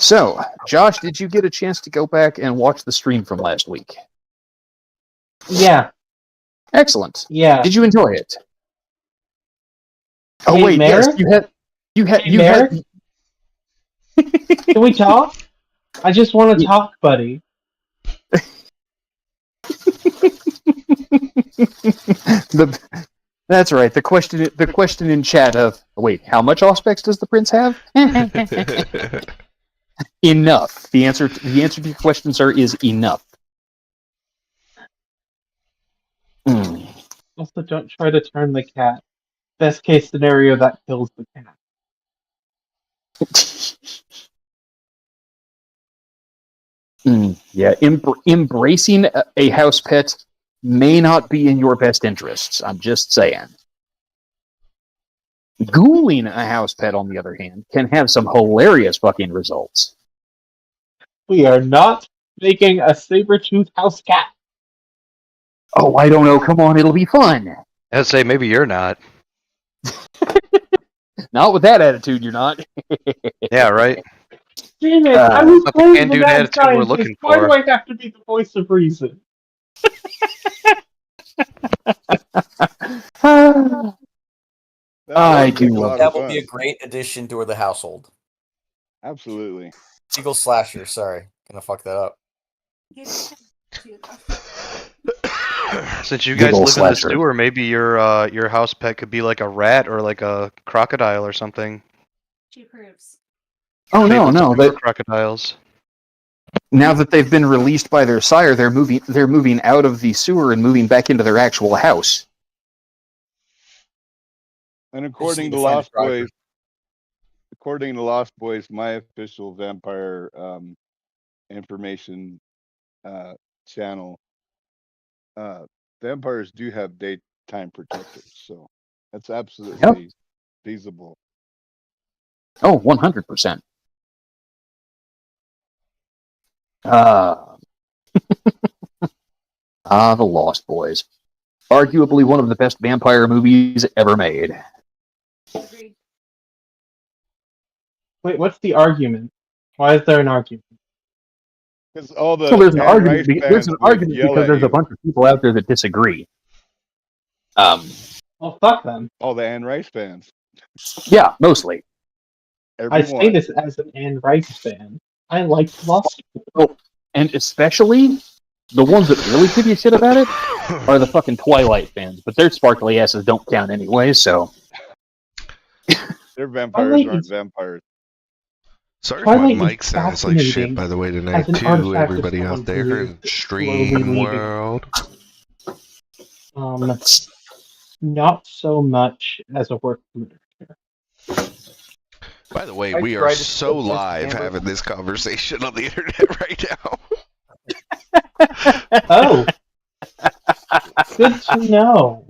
So, Josh, did you get a chance to go back and watch the stream from last week? Yeah. Excellent. Yeah. Did you enjoy it? Oh Hey, wait, Merrick? yes, you had. Merrick? Can we talk? I just want to talk, buddy. That's right. The question in chat of wait, how much Auspex does the prince have? Enough. The answer to your question, sir, is enough. Also, don't try to turn the cat. Best case scenario, that kills the cat. Yeah, embracing a house pet may not be in your best interests. I'm just saying. Ghouling a house pet, on the other hand, can have some hilarious fucking results. We are not making a saber-toothed house cat. Oh, I don't know. Come on, it'll be fun. I'd say maybe you're not. Not with that attitude, you're not. Yeah, right. Damn it! I was But the playing can-do the mad attitude we're scientist. looking Why do for. I have to be the voice of reason? I do love that. Will be a great addition to the household. Absolutely. Eagle Slasher, sorry. Gonna fuck that up. Since you guys Giggle live in the slasher. sewer, maybe your house pet could be like a rat or like a crocodile or something. She approves. Oh no! Sewer crocodiles. Now that they've been released by their sire, they're moving out of the sewer and moving back into their actual house. And according to Lost Boys, my official vampire information channel, vampires do have daytime protectors, so that's absolutely feasible. Oh, 100%. The Lost Boys. Arguably one of the best vampire movies ever made. Agreed. Wait, what's the argument? Why is there an argument? Because all the There's an argument, because there's a bunch of people out there that disagree. Well, fuck them. All the Anne Rice fans. Yeah, mostly. I say this as an Anne Rice fan. I like Lost Boys. Oh, and especially the ones that really give you shit about it are the fucking Twilight fans, but their sparkly asses don't count anyway, so. Their vampires aren't vampires. Sorry, Twilight my mic is sounds like shit, fascinating by the way, tonight, as an too, artifact of everybody out someone there who in is stream slowly leaving. world. Not so much as a work literature. By the way, I we tried are to so focus, live Amber. having this conversation on the internet right now. Oh! Good to know.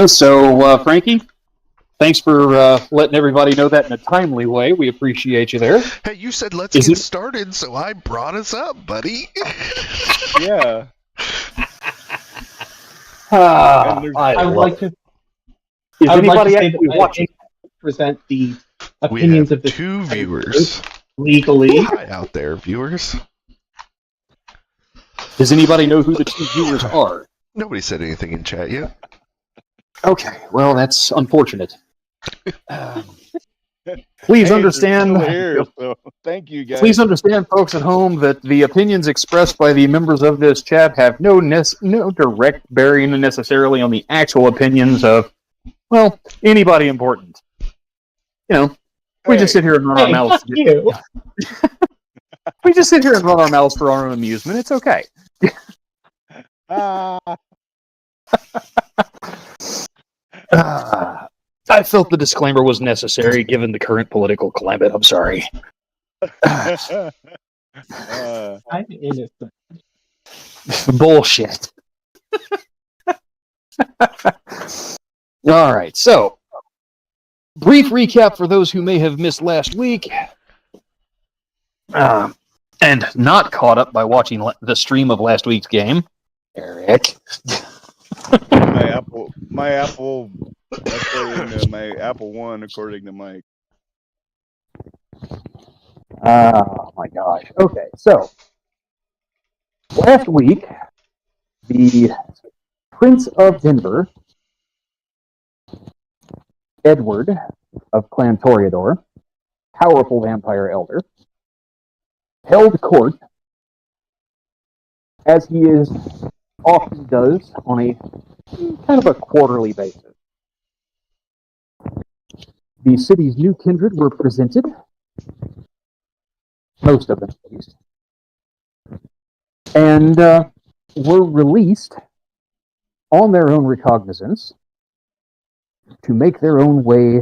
So, Frankie, thanks for letting everybody know that in a timely way. We appreciate you there. Hey, you said let's get started, so I brought us up, buddy. Yeah. I would like to. Is I would like anybody to say actually that watching? I present the We opinions have of the 2 viewers. legally. Hi out there, viewers. Does anybody know who the 2 viewers are? Nobody said anything in chat yet. Okay, well, that's unfortunate. Please understand. Here, so thank you, guys. Please understand, folks at home, that the opinions expressed by the members of this chat have no direct bearing necessarily on the actual opinions of, well, anybody important. You know, we just sit here and run our mouths. Fuck you. We just sit here and run our mouths for our own amusement. It's okay. I felt the disclaimer was necessary given the current political climate. I'm sorry. I'm innocent. Bullshit. All right, so brief recap for those who may have missed last week and not caught up by watching the stream of last week's game. Eric. my Apple One, according to Mike. Oh my gosh. Okay, so last week, the Prince of Denver, Edward of Clan Toreador, powerful vampire elder, held court as he is often does on a kind of a quarterly basis. The city's new kindred were presented, most of them at least, and were released on their own recognizance to make their own way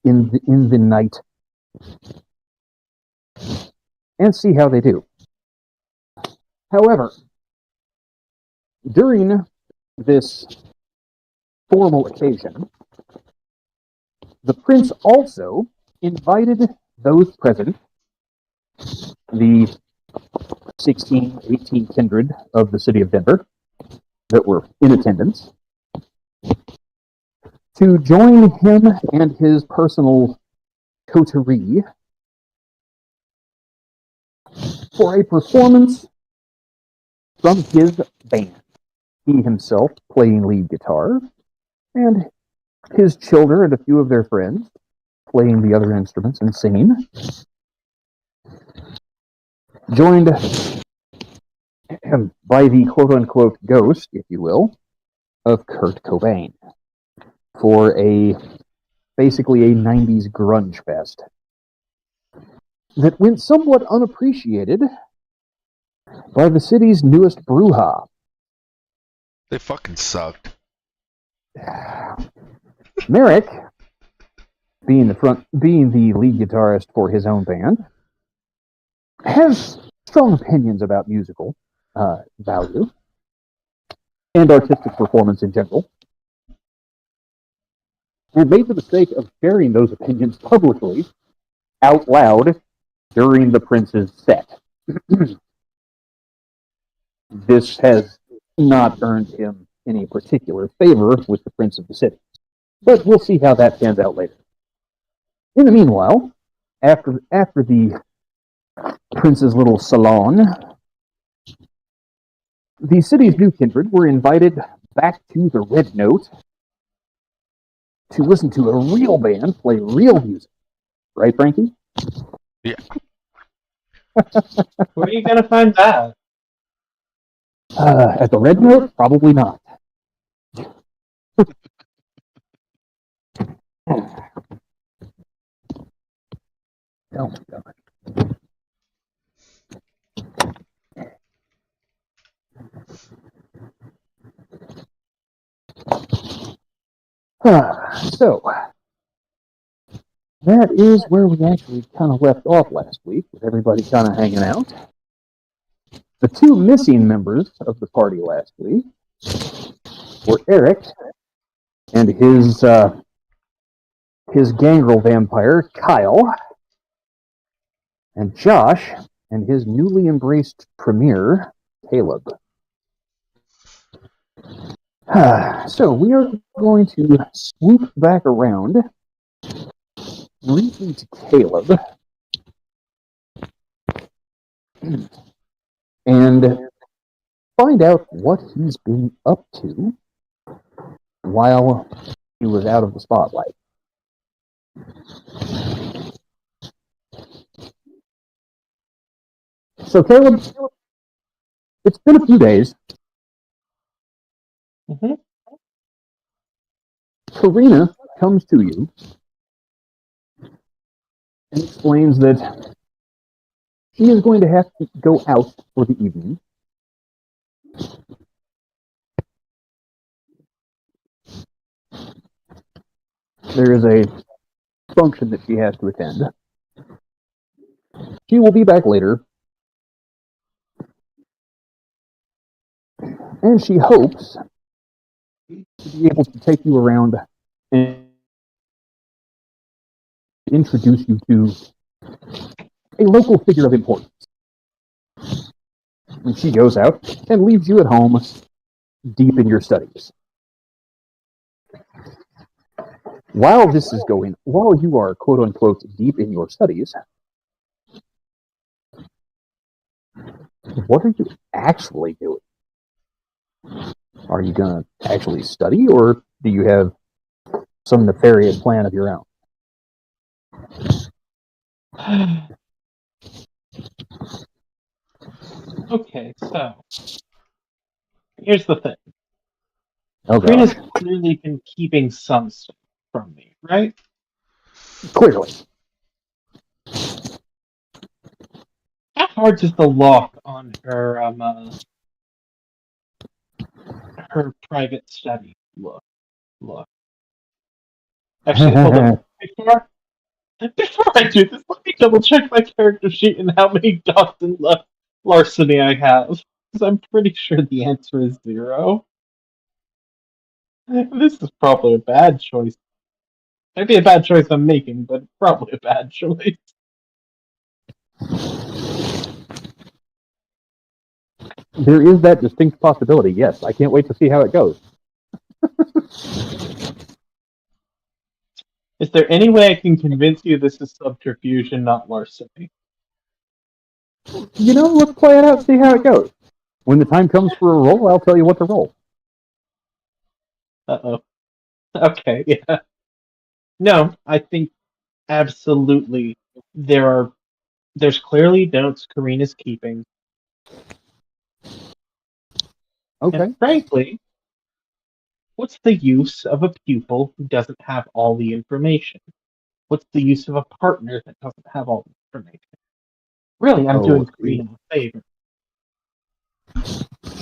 in the night and see how they do. However, during this formal occasion, the prince also invited those present, the 16, 18 kindred of the city of Denver that were in attendance, to join him and his personal coterie for a performance from his band. He himself playing lead guitar, and his children and a few of their friends playing the other instruments and singing, joined by the quote-unquote ghost, if you will, of Kurt Cobain for basically a 90s grunge fest that went somewhat unappreciated by the city's newest brouhaha. They fucking sucked. Merrick, being the lead guitarist for his own band, has strong opinions about musical value and artistic performance in general, and made the mistake of sharing those opinions publicly out loud during the Prince's set. This has not earned him any particular favor with the Prince of the City, but we'll see how that pans out later. In the meanwhile, after the Prince's little salon, the city's new kindred were invited back to the Red Note to listen to a real band play real music. Right, Frankie? Yeah. Where are you gonna find that? At the Red Note? Probably not. Oh my god. So, that is where we actually kind of left off last week, with everybody kind of hanging out. The two missing members of the party last week were Eric and his gangrel vampire, Kyle, and Josh and his newly embraced premier, Caleb. So we are going to swoop back around briefly to Caleb and find out what he's been up to while he was out of the spotlight. So Caleb, it's been a few days. Mm-hmm. Karina comes to you and explains that she is going to have to go out for the evening. There is a function that she has to attend. She will be back later, and she hopes to be able to take you around and introduce you to a local figure of importance. And she goes out and leaves you at home deep in your studies. While you are quote unquote deep in your studies, What are you actually doing? Are you gonna actually study, or do you have some nefarious plan of your own? Okay, so here's the thing. Oh Karina's god, clearly been keeping some stuff from me, right? clearly. How hard does the lock on her private study look? Actually, hold on. Before I do this, let me double check my character sheet and how many dots in larceny I have. Because I'm pretty sure the answer is 0. This is probably a bad choice. Might be a bad choice I'm making, but probably a bad choice. There is that distinct possibility, yes. I can't wait to see how it goes. Is there any way I can convince you this is subterfuge and not larceny? You know, let's play it out, see how it goes. When the time comes for a roll, I'll tell you what to roll. Uh-oh. Okay, yeah. No, I think absolutely there's clearly notes Karina's keeping. Okay. And frankly, what's the use of a pupil who doesn't have all the information? What's the use of a partner that doesn't have all the information? Really, I'm doing Karina a favor.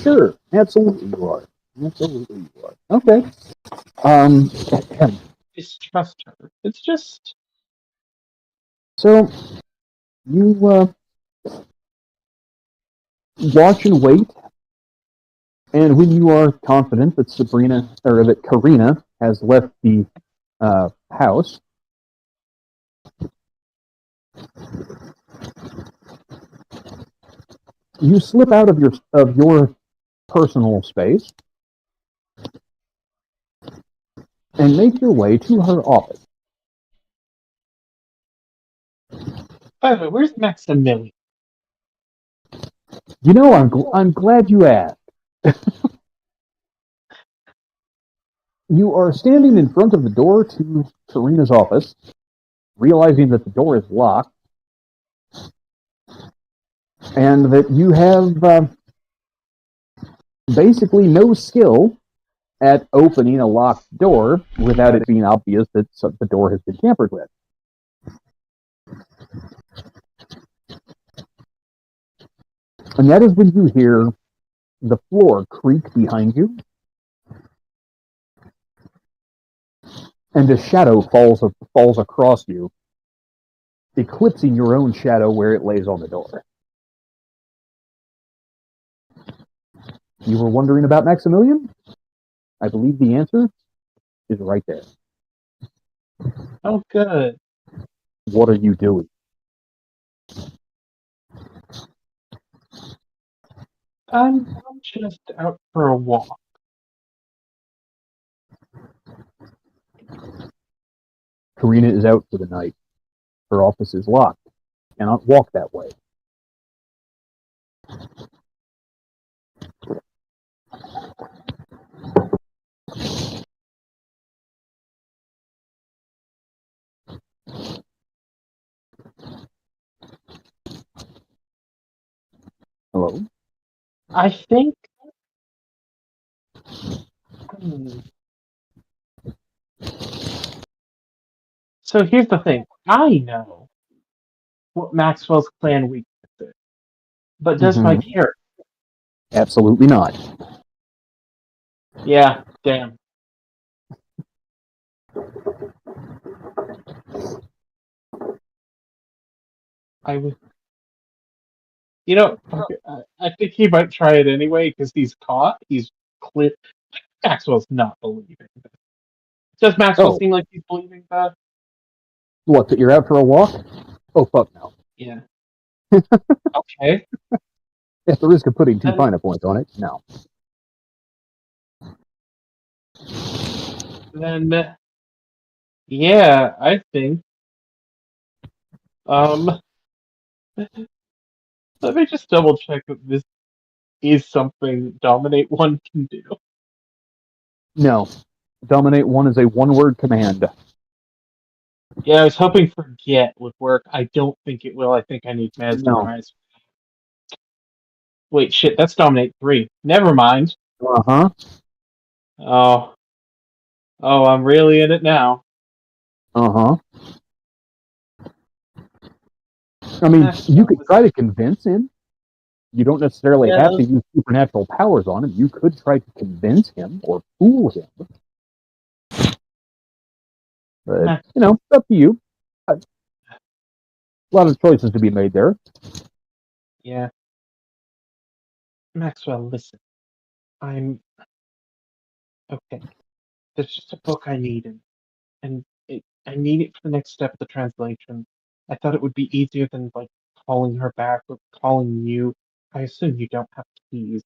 Sure, absolutely you are. Absolutely you are. Okay. Um, Distrust her. It's just so you watch and wait, and when you are confident that Sabrina or that Karina has left the house, you slip out of your personal space and make your way to her office. by the way, where's Maximilian? You know, I'm glad you asked. You are standing in front of the door to Serena's office, realizing that the door is locked, and that you have basically no skill at opening a locked door without it being obvious that the door has been tampered with. And that is when you hear the floor creak behind you, and a shadow falls across you, eclipsing your own shadow where it lays on the door. You were wondering about Maximilian? I believe the answer is right there. Oh, good. What are you doing? I'm just out for a walk. Karina is out for the night. Her office is locked. Cannot walk that way. Hello? I think. Hmm. So here's the thing. I know what Maxwell's clan weakness is, but does my character? Absolutely not. Yeah, damn. I would. You know, okay, I think he might try it anyway because he's caught. He's clear. Maxwell's not believing this. Does Maxwell Oh. seem like he's believing that? What, that you're out for a walk? Oh, fuck no. Yeah. Okay. At the risk of putting too Then- fine a point on it, no. Then, yeah, I think. Let me just double check that this is something Dominate 1 can do. No. Dominate 1 is a one-word command. Yeah, I was hoping Forget would work. I don't think it will. I think I need Mesmerize. Wait, shit, that's Dominate 3. Never mind. Uh-huh. Oh. Oh, I'm really in it now. Uh-huh. I mean, you could try to convince him. You don't necessarily have to use supernatural powers on him. You could try to convince him or fool him. But, it's up to you. A lot of choices to be made there. Yeah. Maxwell, listen. I'm... Okay. There's just a book I need, and I need it for the next step of the translation. I thought it would be easier than, like, calling her back or calling you. I assume you don't have keys.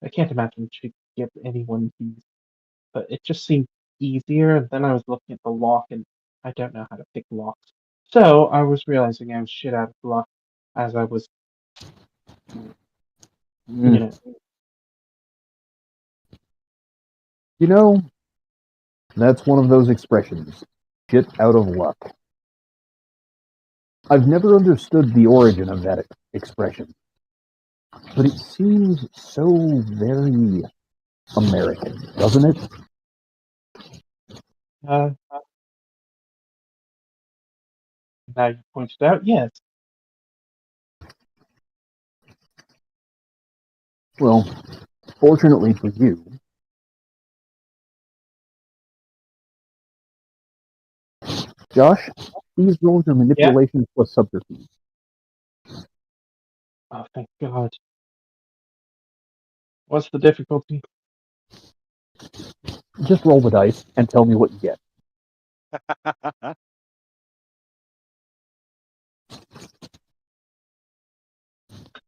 I can't imagine she'd give anyone keys. But it just seemed easier, and then I was looking at the lock, and I don't know how to pick locks. So I was realizing I was shit out of luck as I was, you know. You know, that's one of those expressions. Shit out of luck. I've never understood the origin of that expression. But it seems so very American, doesn't it? Now you pointed out, yes. Well, fortunately for you, Josh, these rolls are manipulation plus subterfuge. Oh, thank God. What's the difficulty? Just roll the dice and tell me what you get.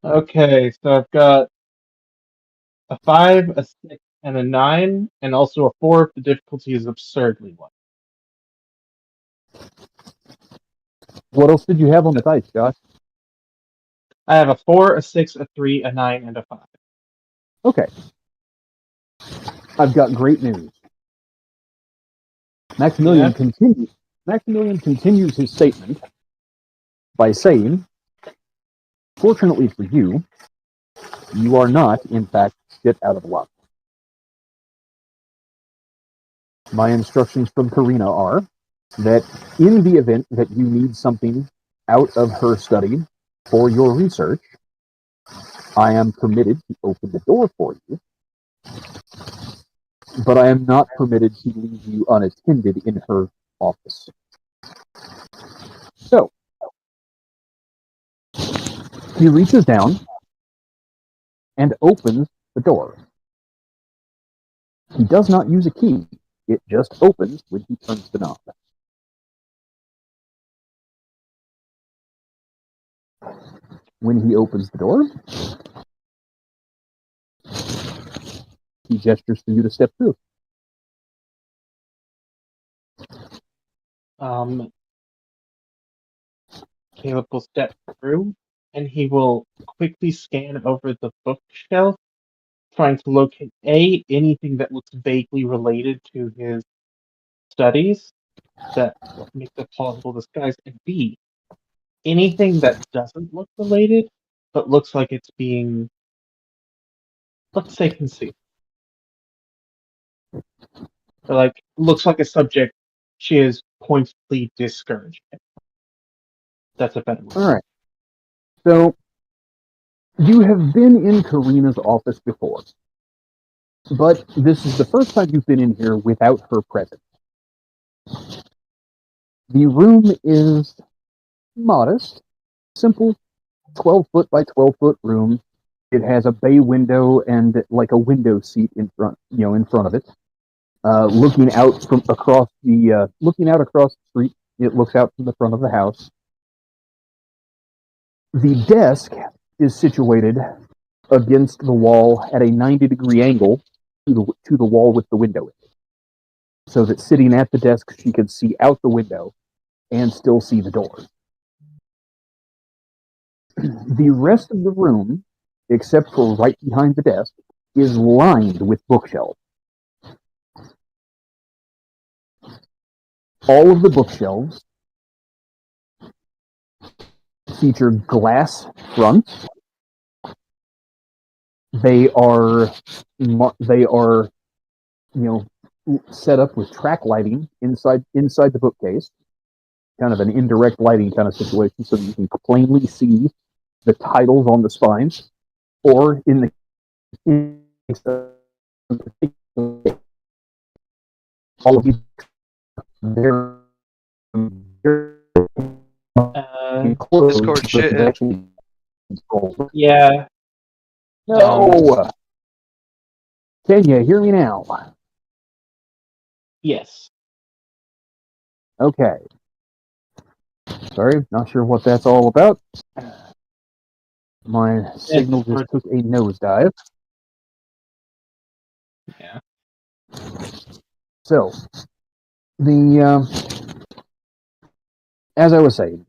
Okay, so I've got a 5, a 6, and a 9, and also a 4 if the difficulty is absurdly low. What else did you have on the dice, Josh? I have a 4, a 6, a 3, a 9, and a 5. Okay. I've got great news. Maximilian continues his statement by saying, fortunately for you, you are not, in fact, shit out of luck. My instructions from Karina are that in the event that you need something out of her study for your research, I am permitted to open the door for you, but I am not permitted to leave you unattended in her office. So, he reaches down and opens the door. He does not use a key. It just opens when he turns the knob. When he opens the door, he gestures for you to step through. Caleb will step through, and he will quickly scan over the bookshelf, trying to locate anything that looks vaguely related to his studies that makes a plausible disguise, and B, anything that doesn't look related but looks like it's being, let's say, concealed. Or like looks like a subject she is pointedly discouraging. That's a better word. All right. So, you have been in Karina's office before, but this is the first time you've been in here without her present. The room is modest, simple, 12-foot by 12-foot room. It has a bay window and like a window seat in front of it. Looking out across the street. It looks out from the front of the house. The desk is situated against the wall at a 90-degree angle to the wall with the window in it, so that sitting at the desk she could see out the window and still see the door. The rest of the room, except for right behind the desk, is lined with bookshelves. All of the bookshelves feature glass fronts. They are set up with track lighting inside the bookcase, kind of an indirect lighting kind of situation, so that you can plainly see the titles on the spines, or in the all of these they're enclosed, Discord but shit. it's actually controlled. Yeah. No. Can you hear me now? Yes. Okay. Sorry, not sure what that's all about. My signal just took a nosedive. Yeah. So, as I was saying,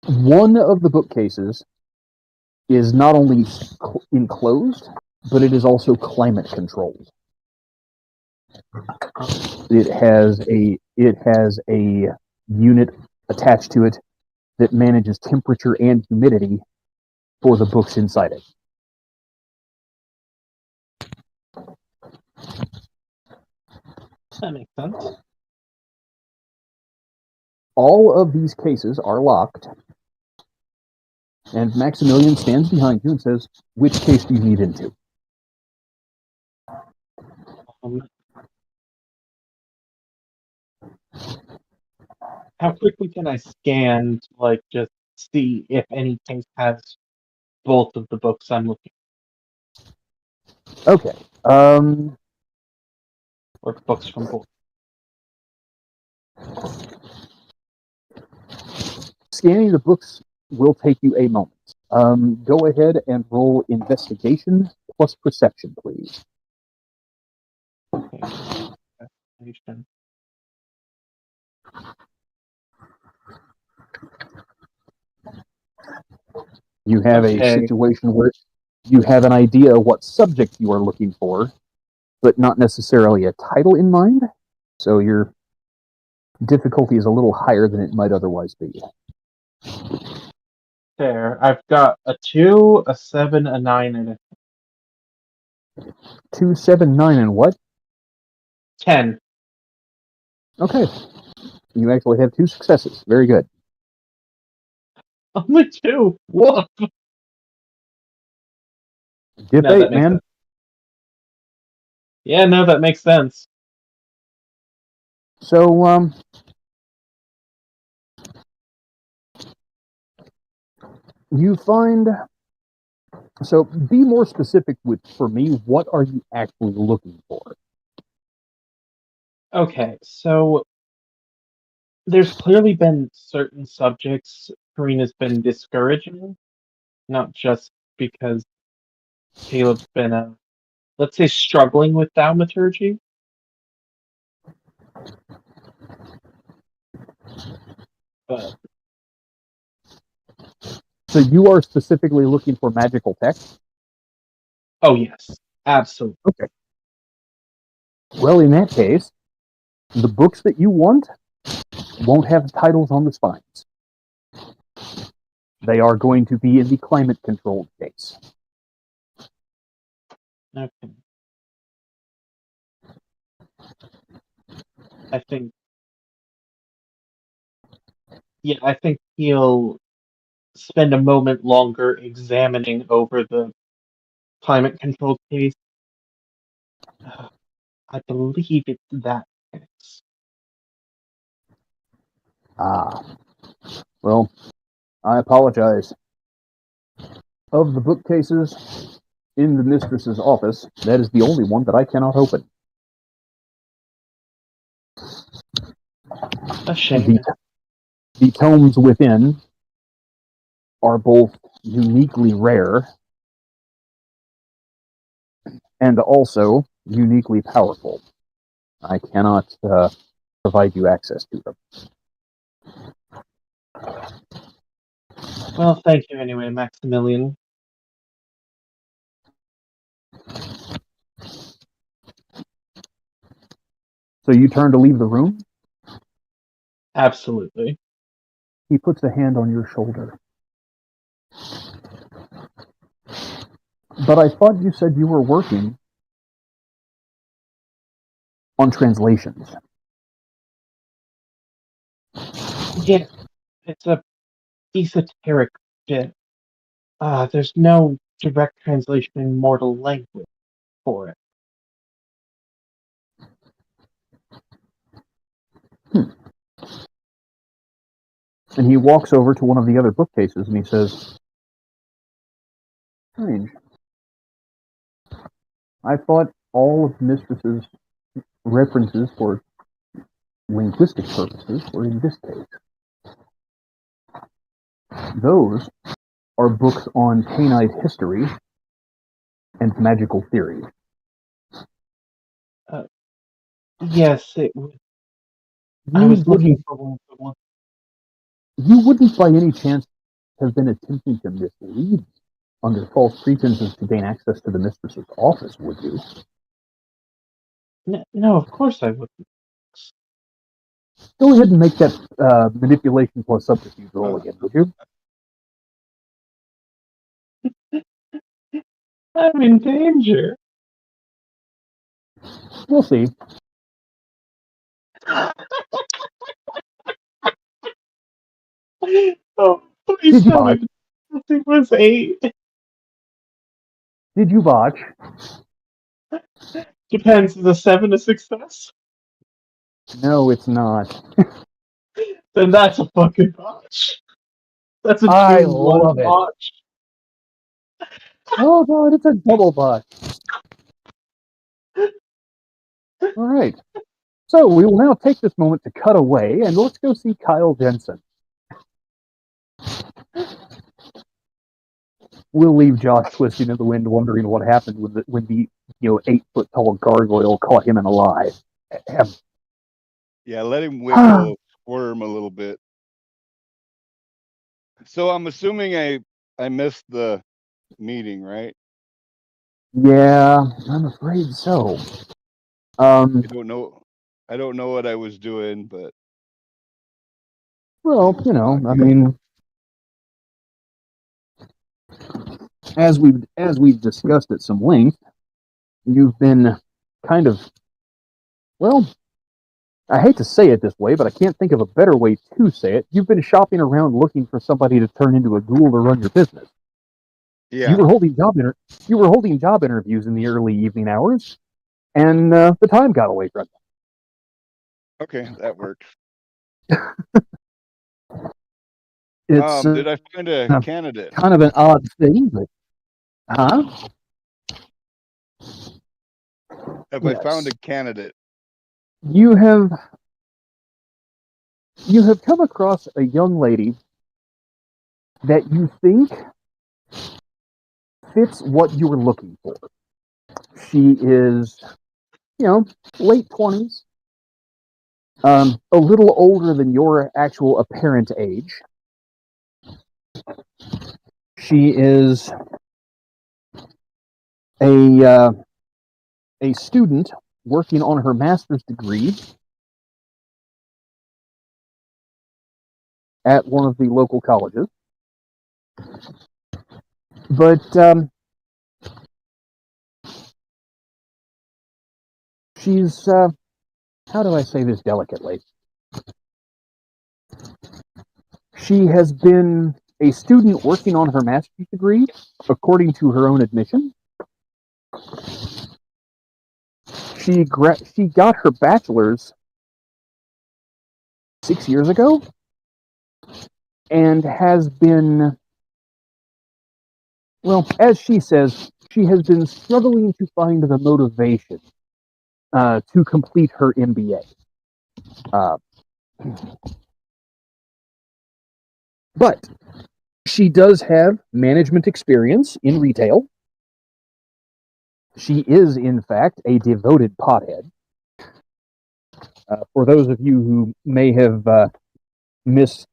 one of the bookcases is not only enclosed, but it is also climate controlled. It has a unit attached to it that manages temperature and humidity for the books inside it. That makes sense. All of these cases are locked, and Maximilian stands behind you and says, "Which case do you need into?" How quickly can I scan to, like, just see if any case has both of the books I'm looking Okay. for, or books from both? Scanning the books will take you a moment. Go ahead and roll investigation plus perception, please. Okay. Investigation. You have a Okay. situation where you have an idea what subject you are looking for, but not necessarily a title in mind. So your difficulty is a little higher than it might otherwise be. There. I've got a 2, a 7, a 9, and a 2, 7, 9, and what? 10. Okay. You actually have 2 successes. Very good. Only 2. Woof. Dip No, that 8, makes man. sense. Yeah, no, that makes sense. So, you find. So, be more specific for me. What are you actually looking for? Okay, so there's clearly been certain subjects Karina's been discouraging, not just because Caleb's been, let's say, struggling with thaumaturgy. But So, you are specifically looking for magical text? oh yes, absolutely. Okay. Well, in that case, the books that you want won't have titles on the spines. They are going to be in the climate-controlled case. Okay. I think, I think he'll spend a moment longer examining over the climate control case. I believe it's that case. Ah. Well, I apologize. Of the bookcases in the mistress's office, that is the only one that I cannot open. A shame. The tomes within are both uniquely rare and also uniquely powerful. I cannot provide you access to them. Well, thank you anyway, Maximilian. So you turn to leave the room? Absolutely. He puts a hand on your shoulder. But I thought you said you were working on translations. Yeah, it's a esoteric bit. There's no direct translation in mortal language for it. And he walks over to one of the other bookcases and he says, strange. I thought all of Mistress's references for linguistic purposes were in this case. Those are books on Cainite history and magical theory. Yes, it would. I was looking for one. You wouldn't by any chance have been attempting to mislead under false pretenses to gain access to the mistress's office, would you? No, of course I wouldn't. Go ahead and make that manipulation plus subterfuge roll again, would you? I'm in danger. We'll see. Oh, please Did you tell me botch? it was 8. Did you botch? Depends. Is a 7 a success? No, it's not. Then that's a fucking botch. That's a I 2-1 love it. botch. Oh god, it's a double botch. All right. So we will now take this moment to cut away and let's go see Kyle Jensen. We'll leave Josh twisting in the wind, wondering what happened when the 8-foot-tall gargoyle caught him in a lie. Yeah, let him wiggle, squirm a little bit. So I'm assuming I missed the meeting, right? Yeah, I'm afraid so. I don't know what I was doing, but Well, I mean, as we've discussed at some length, you've been kind of, well, I hate to say it this way, but I can't think of a better way to say it. You've been shopping around looking for somebody to turn into a ghoul to run your business. yeah. You were holding job interviews in the early evening hours, and the time got away from you. Okay, that worked. It's Did I find a candidate? kind of an odd thing, but Have yes. I found a candidate? You have come across a young lady that you think fits what you were looking for. She is, late 20s, a little older than your actual apparent age. She is a student working on her master's degree at one of the local colleges. But she's, how do I say this delicately? She has been a student working on her master's degree, according to her own admission. She got her bachelor's 6 years ago, and has been, well, as she says, she has been struggling to find the motivation to complete her MBA. But she does have management experience in retail. She is, in fact, a devoted pothead. For those of you who may have missed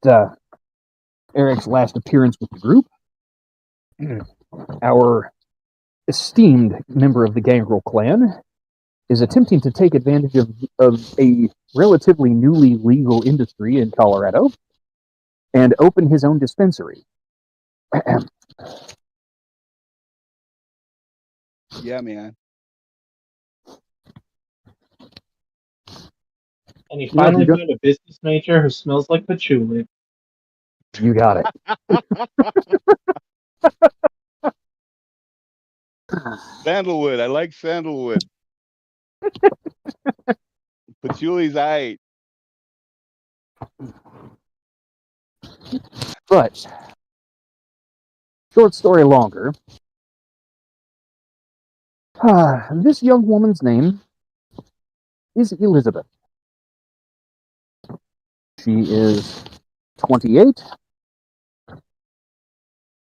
Eric's last appearance with the group, our esteemed member of the Gangrel clan is attempting to take advantage of a relatively newly legal industry in Colorado and open his own dispensary. Yeah, man. And he You know, if finally you found a business major who smells like patchouli. You got it. Sandalwood. I like sandalwood. Patchouli's aight. But, short story longer, this young woman's name is Elizabeth. She is 28,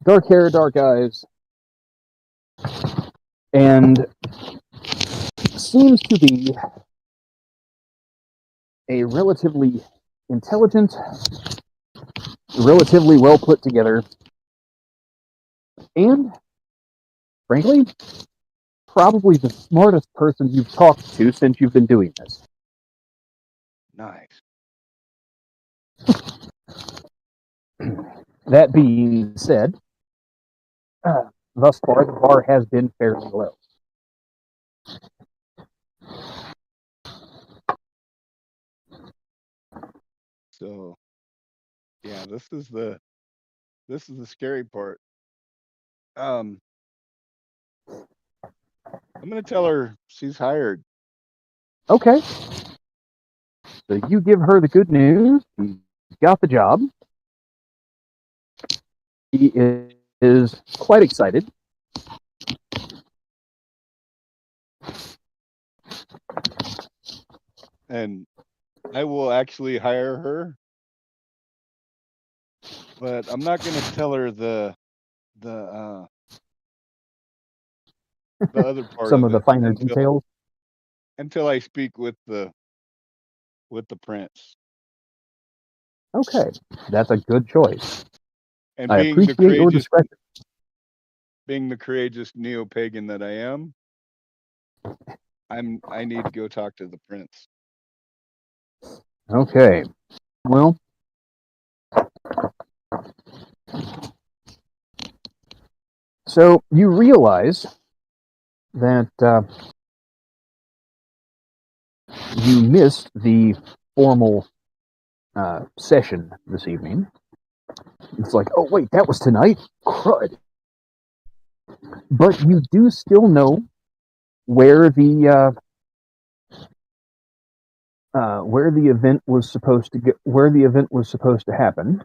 dark hair, dark eyes, and seems to be a relatively intelligent, relatively well put together, and, frankly, probably the smartest person you've talked to since you've been doing this. Nice. That being said, thus far the bar has been fairly low. So, yeah, this is the scary part. I'm gonna tell her she's hired. Okay. So you give her the good news. She's got the job. She is quite excited. And I will actually hire her, but I'm not gonna tell her the other part Some of of the it finer details. until I speak with the prince. Okay, that's a good choice. And I appreciate your discretion. being the courageous neo-pagan that I am, I need to go talk to the prince. Okay. Well, so you realize that you missed the formal session this evening. It's like, oh wait, that was tonight? Crud. But you do still know where the event was supposed to go, where the event was supposed to happen.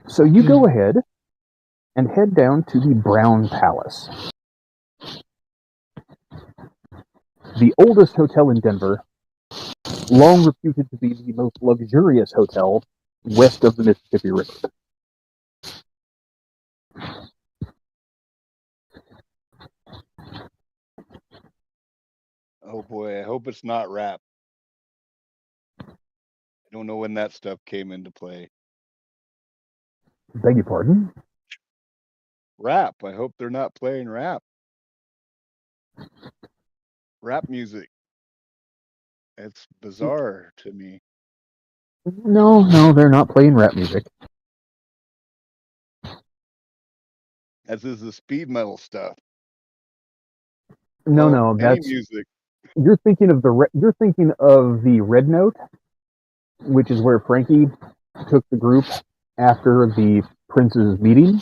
So you go ahead and head down to the Brown Palace, the oldest hotel in Denver, long reputed to be the most luxurious hotel west of the Mississippi River. Oh boy, I hope it's not rap. I don't know when that stuff came into play. Beg your pardon? Rap. I hope they're not playing rap. Rap music. It's bizarre to me. No, they're not playing rap music. As is the speed metal stuff. No, Well, no, any that's music. you're thinking of the Red Note, which is where Frankie took the group after the Prince's meeting.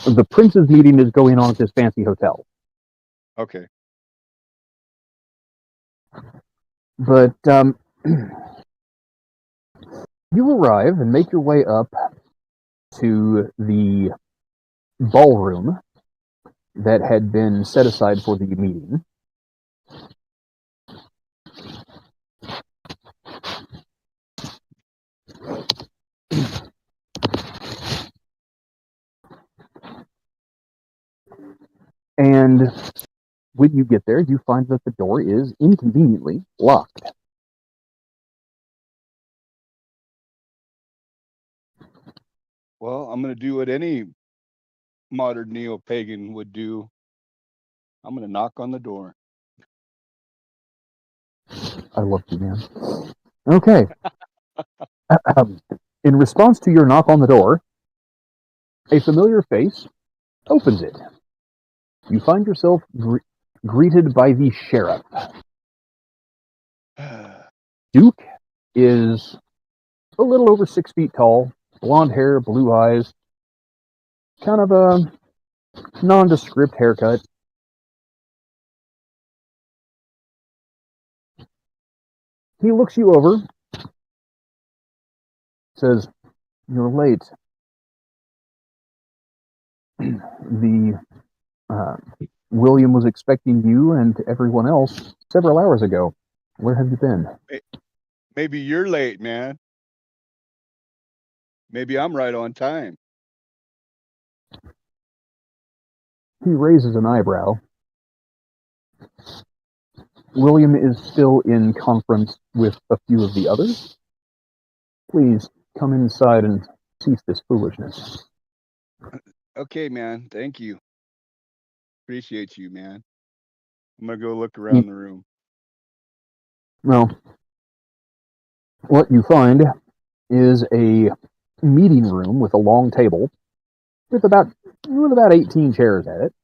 The Prince's meeting is going on at this fancy hotel. Okay. But you arrive and make your way up to the ballroom that had been set aside for the meeting. And when you get there, you find that the door is inconveniently locked. Well, I'm gonna do what any modern neo-pagan would do. I'm gonna knock on the door. I love you, man. Okay. In response to your knock on the door, a familiar face opens it. You find yourself greeted by the sheriff. Duke is a little over 6 feet tall, blonde hair, blue eyes, kind of a nondescript haircut. He looks you over, says, "You're late. The William was expecting you and everyone else several hours ago. Where have you been?" Maybe you're late, man. Maybe I'm right on time. He raises an eyebrow. William is still in conference with a few of the others. Please come inside and cease this foolishness. Okay, man. Thank you. Appreciate you, man. I'm gonna go look around the room. Well, what you find is a meeting room with a long table with about 18 chairs at it.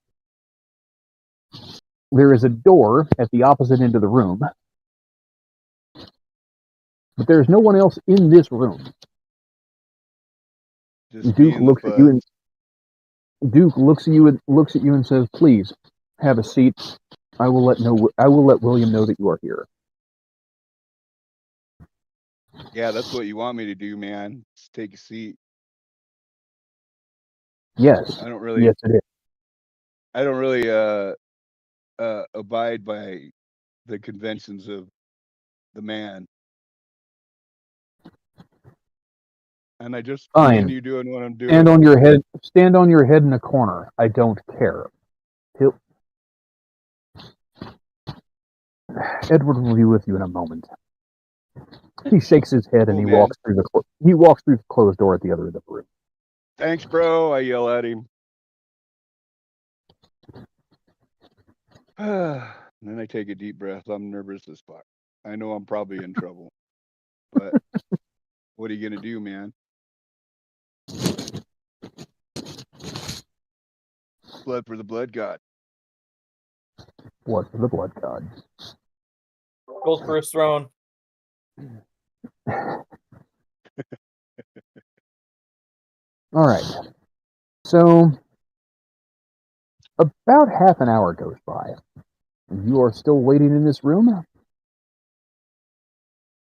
There is a door at the opposite end of the room, but there is no one else in this room. Just me and the buds. Duke looks at you and says, "Please have a seat. I will let William know that you are here." Yeah, that's what you want me to do, man. Just take a seat. Yes. I don't really Yes, it is. abide by the conventions of the man. And I just Fine. continue doing what I'm doing. Stand on your head in a corner. I don't care. Edward will be with you in a moment. He shakes his head and Cool, he man. walks through the closed door at the other end of the room. Thanks, bro. I yell at him. And then I take a deep breath. I'm nervous as fuck. I know I'm probably in trouble. But what are you gonna do, man? Blood for the blood god. What for the blood god? Goes for his throne. All right. So about half an hour goes by. You are still waiting in this room?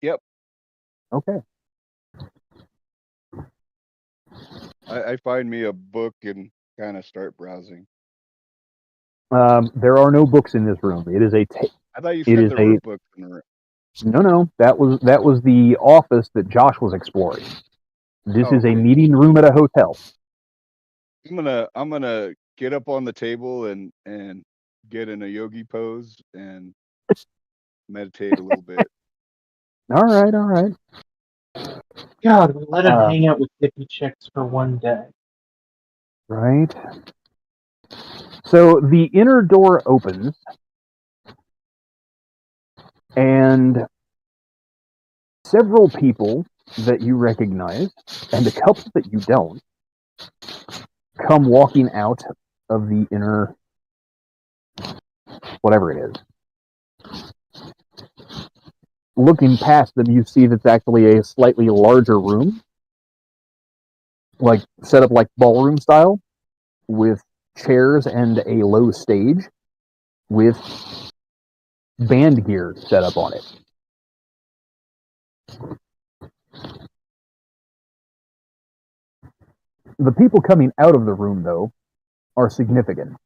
Yep. Okay. I find me a book and kind of start browsing. There are no books in this room. It is a I thought you said there were books in the room. No. That was the office that Josh was exploring. This is a Okay. meeting room at a hotel. I'm gonna get up on the table and get in a yogi pose and meditate a little bit. All right. God, we let him hang out with hippie chicks for one day. Right. So the inner door opens, and several people that you recognize, and a couple that you don't, come walking out of the inner, whatever it is. Looking past them, you see that's actually a slightly larger room, like set up like ballroom style, with chairs and a low stage, with band gear set up on it. The people coming out of the room, though, are significant.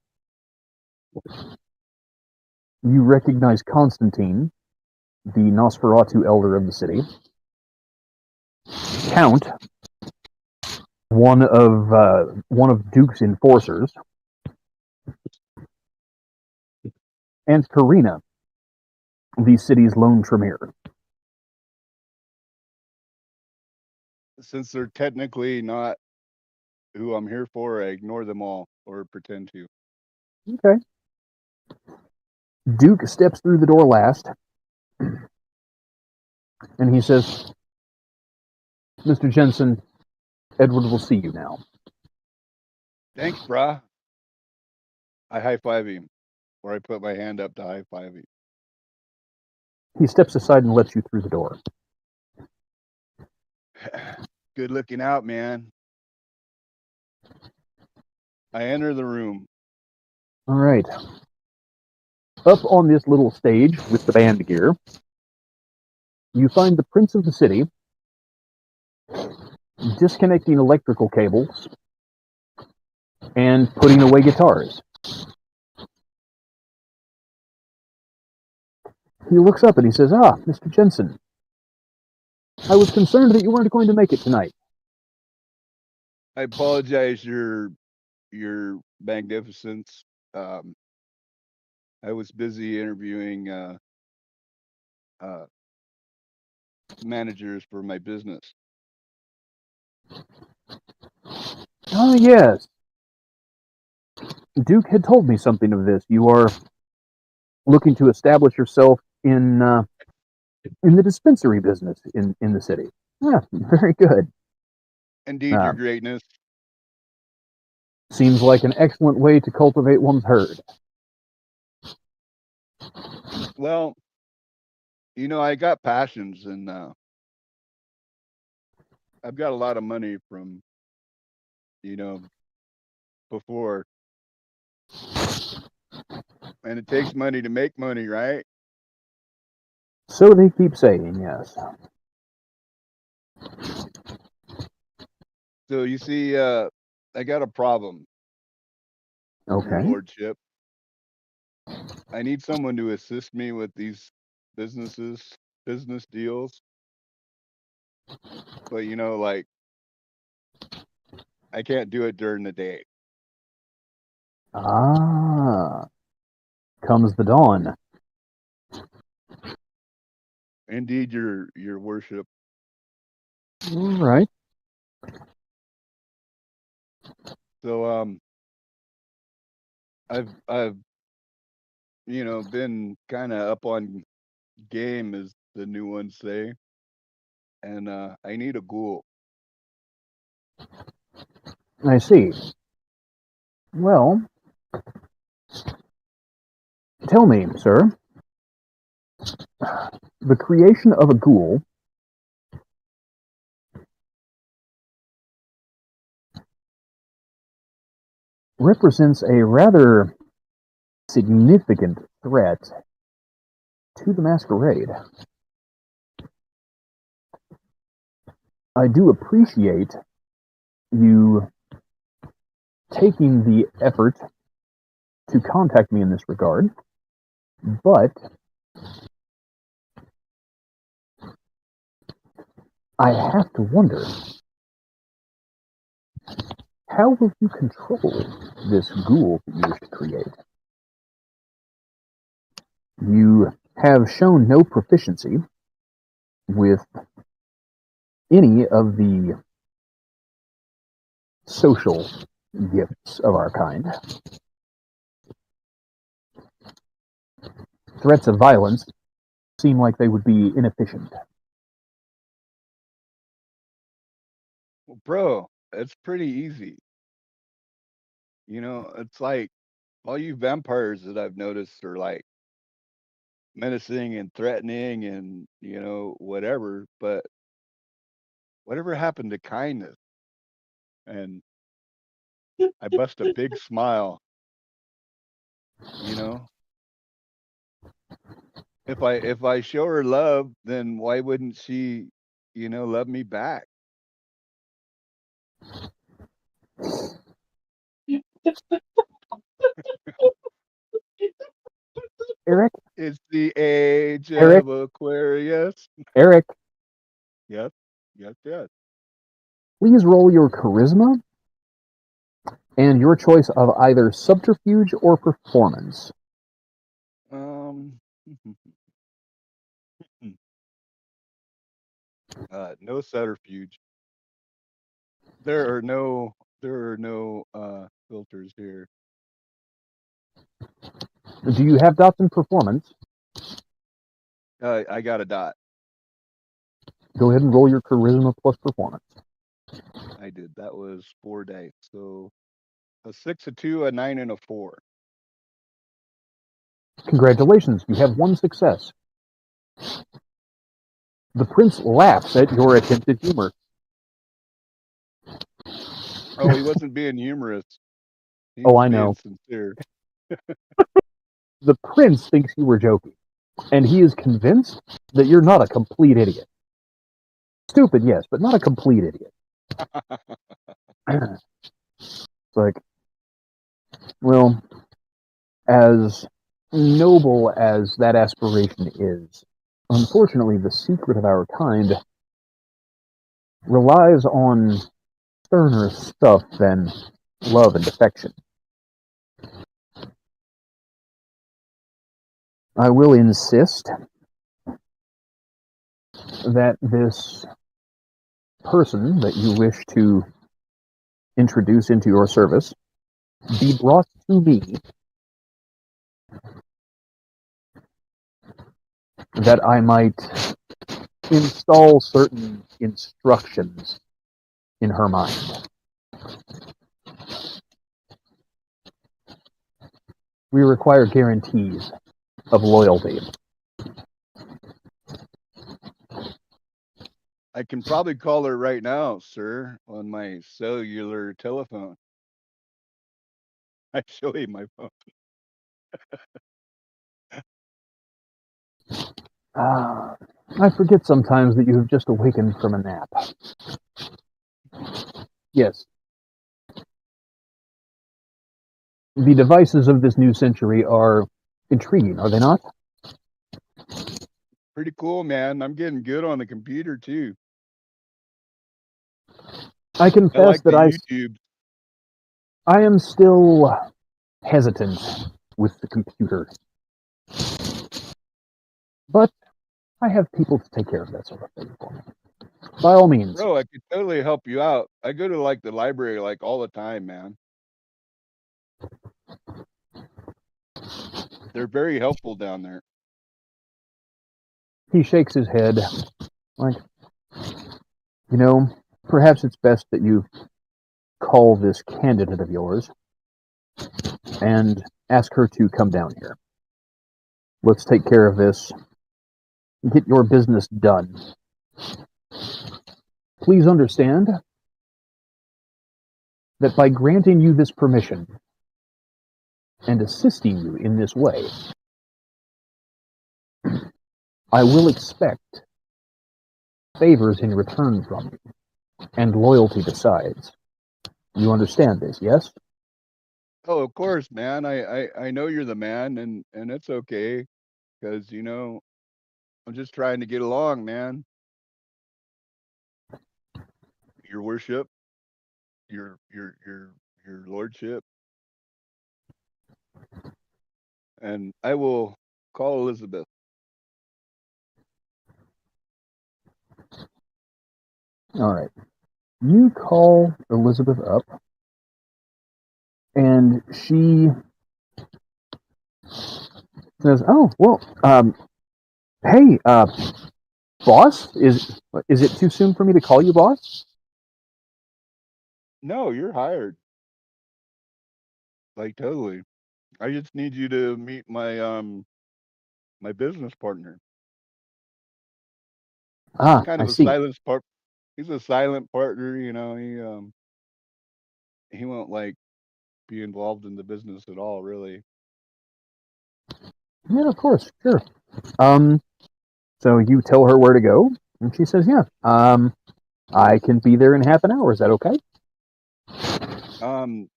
You recognize Constantine, the Nosferatu elder of the city, Count, one of Duke's enforcers, and Karina, the city's lone Tremere. Since they're technically not who I'm here for, I ignore them all or pretend to. Okay. Duke steps through the door last, and he says, Mr. Jensen, Edward will see you now. Thanks, brah. I high five him, or I put my hand up to high five him. He steps aside and lets you through the door. Good looking out, man. I enter the room. All right. Up on this little stage with the band gear, you find the Prince of the City disconnecting electrical cables and putting away guitars. He looks up and he says, Mr. Jensen, I was concerned that you weren't going to make it tonight. I apologize, your magnificence. I was busy interviewing managers for my business. Oh, yes. Duke had told me something of this. You are looking to establish yourself in the dispensary business in the city. Yeah, very good. Indeed, your greatness. Seems like an excellent way to cultivate one's herd. Well, I got passions, and I've got a lot of money from, before. And it takes money to make money, right? So they keep saying, yes. So you see, I got a problem, Your Okay. Lordship. I need someone to assist me with these business deals. But like, I can't do it during the day. Comes the dawn. Indeed, your worship. All right. So I've been kind of up on game, as the new ones say, and I need a ghoul. I see. Well, tell me, sir, the creation of a ghoul represents a rather significant threat to the masquerade. I do appreciate you taking the effort to contact me in this regard, but I have to wonder, how will you control this ghoul that you wish to create? You have shown no proficiency with any of the social gifts of our kind. Threats of violence seem like they would be inefficient. Well, bro, it's pretty easy. It's like all you vampires that I've noticed are like menacing and threatening and whatever, but whatever happened to kindness? And I bust a big smile. If I show her love, then why wouldn't she love me back? Eric? It's the age Eric? of Aquarius. Eric, Yes, yes, yes. please roll your charisma and your choice of either subterfuge or performance. Um, no subterfuge. There are no There are no filters here. Do you have dots in performance? I got a dot. Go ahead and roll your charisma plus performance. I did. That was 4 dice. So a 6, a 2, a 9, and a 4. Congratulations, you have one success. The prince laughs at your attempted humor. Oh, he wasn't being humorous. He Oh, was I being know. sincere. The prince thinks you were joking, and he is convinced that you're not a complete idiot. Stupid, yes, but not a complete idiot. It's like, well, as noble as that aspiration is, unfortunately, the secret of our kind relies on sterner stuff than love and affection. I will insist that this person that you wish to introduce into your service be brought to me, that I might install certain instructions in her mind. We require guarantees of loyalty. I can probably call her right now, sir, on my cellular telephone. I show you my phone. I forget sometimes that you have just awakened from a nap. Yes. The devices of this new century are intriguing, are they not? Pretty cool, man. I'm getting good on the computer too. I I confess like the that YouTube. I am still hesitant with the computer. But I have people to take care of that sort of thing for me. By all means. Bro, I could totally help you out. I go to like the library like all the time, man. They're very helpful down there. He shakes his head like, you know, perhaps it's best that you call this candidate of yours and ask her to come down here. Let's take care of this. Get your business done. Please understand that by granting you this permission and assisting you in this way, I will expect favors in return from you, and loyalty besides. You understand this, yes? Oh, of course, man. I know you're the man, and it's okay, because you know I'm just trying to get along, man. Your worship, your lordship, and I will call Elizabeth. All right. You call Elizabeth up, and she says, "Oh, well, hey, boss, is it too soon for me to call you boss?" No, you're hired. Like totally. I just need you to meet my business partner. He's Ah, kind I of a see. silent part. He's a silent partner, you know. He won't like be involved in the business at all, really. Yeah, of course, sure. So you tell her where to go, and she says, "Yeah, I can be there in half an hour. Is that okay?" Um,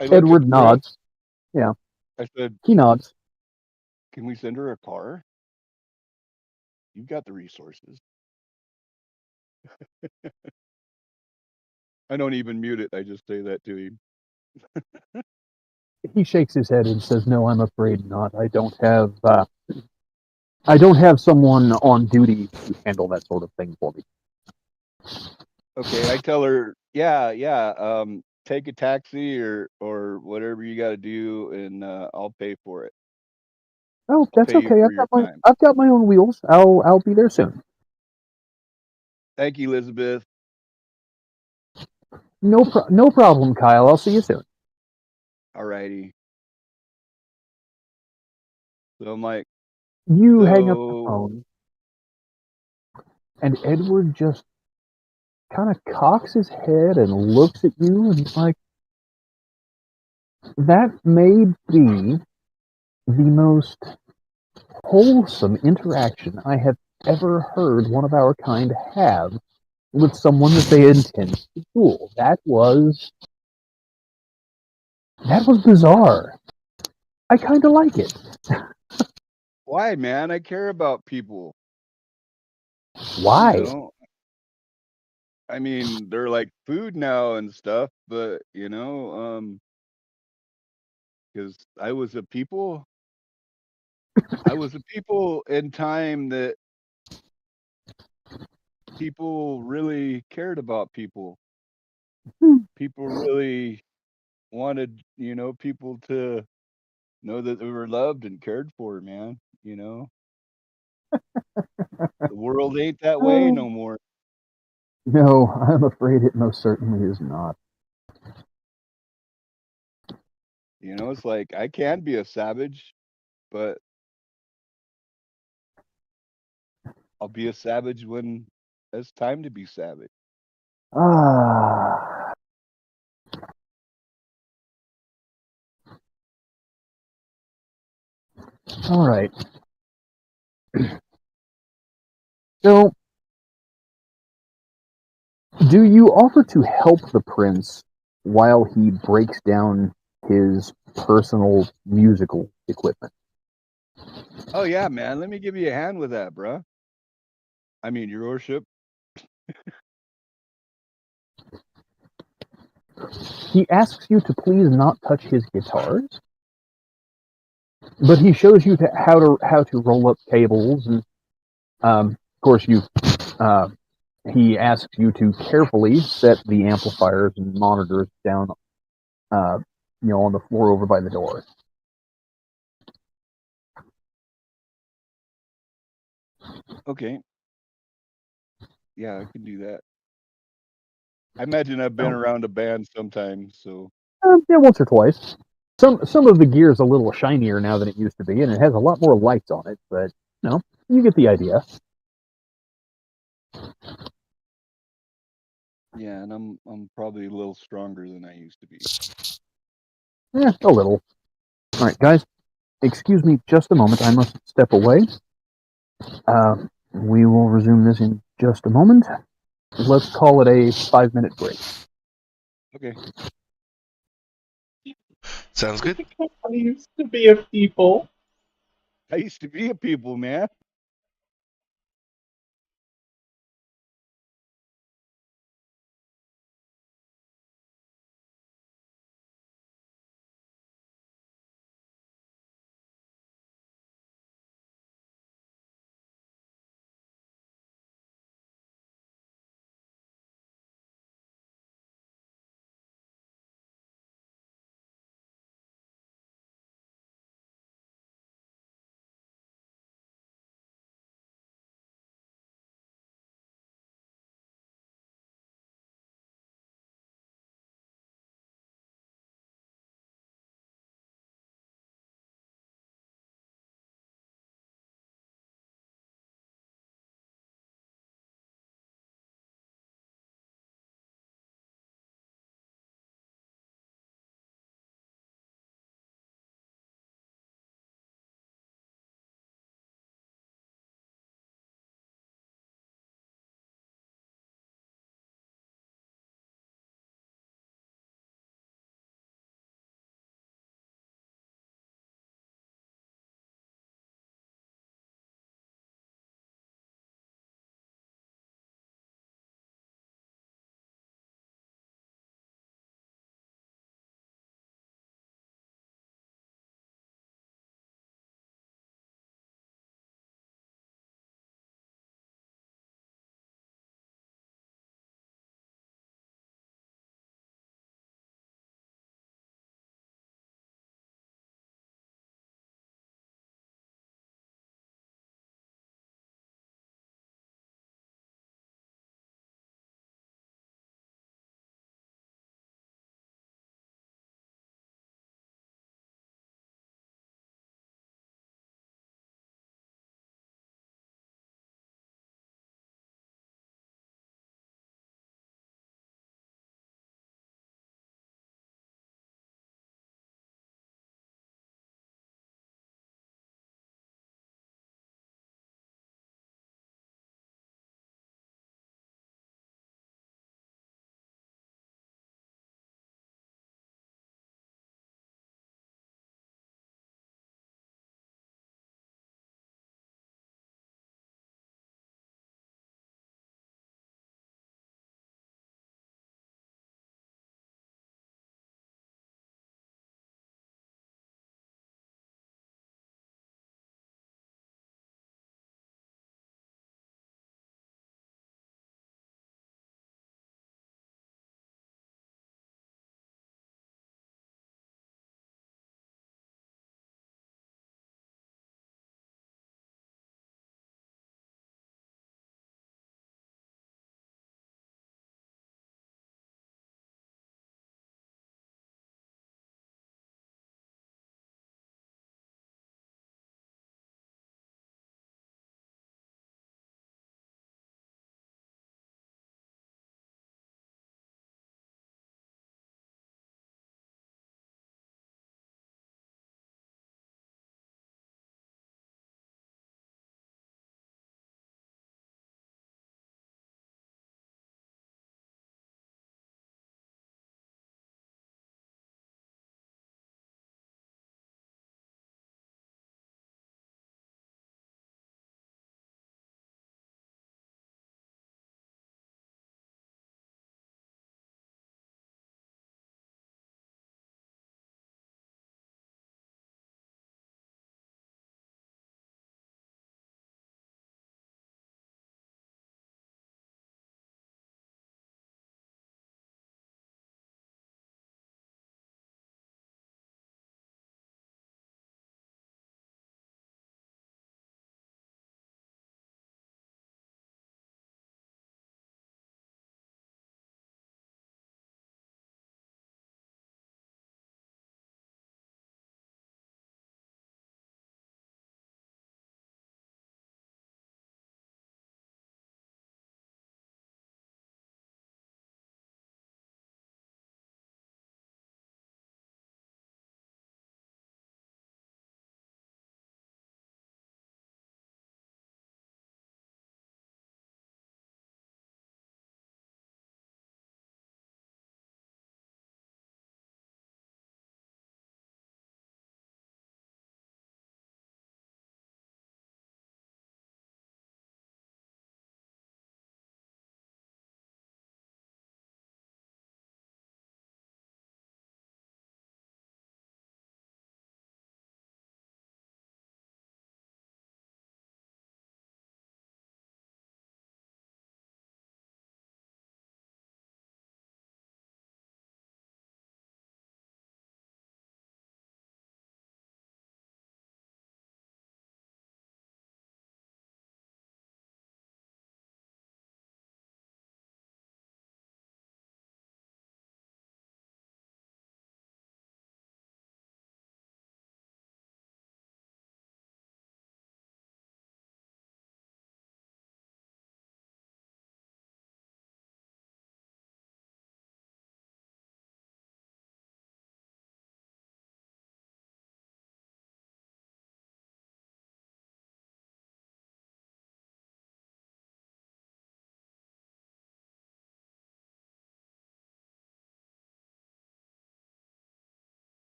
I looked Edward at Chris. nods. Yeah, I said, he nods. "Can we send her a car? You've got the resources." I don't even mute it. I just say that to him. He shakes his head and says, "No, I'm afraid not. I don't have someone on duty to handle that sort of thing for me." Okay, I tell her, yeah, yeah, take a taxi or whatever you got to do, and I'll pay for it. Oh, I'll that's pay you okay. for your time. I've got my own wheels. I'll be there soon. Thank you, Elizabeth. No problem, Kyle. I'll see you soon. Alrighty. So I'm like, You hang up the so phone, and Edward just kind of cocks his head and looks at you, and he's like, "That may be the most wholesome interaction I have ever heard one of our kind have with someone that they intend to fool. That was bizarre. I kind of like it. why, man? I care about people. You Why? know, I mean, they're like food now and stuff, but because I was a people in time that people really cared about people. Hmm. People really wanted, people to know that they were loved and cared for, man. The world ain't that way Oh, no more. no, I'm afraid it most certainly is not. It's like I can be a savage, but I'll be a savage when it's time to be savage. Ah, all right. So, do you offer to help the prince while he breaks down his personal musical equipment? Oh yeah, man. Let me give you a hand with that, bruh. I mean, your worship. He asks you to please not touch his guitars, but he shows you how to roll up cables, and of course uh, he asks you to carefully set the amplifiers and monitors down, uh, on the floor over by the door. Okay. Yeah, I can do that. I imagine I've been Oh, around a band sometimes, so yeah, once or twice. Some of the gear is a little shinier now than it used to be, and it has a lot more lights on it. But you get the idea. yeah, and I'm probably a little stronger than I used to be. Yeah, a little. All right, guys. Excuse me just a moment. I must step away. We will resume this in just a moment. Let's call it a 5-minute break. Okay. Sounds good. I used to be a people. I used to be a people, man.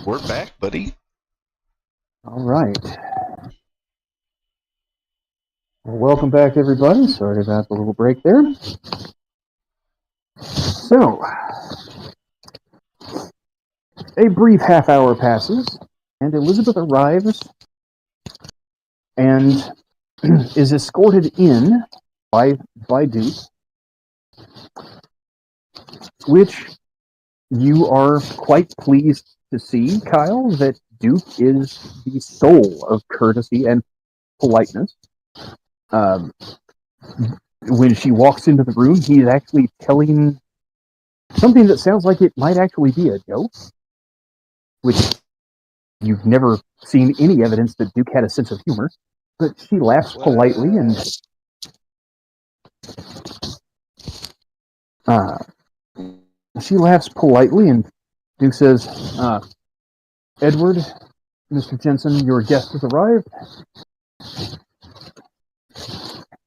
We're back, buddy. All right. Well, welcome back, everybody. Sorry about the little break there. So, a brief half hour passes, and Elizabeth arrives and is escorted in by Duke, which you are quite pleased to see, Kyle, that Duke is the soul of courtesy and politeness. Um, when she walks into the room, he is actually telling something that sounds like it might actually be a joke, which you've never seen any evidence that Duke had a sense of humor. But she laughs politely and Duke says, Edward, Mr. Jensen, your guest has arrived.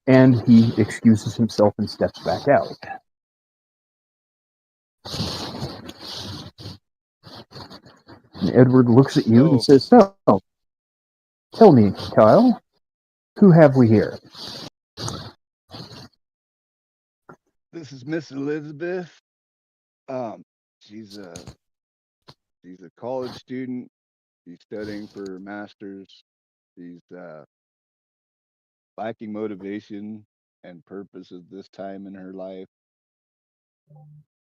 And he excuses himself and steps back out. And Edward looks at you and says, So, tell me, Kyle, who have we here? This is Miss Elizabeth. She's a college student. She's studying for her master's. She's lacking motivation and purpose at this time in her life.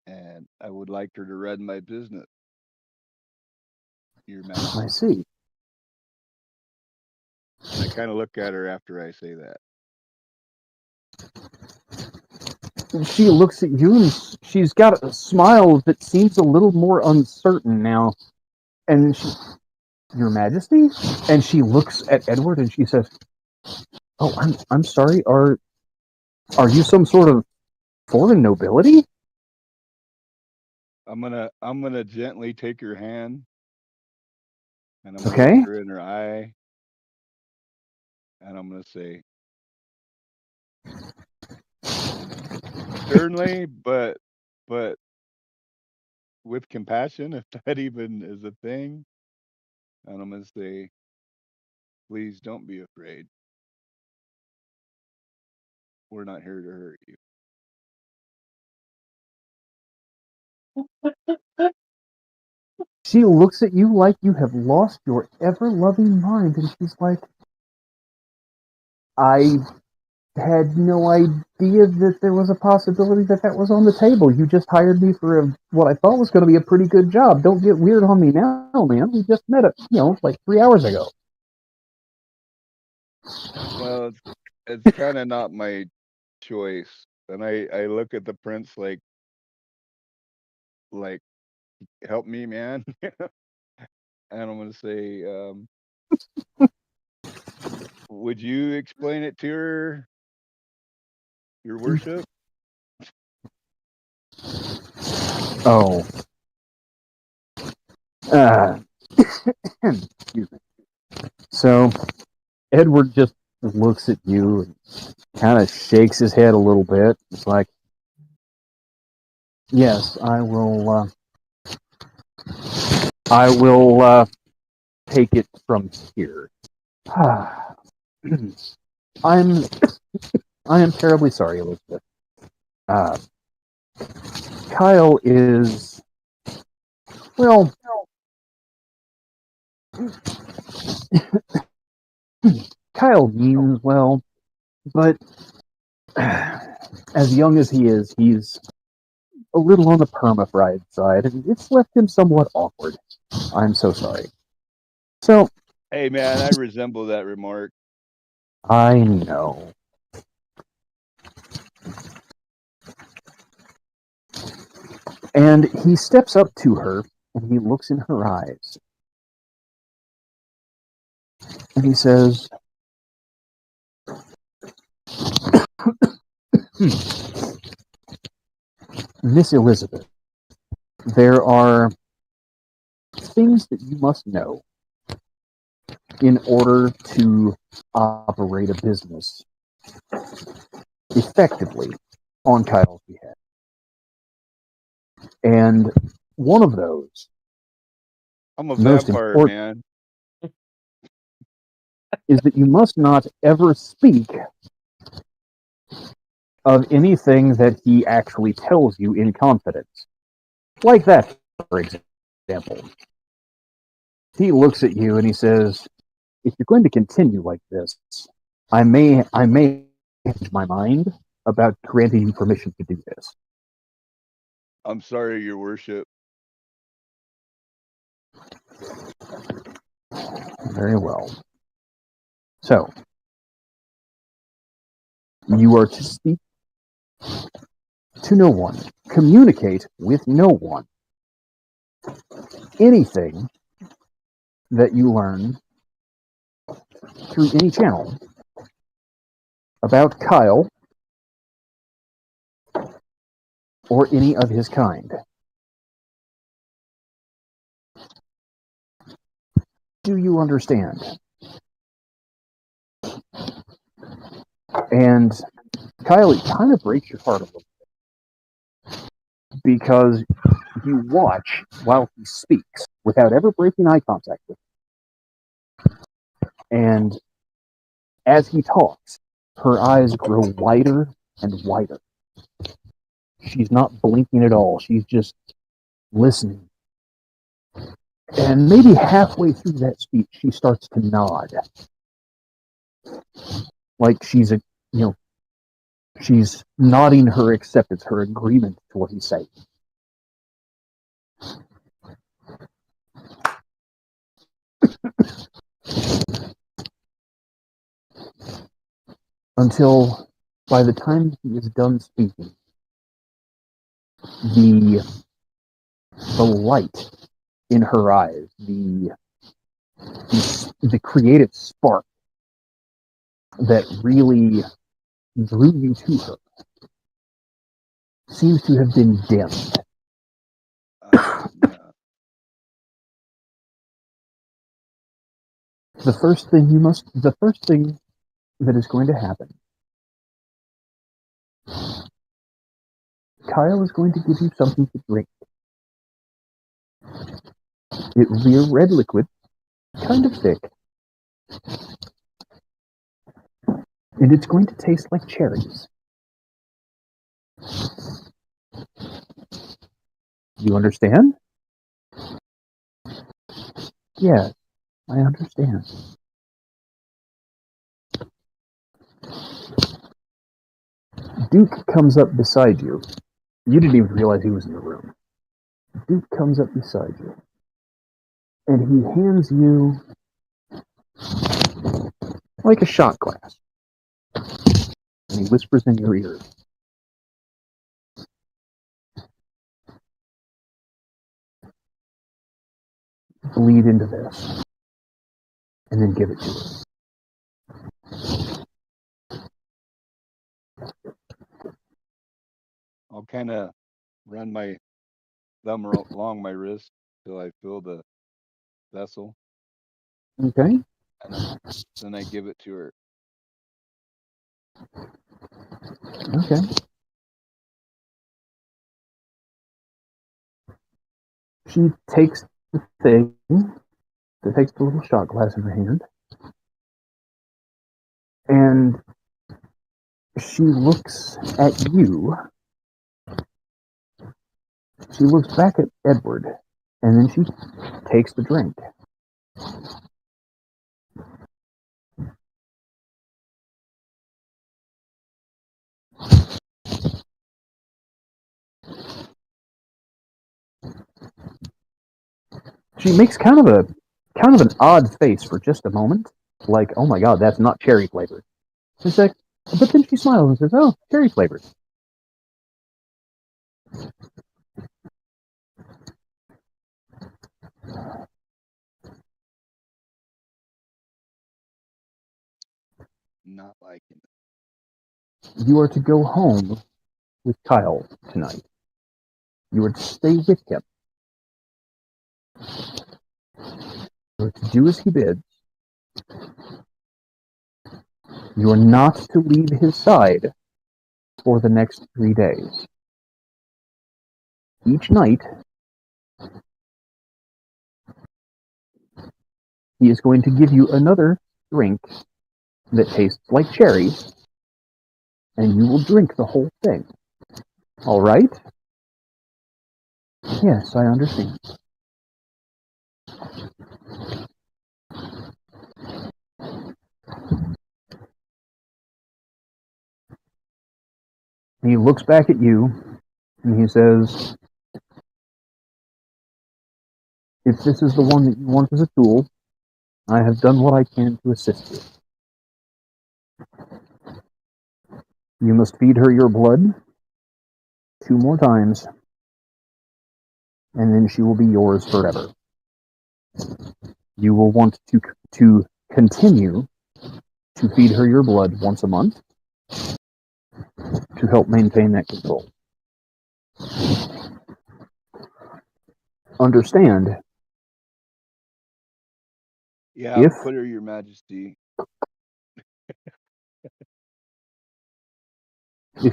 And I would like her to run my business. Your master. I see. I kind of look at her after I say that. She looks at you and she's got a smile that seems a little more uncertain now. And she, Your Majesty? And she looks at Edward and she says, Oh, I'm sorry, are you some sort of foreign nobility? I'm gonna gently take her hand and I'm gonna Okay. look her in her eye and I'm gonna say sternly but with compassion, if that even is a thing. And I'm gonna say, please don't be afraid. We're not here to hurt you. She looks at you like you have lost your ever-loving mind, and she's like, I had no idea that there was a possibility that was on the table. You just hired me for what I thought was going to be a pretty good job. Don't get weird on me now, man. We just met it, like 3 hours ago. Well, it's kind of not my choice. And I look at the prince like help me, man. And I'm gonna say, would you explain it to her, your worship? Oh. Excuse me. So, Edward just looks at you and kind of shakes his head a little bit. It's like, yes, I will take it from here. I am terribly sorry, Elizabeth. Kyle is, well, Kyle means well, but as young as he is, he's a little on the permafried side, and it's left him somewhat awkward. I'm so sorry. So, Hey, man, I resemble that remark. I know. And he steps up to her, and he looks in her eyes. And he says, Miss Elizabeth, there are things that you must know in order to operate a business effectively on Kyle's behalf. And one of those I'm a Most vampire, important- man. is that you must not ever speak of anything that he actually tells you in confidence. Like that, for example. He looks at you and he says, if you're going to continue like this, I may change my mind about granting you permission to do this. I'm sorry, your worship. Very well. So, you are to speak to no one, communicate with no one. Anything that you learn through any channel about Kyle or any of his kind. Do you understand? And Kyle, it kind of breaks your heart a little bit because you watch while he speaks without ever breaking eye contact with him. And as he talks, her eyes grow wider and wider. She's not blinking at all. She's just listening. And maybe halfway through that speech, she starts to nod. Like she's she's nodding her acceptance, her agreement to what he's saying. Until by the time he is done speaking, the light in her eyes, the creative spark that really drew you to her seems to have been dimmed. Yeah. The first thing that is going to happen, Kyle is going to give you something to drink. It will be a red liquid, kind of thick, and it's going to taste like cherries. You understand? Yes, I understand. Duke comes up beside you. You didn't even realize he was in the room. Duke comes up beside you, and he hands you like a shot glass. And he whispers in your ear, bleed into this, and then give it to him. I'll kind of run my thumb along my wrist till I feel the vessel, Okay? and then I give it to her. Okay. She takes the thing, takes the little shot glass in her hand, and she looks at you. She looks back at Edward, and then she takes the drink. She makes kind of an odd face for just a moment, like, oh my god, that's not cherry flavored. She's like, but then she smiles and says, oh, cherry flavored. Not liking it. You are to go home with Kyle tonight. You are to stay with him. You are to do as he bids. You are not to leave his side for the next 3 days. Each night, he is going to give you another drink that tastes like cherries, and you will drink the whole thing. All right? Yes, I understand. He looks back at you, and he says, if this is the one that you want as a tool, I have done what I can to assist you. You must feed her your blood 2 more times, and then she will be yours forever. You will want to continue to feed her your blood once a month to help maintain that control. Understand, Yeah, if I'm clear, Your Majesty.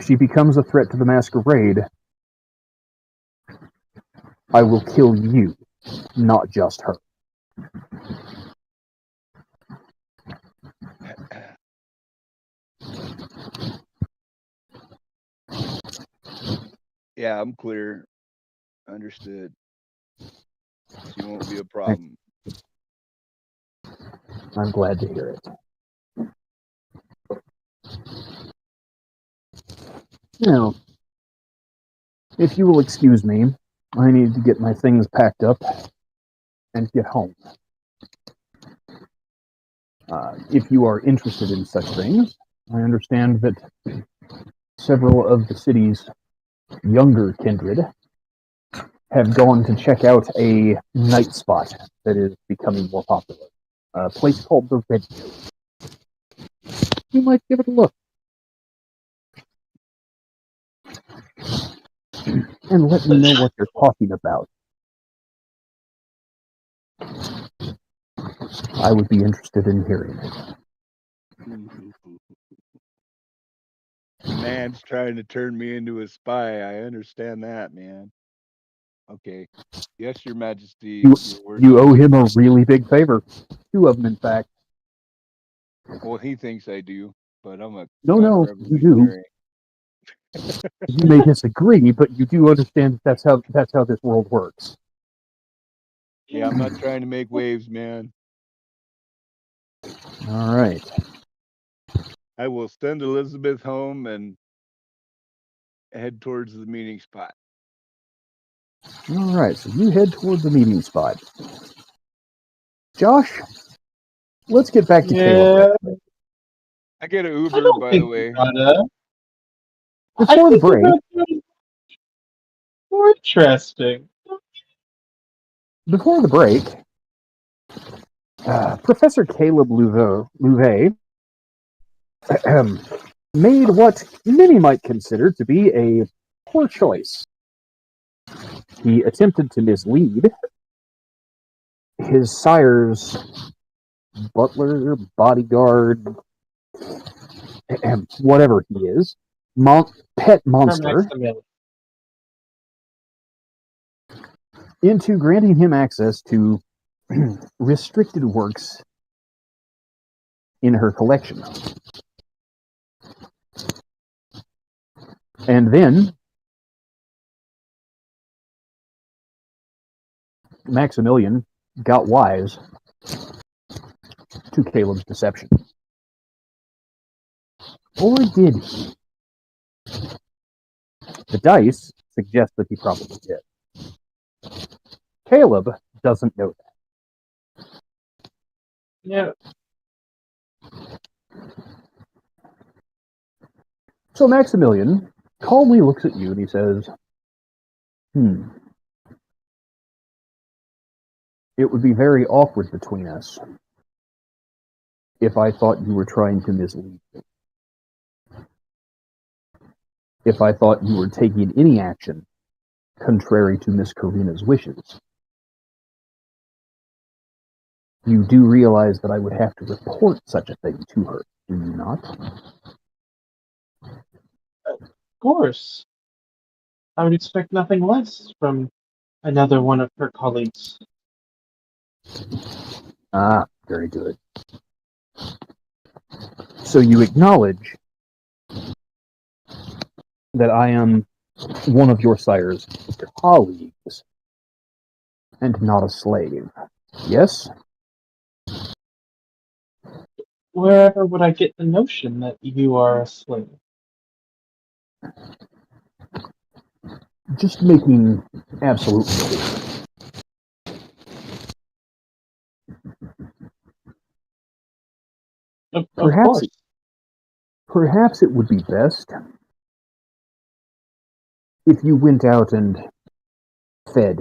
she becomes a threat to the masquerade, I will kill you, not just her. Yeah, I'm clear. Understood. She won't be a problem. I'm glad to hear it. Now, if you will excuse me, I need to get my things packed up and get home. If you are interested in such things, I understand that several of the city's younger kindred have gone to check out a night spot that is becoming more popular. A place called the Red Coat. You might give it a look. And let me know what you're talking about. I would be interested in hearing it. The man's trying to turn me into a spy. I understand that, man. Okay. Yes, Your Majesty. You, Your you worship. owe him a really big favor. 2 of them, in fact. Well, he thinks I do, but I'm a No, you do. counter-revolutionary. You may disagree, but you do understand that's how this world works. Yeah, I'm not trying to make waves, man. All right. I will send Elizabeth home and head towards the meeting spot. All right. So you head towards the meeting spot. Josh, let's get back to Caleb. Yeah, I get an I Uber, don't by the think we way. gotta. I Before the think break, it's more interesting. before the break, Professor Caleb Louvet made what many might consider to be a poor choice. He attempted to mislead his sire's butler, bodyguard, whatever he is, pet For monster, Maximilian. into granting him access to restricted works in her collection. And then Maximilian got wise to Caleb's deception. Or did he? The dice suggest that he probably did. Caleb doesn't know that. Yeah. So Maximilian calmly looks at you and he says, it would be very awkward between us if I thought you were trying to mislead me. If I thought you were taking any action contrary to Miss Karina's wishes. You do realize that I would have to report such a thing to her, do you not? Of course. I would expect nothing less from another one of her colleagues. Ah, Very good. So you acknowledge that I am one of your sire's colleagues, and not a slave. Yes? Wherever would I get the notion that you are a slave? Just making absolutely clear. Of Perhaps, course. perhaps it would be best if you went out and fed,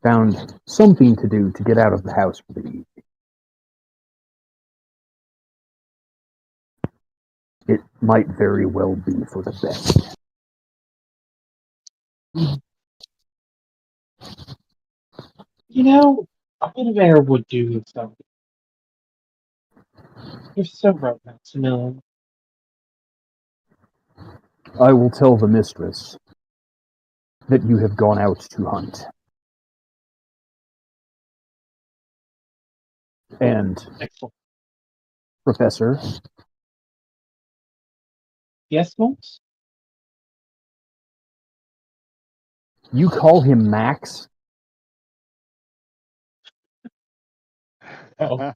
found something to do to get out of the house for the evening. It might very well be for the best. You know, a bit of air would do you something. You're so right, Maximilian. I will tell the mistress that you have gone out to hunt. And, Excellent. Professor, Yes, Holmes? you call him Max? Oh.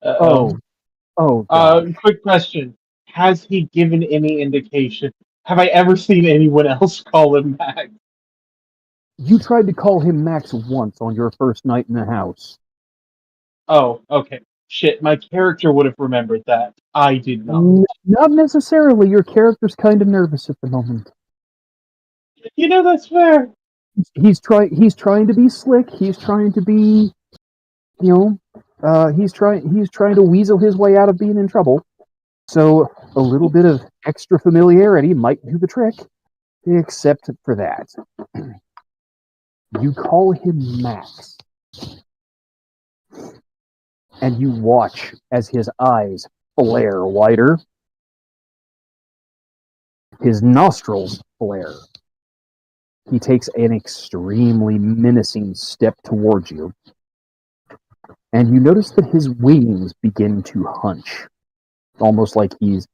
Oh, oh, God. Quick question. Has he given any indication? Have I ever seen anyone else call him Max? You tried to call him Max once on your first night in the house. Oh, okay. Shit, my character would have remembered that. I did not. Not necessarily. Your character's kind of nervous at the moment. You know, that's fair. He's trying to be slick. He's trying to be, he's trying to weasel his way out of being in trouble. So a little bit of extra familiarity might do the trick. Except for that, you call him Max, and you watch as his eyes flare wider, his nostrils flare. He takes an extremely menacing step towards you, and you notice that his wings begin to hunch, almost like he's...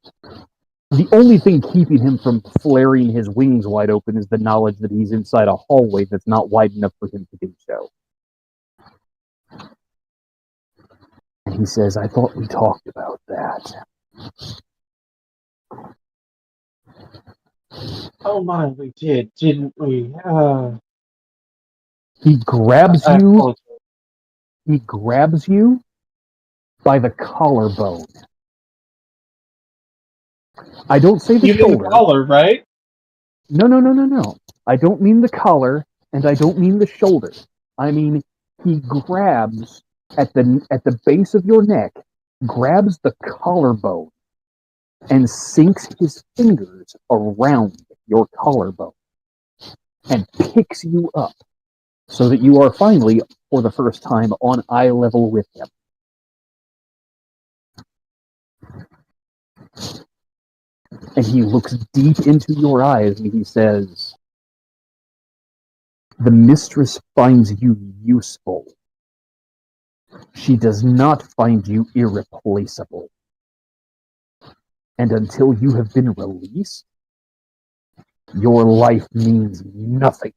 The only thing keeping him from flaring his wings wide open is the knowledge that he's inside a hallway that's not wide enough for him to do so. And he says, I thought we talked about that. Oh my, we did, didn't we? He grabs I you. apologize. He grabs you by the collarbone. I don't say the Even the shoulder. collar, right? No. I don't mean the collar, and I don't mean the shoulder. I mean, he grabs at the base of your neck, grabs the collarbone, and sinks his fingers around your collarbone and picks you up so that you are finally, for the first time, on eye level with him. And he looks deep into your eyes and he says, the mistress finds you useful. She does not find you irreplaceable. And until you have been released, your life means nothing.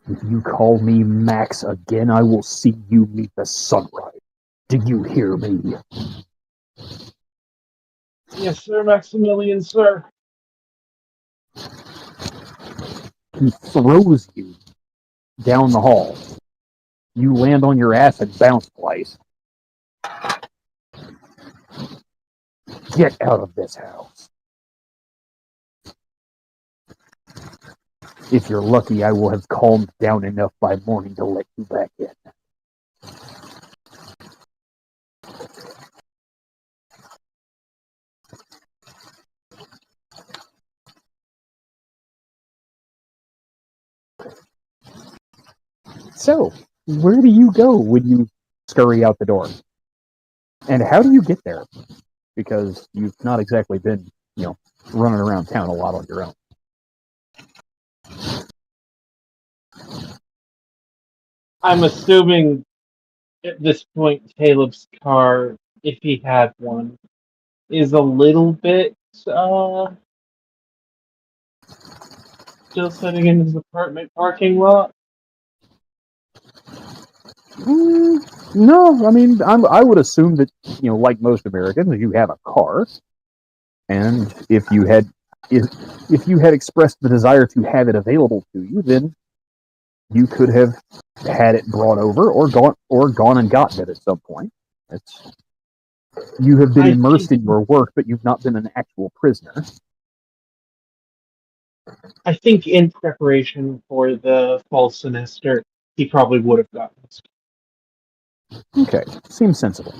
If you call me Max again, I will see you meet the sunrise. Do you hear me? Yes, sir, Maximilian, sir. He throws you down the hall. You land on your ass and bounce twice. Get out of this house. If you're lucky, I will have calmed down enough by morning to let you back in. So, where do you go when you scurry out the door? And how do you get there? Because you've not exactly been, running around town a lot on your own. I'm assuming at this point Caleb's car, if he had one, is a little bit still sitting in his apartment parking lot. No, I mean, I would assume that, like most Americans, you have a car, and if you had expressed the desire to have it available to you, then you could have had it brought over or gone and gotten it at some point. You have been immersed in your work, but you've not been an actual prisoner. I think in preparation for the fall semester, he probably would have gotten this. Okay, seems sensible.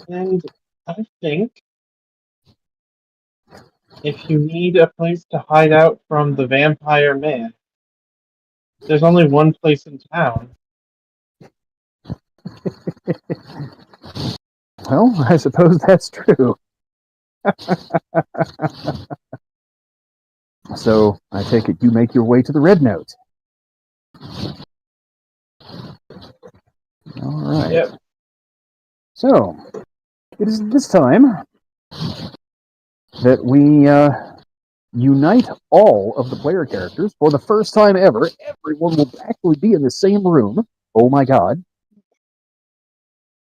And I think if you need a place to hide out from the vampire man, there's only one place in town. Well, I suppose that's true. So, I take it you make your way to the Red Note. All right. Yep. So, it is this time that we unite all of the player characters for the first time ever. Everyone will actually be in the same room. Oh my god.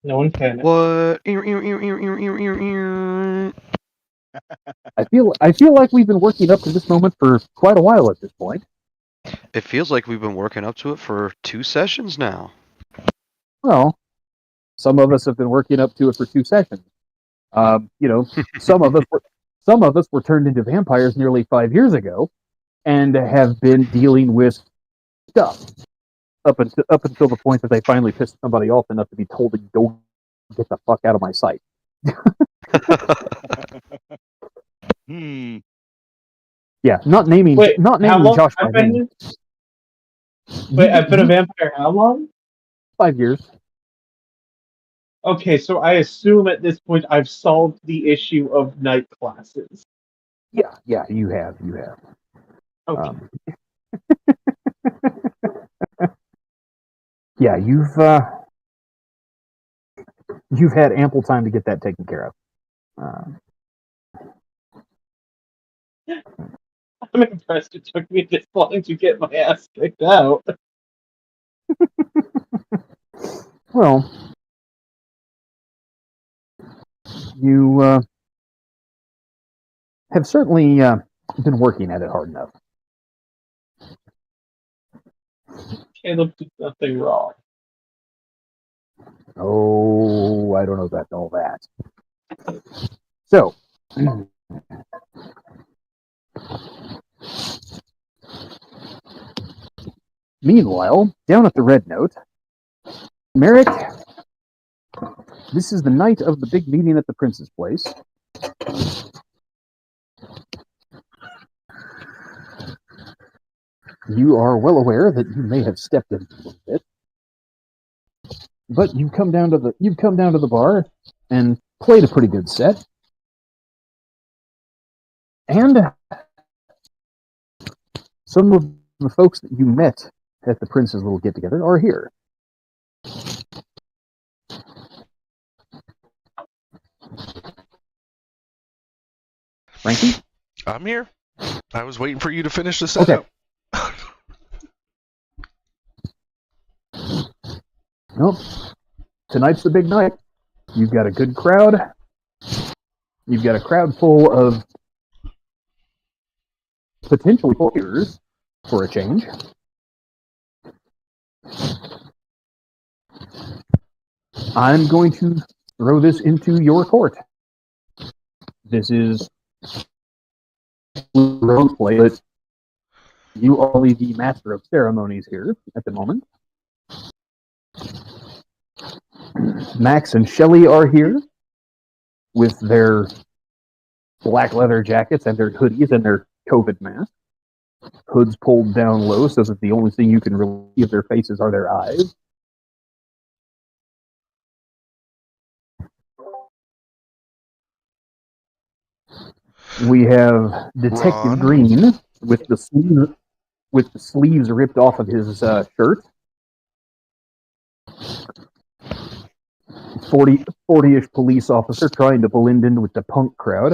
No one can. What? I feel like we've been working up to this moment for quite a while at this point. It feels like we've been working up to it for 2 sessions now. Well, some of us have been working up to it for 2 sessions. Some of us were turned into vampires nearly 5 years ago, and have been dealing with stuff up until the point that they finally pissed somebody off enough to be told to go get the fuck out of my sight. Yeah, not naming Josh by name. Wait, I've been a vampire how long? 5 years. Okay, so I assume at this point I've solved the issue of night classes. Yeah, you have. Okay. Yeah, you've had ample time to get that taken care of. I'm impressed it took me this long to get my ass kicked out. Well, you have certainly been working at it hard enough. Caleb did nothing wrong. Oh, I don't know about all that. So, meanwhile, down at the Red Note, Merrick, this is the night of the big meeting at the Prince's place. You are well aware that you may have stepped in a little bit, but you've come down to the bar and played a pretty good set. And some of the folks that you met at the Prince's little get-together are here. Frankie? I'm here. I was waiting for you to finish the setup. Okay. Well, tonight's the big night. You've got a good crowd. You've got a crowd full of potentially players for a change. I'm going to throw this into your court. This is role play, but you are only the master of ceremonies here at the moment. Max and Shelley are here with their black leather jackets and their hoodies and their COVID masks. Hoods pulled down low so that the only thing you can really see of their faces are their eyes. We have Detective Ron. Green with the with the sleeves ripped off of his shirt. 40-ish police officer trying to blend in with the punk crowd.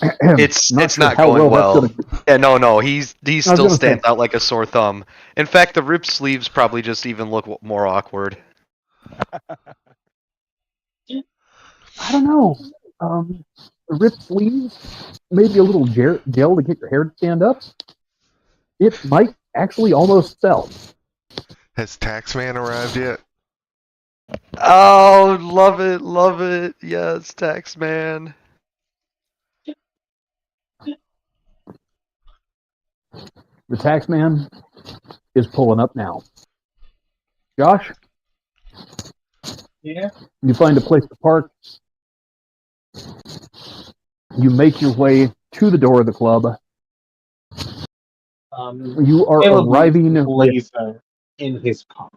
It's sure not how going that's well. gonna- Yeah, no, he's still gonna stands say- out like a sore thumb. In fact, the ripped sleeves probably just even look more awkward. I don't know. The ripped sleeves, maybe a little gel to get your hair to stand up. It might actually almost sell. Has Taxman arrived yet? Oh, love it. Yes, Taxman. The tax man is pulling up now. Josh, Yeah. you find a place to park. You make your way to the door of the club. You are Caleb leaves arriving. the blazer in his car.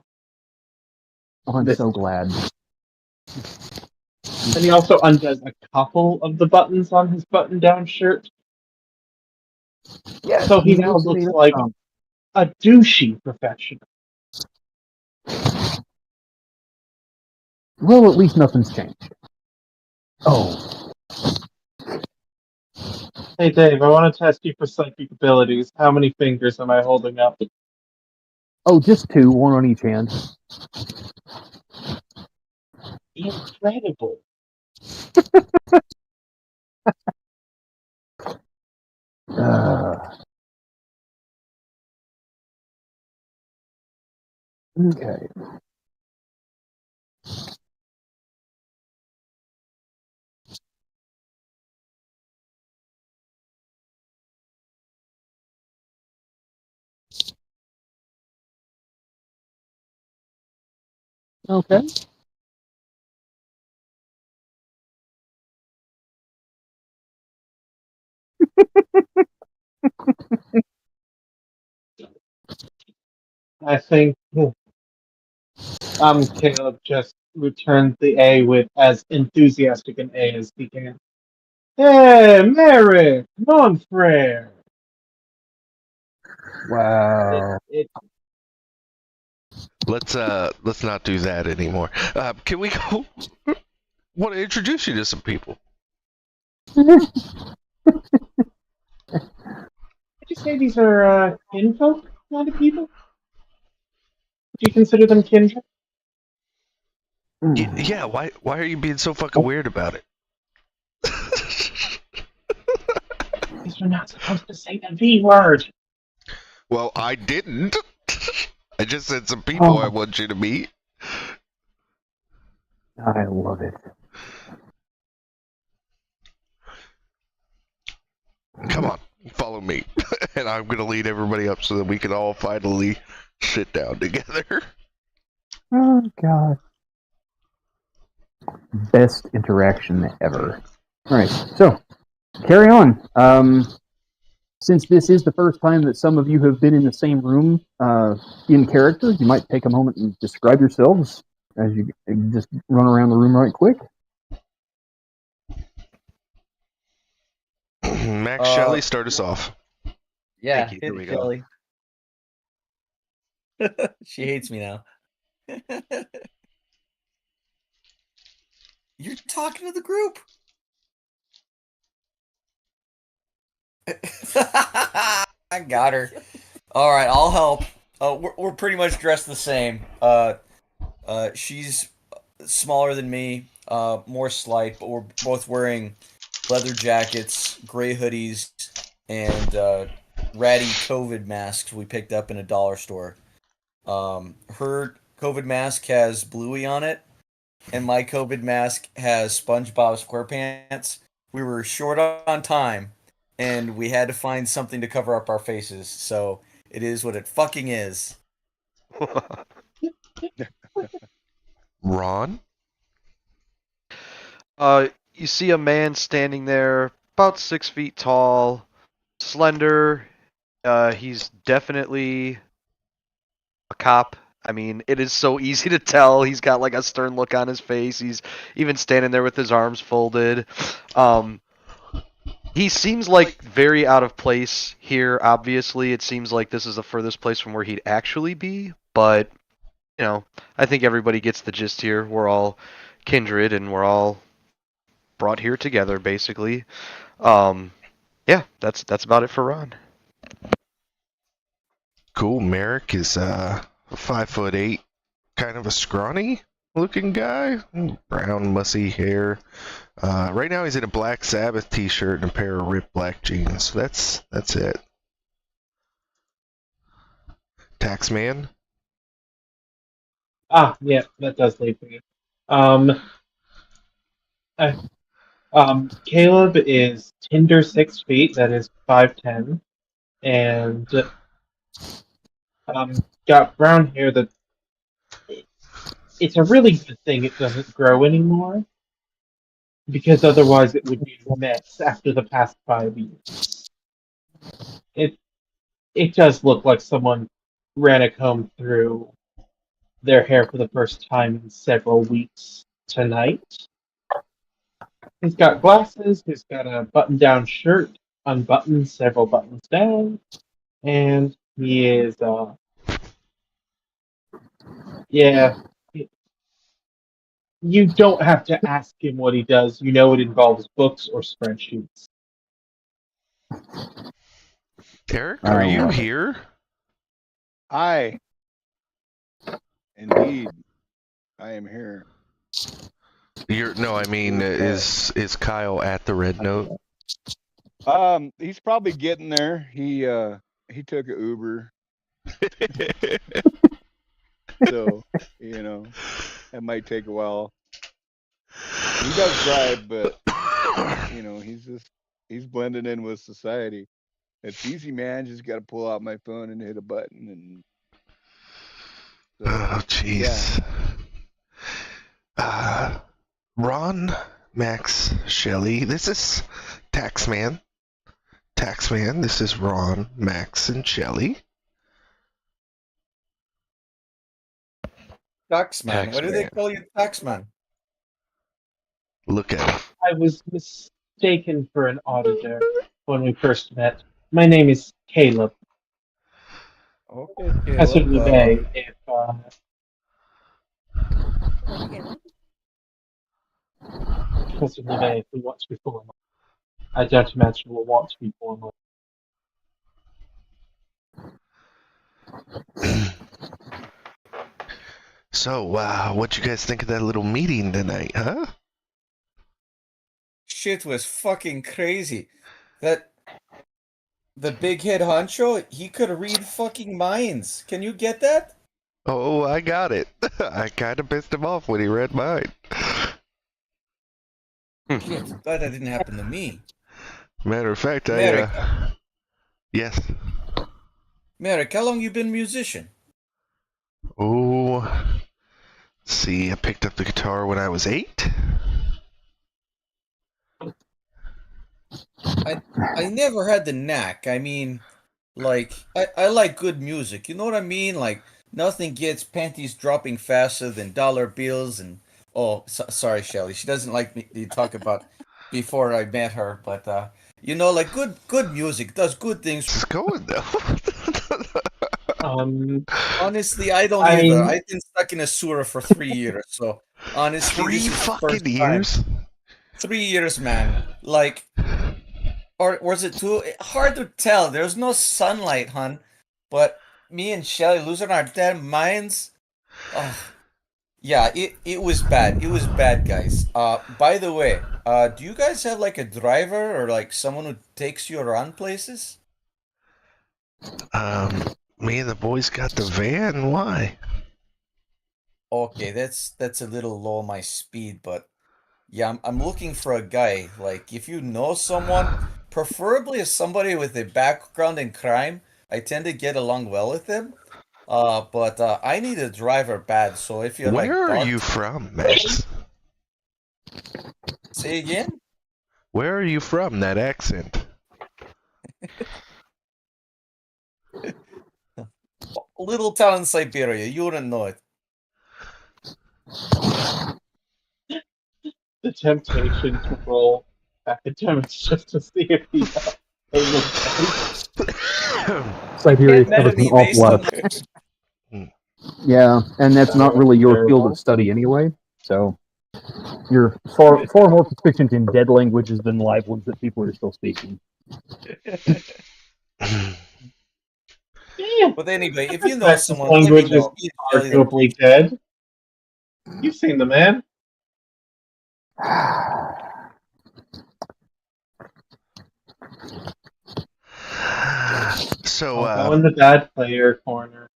Oh, I'm so glad. And he also undoes a couple of the buttons on his button-down shirt. Yes, So he he's now listening looks like up. a douchey professional. Well, at least nothing's changed. Oh, Hey Dave, I want to test you for psychic abilities. How many fingers am I holding up? just two, one on each hand. Incredible. Okay. Okay. I think Caleb just returned the A with as enthusiastic an A as he can. Hey, Merrick, mon frere. Wow. Let's not do that anymore. Can we go? Want to introduce you to some people? Did you say these are kinfolk kind of people? Do you consider them kindred? Yeah. Why are you being so fucking weird about it? Because we're not supposed to say the V word. Well, I didn't. I just said some people I want you to meet. I love it. Come on, follow me, and I'm gonna lead everybody up so that we can all finally sit down together. Oh, God. Best interaction ever. All right, so carry on. Since this is the first time that some of you have been in the same room in character, you might take a moment and describe yourselves as you just run around the room right quick. Max Shelley, start us off. Yeah, Thank you. hit Here we it, go. Kelly. She hates me now. You're talking to the group. I got her. All right, I'll help. We're pretty much dressed the same. She's smaller than me, more slight, but we're both wearing leather jackets, gray hoodies, and ratty COVID masks we picked up in a dollar store. Her COVID mask has Bluey on it, and my COVID mask has SpongeBob SquarePants. We were short on time, and we had to find something to cover up our faces. So it is what it fucking is. Ron? You see a man standing there, about 6 feet tall, slender. He's definitely a cop. I mean, it is so easy to tell. He's got like a stern look on his face. He's even standing there with his arms folded. He seems like very out of place here. Obviously, it seems like this is the furthest place from where he'd actually be. But I think everybody gets the gist here. We're all kindred, and we're all brought here together, basically. Yeah, that's about it for Ron. Cool. Merrick is 5'8", kind of a scrawny looking guy, brown mussy hair. Right now he's in a Black Sabbath t-shirt and a pair of ripped black jeans. That's it. Taxman. Yeah, that does leave me. I, Caleb is Tinder 6 feet. That is 5'10", and got brown hair that it's a really good thing it doesn't grow anymore, because otherwise it would be a mess after the past 5 years. It does look like someone ran a comb through their hair for the first time in several weeks tonight. He's got glasses, he's got a button-down shirt, unbuttoned several buttons down, and he is, yeah, you don't have to ask him what he does. You know it involves books or spreadsheets. Eric, are you here? I, indeed, I am here. Is Kyle at the Red Note? He's probably getting there. He took an Uber, so it might take a while. He does drive, but he's blending in with society. It's easy, man. Just got to pull out my phone and hit a button, and Oh, jeez. yeah. Ron, Max, Shelly. This is Taxman. Taxman, this is Ron, Max, and Shelly. Taxman. What do they call you, Taxman? Look at him. I was mistaken for an auditor when we first met. My name is Caleb. Okay, Professor Lubay, if Professor Lubay, if we want to be formal. I don't imagine we'll want to be formal. So, what'd you guys think of that little meeting tonight, huh? Shit was fucking crazy. The big head honcho, he could read fucking minds. Can you get that? Oh, I got it. I kind of pissed him off when he read mine. Shit, glad that didn't happen to me. Matter of fact, Merrick. Yes. Merrick, how long you been a musician? Oh, see, I picked up the guitar when I was 8. I never had the knack. I mean, like, I like good music. You know what I mean? Like, nothing gets panties dropping faster than dollar bills and... Oh, sorry, Shelly. She doesn't like me to talk about before I met her, but, like, good music does good things. It's going, though. Honestly, I don't either. I've been stuck in a sewer for 3 years, so honestly, 3 this is the fucking first years? time. 3 years, man. Like, or was it 2? Hard to tell. There's no sunlight, hun. But me and Shelly losing our damn minds. Oh, yeah, it was bad. It was bad, guys. By the way, do you guys have like a driver or like someone who takes you around places? Me and the boys got the van. Why? Okay, that's a little low on my speed, but yeah, I'm looking for a guy. Like, if you know someone, preferably as somebody with a background in crime, I tend to get along well with them. But I need a driver bad. So if you're like, Where are you from, Max? say again? Where are you from? That accent. Little town in Siberia. You wouldn't know it. The temptation to roll academics just to see if he was Siberia Can't covers meta an me awful based lot on of. my- Yeah, and that's not really your field of study anyway. So you're far more proficient in dead languages than live ones that people are still speaking. Damn, But anyway, if you know Texas someone, let me language is know. Me and Shelly, that- arguably dead. You've seen the man. So, I'll go in the bad player corner.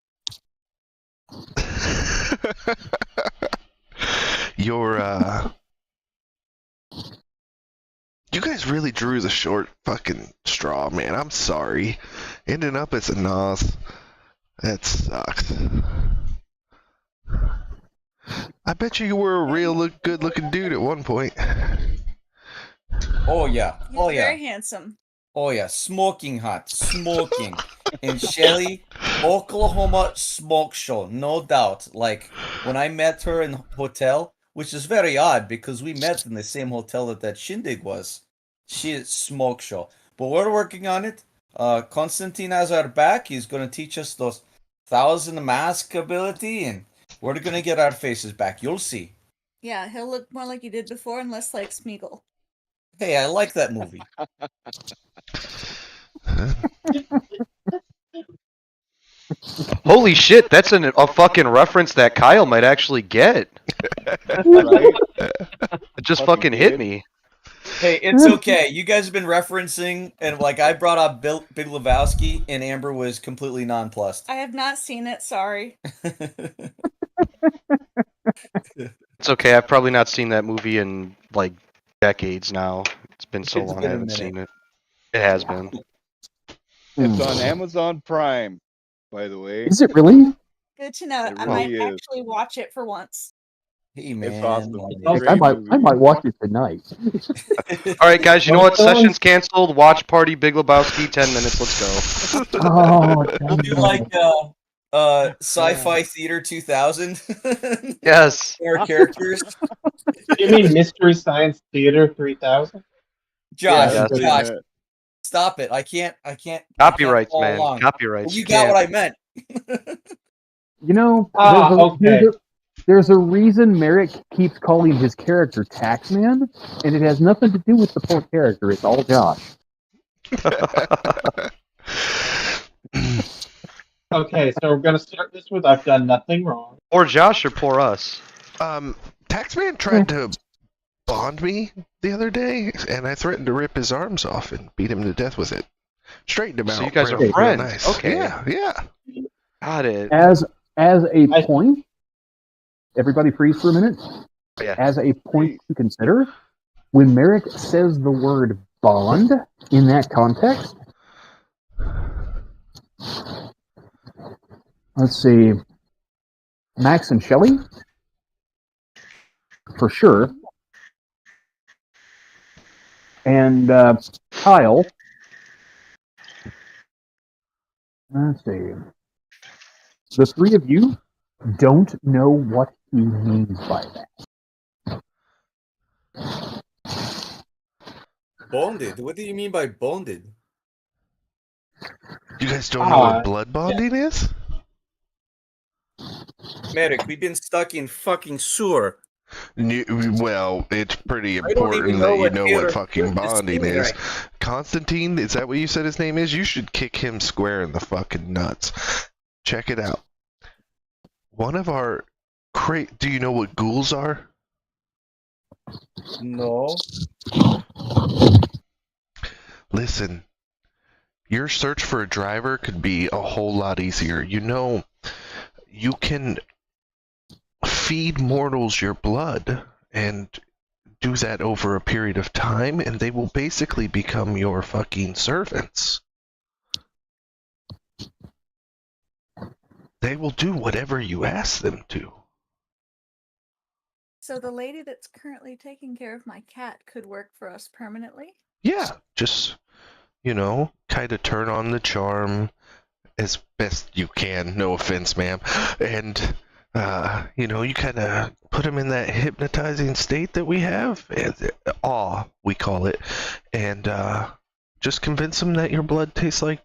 your you guys really drew the short fucking straw, man. I'm sorry. Ending up as a Nas, that sucks. I bet you were a real good looking dude at one point. Oh yeah, He's oh yeah, very handsome. oh yeah, smoking hot, smoking. And Shelly, Oklahoma smoke show, no doubt. Like when I met her in hotel, which is very odd because we met in the same hotel that shindig was. She is smoke show, but we're working on it. Konstantin has our back. He's gonna teach us those 1,000 mask ability, and we're gonna get our faces back. You'll see. Yeah, he'll look more like he did before and less like Smeagol. Hey, I like that movie. Holy shit, that's a fucking reference that Kyle might actually get. Right? It just Fucking fucking hit kid. me. Hey, it's okay. You guys have been referencing, and like I brought up Big Lebowski, and Amber was completely nonplussed. I have not seen it, sorry. It's okay, I've probably not seen that movie in like decades now. It's been so It's long been I a haven't minute. seen it. It has been. It's on Amazon Prime, by the way. Is it really? Good to know. It I really might is. actually watch it for once. Hey man, It's awesome. Heck, Great movie. I might watch it tonight. All right, guys, you know what? What's going- Session's canceled. Watch party, Big Lebowski, 10 minutes. Let's go. Oh, We'll do like Sci-Fi Theater 2000. Yes. Our characters. You mean Mystery Science Theater 3000? Josh, Yes. Josh, stop it! I can't. Copyrights, follow man. along. Copyrights. You You got can't. what I meant. You know, Okay. there's a reason Merrick keeps calling his character Taxman, and it has nothing to do with the poor character. It's all Josh. Okay, so we're gonna start this with I've done nothing wrong. Or Josh or poor us. Taxman tried to bond me the other day, and I threatened to rip his arms off and beat him to death with it. Straightened him out. So you guys are real friends. nice. Okay. Yeah. Got it. As a I- point, everybody freeze for a minute. Yeah. As a point to consider, when Merrick says the word bond in that context, let's see, Max and Shelley, for sure, and Kyle. Let's see. The three of you don't know what he means by that. Bonded. What do you mean by bonded? You guys don't know what blood bonding is? Merrick, we've been stuck in fucking sewer. Well, it's pretty I don't even important know that you what know theater what fucking is bonding doing is. right. Constantine, is that what you said his name is? You should kick him square in the fucking nuts. Check it out. One of our do you know what ghouls are? No. Listen, your search for a driver could be a whole lot easier. You know, you can feed mortals your blood and do that over a period of time, and they will basically become your fucking servants. They will do whatever you ask them to. So the lady that's currently taking care of my cat could work for us permanently? Yeah, just, kind of turn on the charm as best you can. No offense, ma'am. And You kind of put them in that hypnotizing state that we have, awe, we call it, and just convince them that your blood tastes like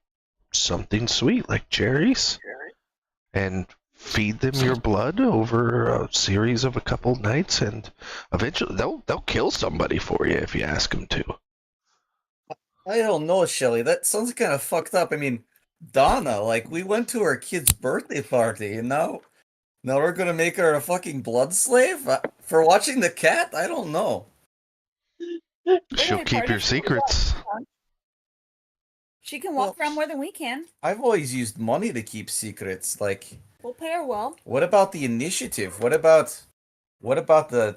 something sweet, like cherries, and feed them your blood over a series of a couple nights, and eventually they'll kill somebody for you if you ask them to. I don't know, Shelly. That sounds kind of fucked up. I mean, Donna, like, we went to her kid's birthday party, and now we're gonna make her a fucking blood slave for watching the cat? I don't know. She'll Birthday keep party, your she can secrets. She can walk Well, around more than we can. I've always used money to keep secrets. Like, We'll pay her well. what about the initiative? What about the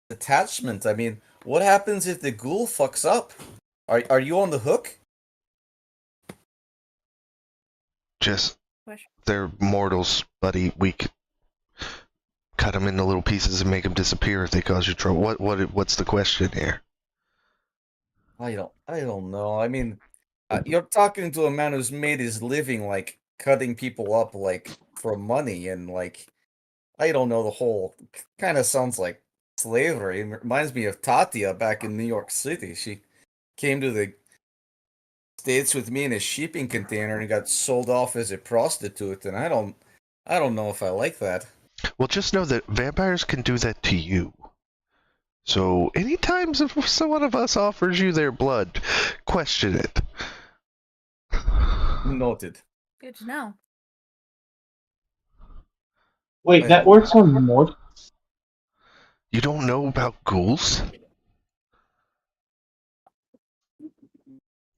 attachment? I mean, what happens if the ghoul fucks up? Are you on the hook? Just Question. they're mortals, buddy. We cut them into little pieces and make them disappear if they cause you trouble. What's the question here? I don't know. I mean, you're talking to a man who's made his living like cutting people up like for money, and like I don't know, the whole kind of sounds like slavery. It reminds me of Tatia back in New York City. She came to the States with me in a shipping container and got sold off as a prostitute, and I don't know if I like that. Well, just know that vampires can do that to you. So anytime someone of us offers you their blood, question it. Noted. Good to know. Wait, that works on more. You don't know about ghouls?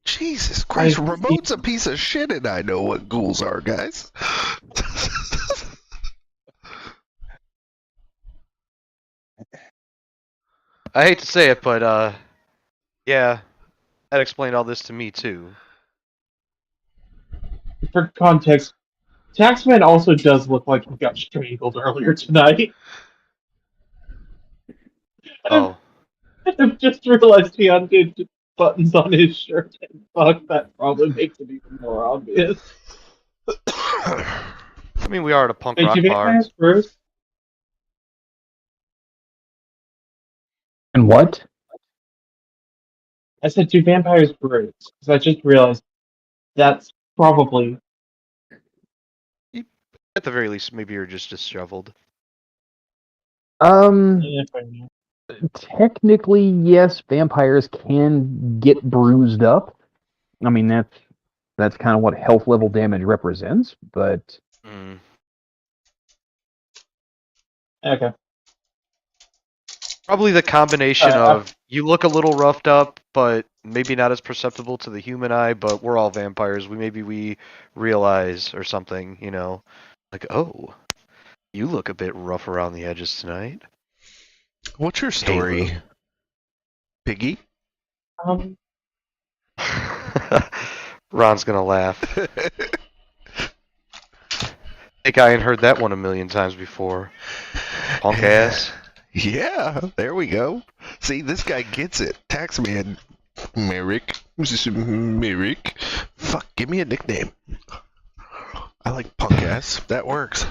Jesus Christ, Ramon's a piece of shit and I know what ghouls are, guys. I hate to say it, but yeah, that explained all this to me too. For context, Taxman also does look like he got strangled earlier tonight. Oh, I've just realized he undid buttons on his shirt, and fuck, that probably makes it even more obvious. I mean, we are at a punk Wait, rock do bar. vampires bruise? And what? I said, do vampires bruise? Because I just realized that's probably... At the very least, maybe you're just disheveled. Yeah, fair enough. Technically, yes, vampires can get bruised up. I mean, that's kind of what health level damage represents, but Mm. Okay. Probably the combination of you look a little roughed up, but maybe not as perceptible to the human eye. But we're all vampires. We realize or something, like, oh, you look a bit rough around the edges tonight. What's your story, Hey, Piggy? Ron's gonna laugh. Think I ain't heard that one a million times before. Punk ass. Yeah, there we go. See, this guy gets it. Taxman, Merrick. Merrick. Fuck, give me a nickname. I like punk ass. That works.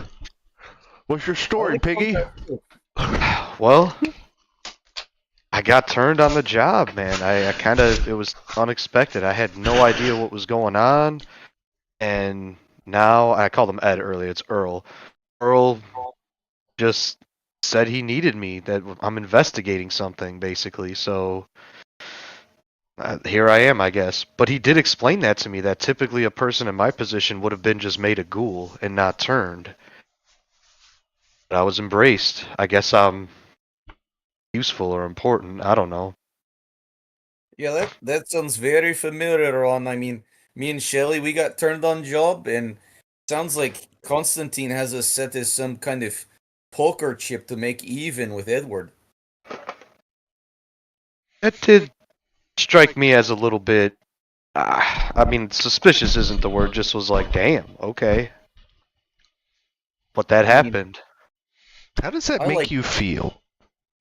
What's your story, Piggy? Well, I got turned on the job, man. It was unexpected. I had no idea what was going on. And now, I called him Ed earlier. It's Earl. Earl just said he needed me, that I'm investigating something, basically. So here I am, I guess. But he did explain that to me, that typically a person in my position would have been just made a ghoul and not turned. But I was embraced. I guess I'm useful or important. I don't know. Yeah, that sounds very familiar, Ron. I mean, me and Shelly, we got turned on job, and sounds like Constantine has us set as some kind of poker chip to make even with Edward. It did strike me as a little bit. I mean, suspicious isn't the word. Just was like, damn, okay. But that I mean, happened. How does that I make like- you feel,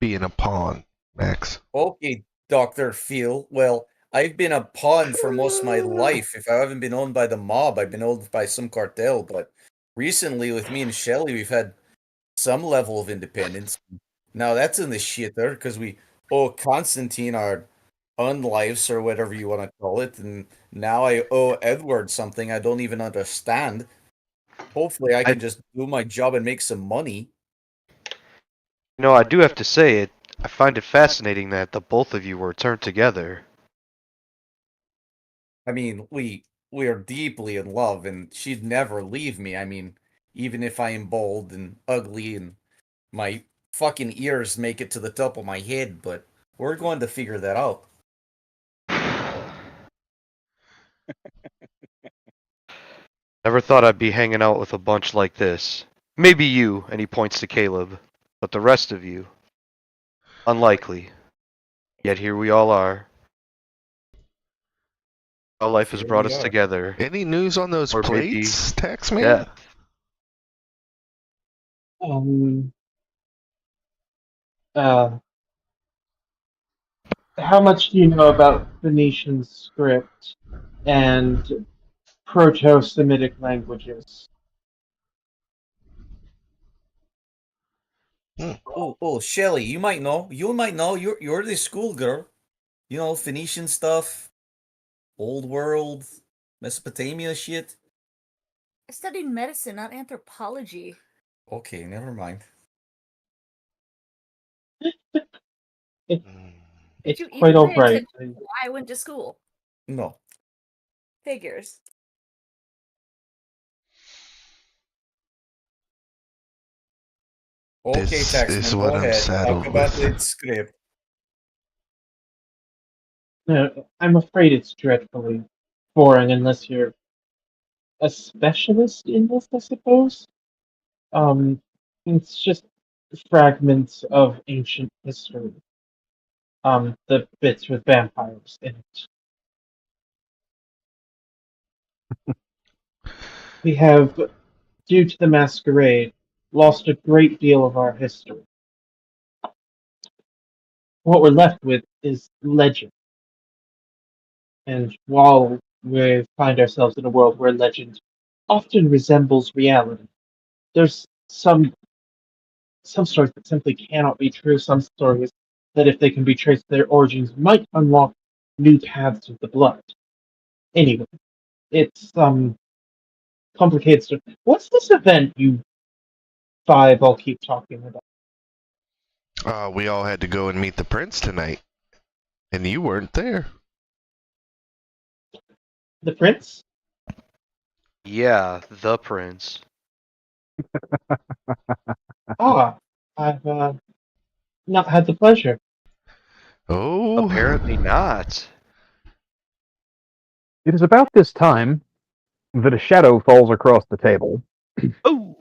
being a pawn, Max? Okay, Dr. Phil. Well, I've been a pawn for most of my life. If I haven't been owned by the mob, I've been owned by some cartel. But recently, with me and Shelly, we've had some level of independence. Now that's in the shitter because we owe Constantine our unlives or whatever you want to call it, and now I owe Edward something I don't even understand. Hopefully, I can just do my job and make some money. No, I do have to say it. I find it fascinating that the both of you were turned together. I mean, we are deeply in love, and she'd never leave me. I mean, even if I am bald and ugly and my fucking ears make it to the top of my head, but we're going to figure that out. Never thought I'd be hanging out with a bunch like this. Maybe you, and he points to Caleb, but the rest of you, unlikely. Yet here we all are. Our life has Here brought we us are. together. Any news on those Or maybe plates, Taxman? Yeah. How much do you know about Phoenician script and Proto-Semitic languages? Oh, Shelly, you might know. You might know. You're the schoolgirl. You know, Phoenician stuff, old world, Mesopotamia shit. I studied medicine, not anthropology. Okay, never mind. It, Mm. Did it's you quite even pay alright. attention to why I went to school? No. Figures. Okay, This is Taxman, what go I'm ahead. Talk saddled about with. the script. No, I'm afraid it's dreadfully boring unless you're a specialist in this, I suppose. It's just fragments of ancient history. The bits with vampires in it. We have, due to the masquerade, lost a great deal of our history. What we're left with is legend. And while we find ourselves in a world where legend often resembles reality, there's some stories that simply cannot be true, some stories that, if they can be traced to their origins, might unlock new paths of the blood. Anyway, it's complicated stuff. What's this event you five all keep talking about? We all had to go and meet the prince tonight, and you weren't there. The prince? Yeah, the prince. Ah, I've not had the pleasure. Oh, Apparently not. It is about this time that a shadow falls across the table. Oh!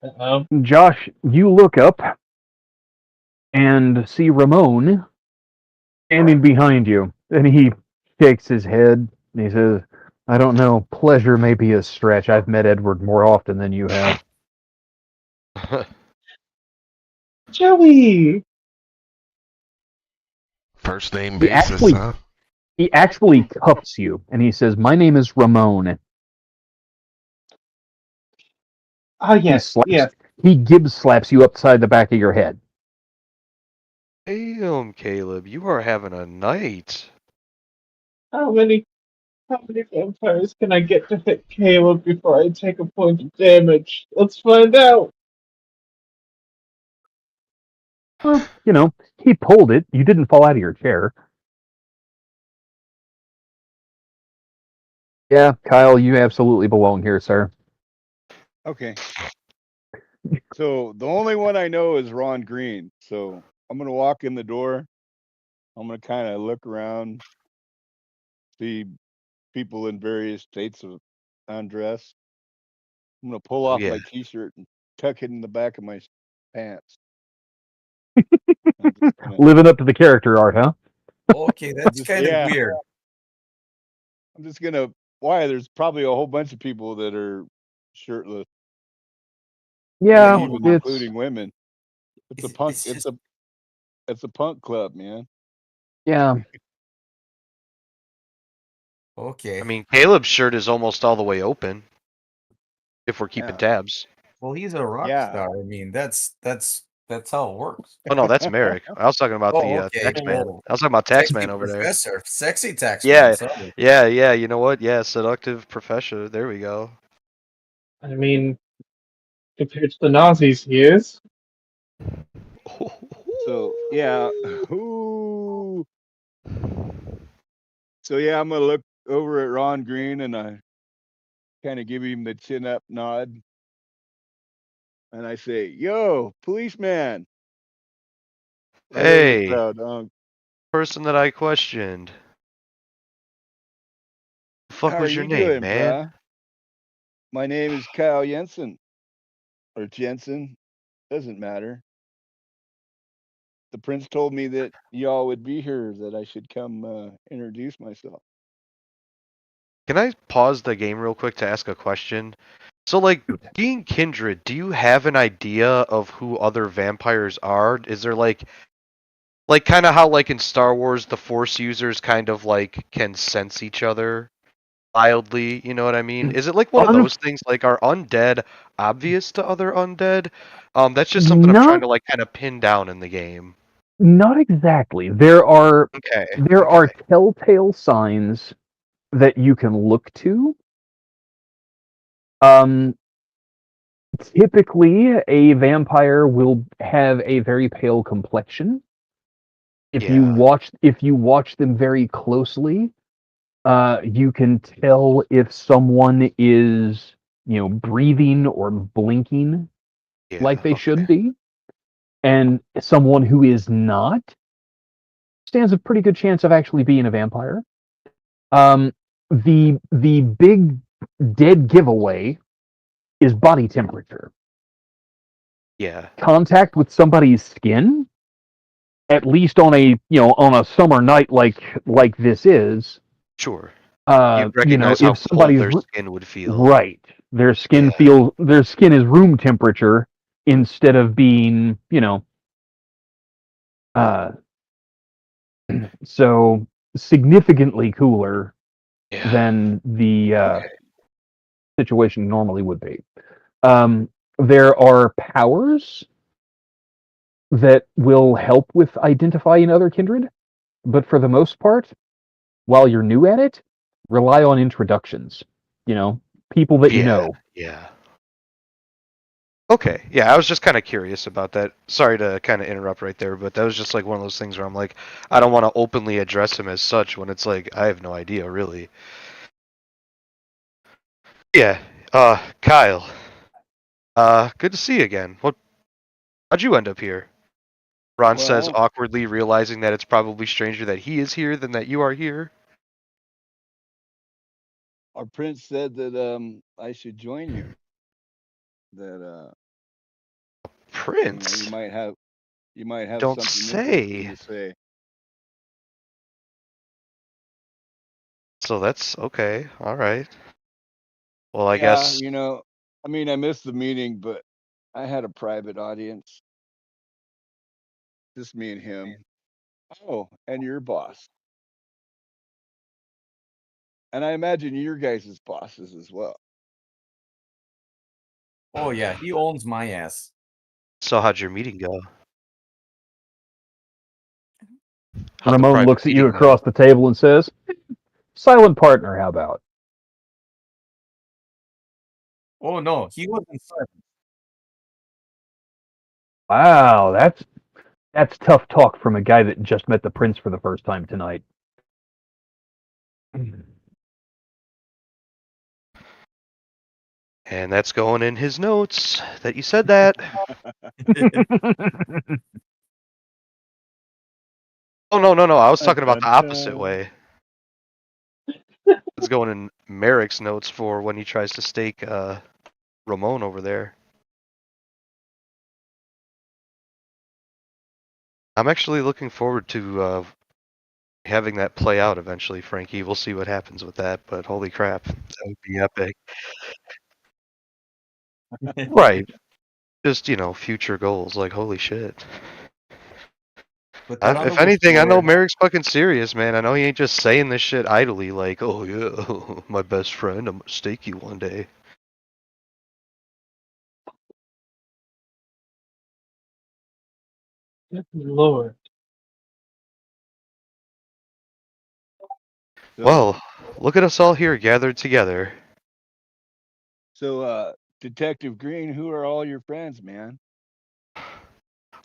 Uh-oh. Josh, you look up and see Ramon standing behind you, and he shakes his head. And he says, "I don't know. Pleasure may be a stretch. I've met Edward more often than you have." Joey! first name He basis, actually huh? he actually cuffs you, and he says, "My name is Ramon." Ah, He yes, slaps. yes. He Gibbs slaps you upside the back of your head. Damn, Caleb, you are having a night. How many vampires can I get to hit Caleb before I take a point of damage? Let's find out. Well, he pulled it. You didn't fall out of your chair. Yeah, Kyle, you absolutely belong here, sir. Okay. So the only one I know is Ron Green. So I'm gonna walk in the door. I'm gonna kind of look around, see people in various states of undress. I'm gonna pull Oh off yeah. my t-shirt and tuck it in the back of my pants. I'm just gonna, Living up to the character art, huh? Okay, that's kind of yeah. weird. I'm just gonna. Why? There's probably a whole bunch of people that are shirtless, maybe Yeah, No, even it's including women. It's a punk. it's It's just a punk club, man. yeah. I okay. mean, Caleb's shirt is almost all the way open. If we're keeping Yeah. tabs. Well, he's a rock Yeah. star. I mean, that's how it works. Oh no, that's Merrick. I was talking about the okay. Taxman. Oh, I was talking about sexy Taxman over there. professor, sexy tax Yeah, man. Sorry. yeah. You know what? Yeah, seductive professor. There we go. I mean, compared to the Nazis, he is. So yeah. Ooh. So yeah, I'm gonna look over at Ron Green and I kind of give him the chin up nod, and I say, "Yo, policeman." Right over the Hey, crowd. person that I questioned. The How fuck are was your you name, doing, man? bruh? My name is Kyle Jensen or Jensen. Doesn't matter. The prince told me that y'all would be here, that I should come introduce myself. Can I pause the game real quick to ask a question? So, like, being kindred, do you have an idea of who other vampires are? Is there like kind of how like in Star Wars the Force users kind of like can sense each other mildly? You know what I mean? Is it like one of those things? Like, are undead obvious to other undead? That's just something I'm trying to like kind of pin down in the game. Not exactly. There are Okay. telltale signs that you can look to. Um, typically, a vampire will have a very pale complexion. If you watch them very closely, you can tell if someone is, breathing or blinking like they should be, and someone who is not stands a pretty good chance of actually being a vampire. The big dead giveaway is body temperature. Yeah. Contact with somebody's skin, at least on a summer night like this is. Sure. You recognize how if cold somebody's their skin would feel. right, their skin is room temperature instead of being, so significantly cooler than the situation normally would be. There are powers that will help with identifying other kindred, but for the most part, while you're new at it, rely on introductions. People that you know. Yeah. Okay, yeah, I was just kind of curious about that. Sorry to kind of interrupt right there, but that was just like one of those things where I'm like, I don't want to openly address him as such when it's like I have no idea really. Yeah, Kyle. Good to see you again. How'd you end up here? Ron says Well, awkwardly, realizing that it's probably stranger that he is here than that you are here. our prince said that I should join you. That Prince? you might have Don't something interesting say. to say. So that's okay. All right. Well, I Yeah, guess. I mean, I missed the meeting, but I had a private audience, just me and him. Oh, and your boss. And I imagine your guys' bosses as well. Oh yeah, he owns my ass. So how'd your meeting go? How'd the Ramon private looks at you meeting go? across the table and says, "Silent partner, how about?" Oh no, he wasn't silent. Wow, that's tough talk from a guy that just met the prince for the first time tonight. And that's going in his notes that you said that. Oh, no. I was talking about the opposite way. It's going in Merrick's notes for when he tries to stake Ramon over there. I'm actually looking forward to having that play out eventually, Frankie. We'll see what happens with that, but holy crap, that would be epic. Right. Just, future goals. Like, holy shit. Put that on the If wish anything, I know board. Merrick's fucking serious, man. I know he ain't just saying this shit idly, like, oh yeah, my best friend, I'm gonna stake you one day. Good lord. So, Well, look at us all here gathered together. so, Detective Green, who are all your friends, man?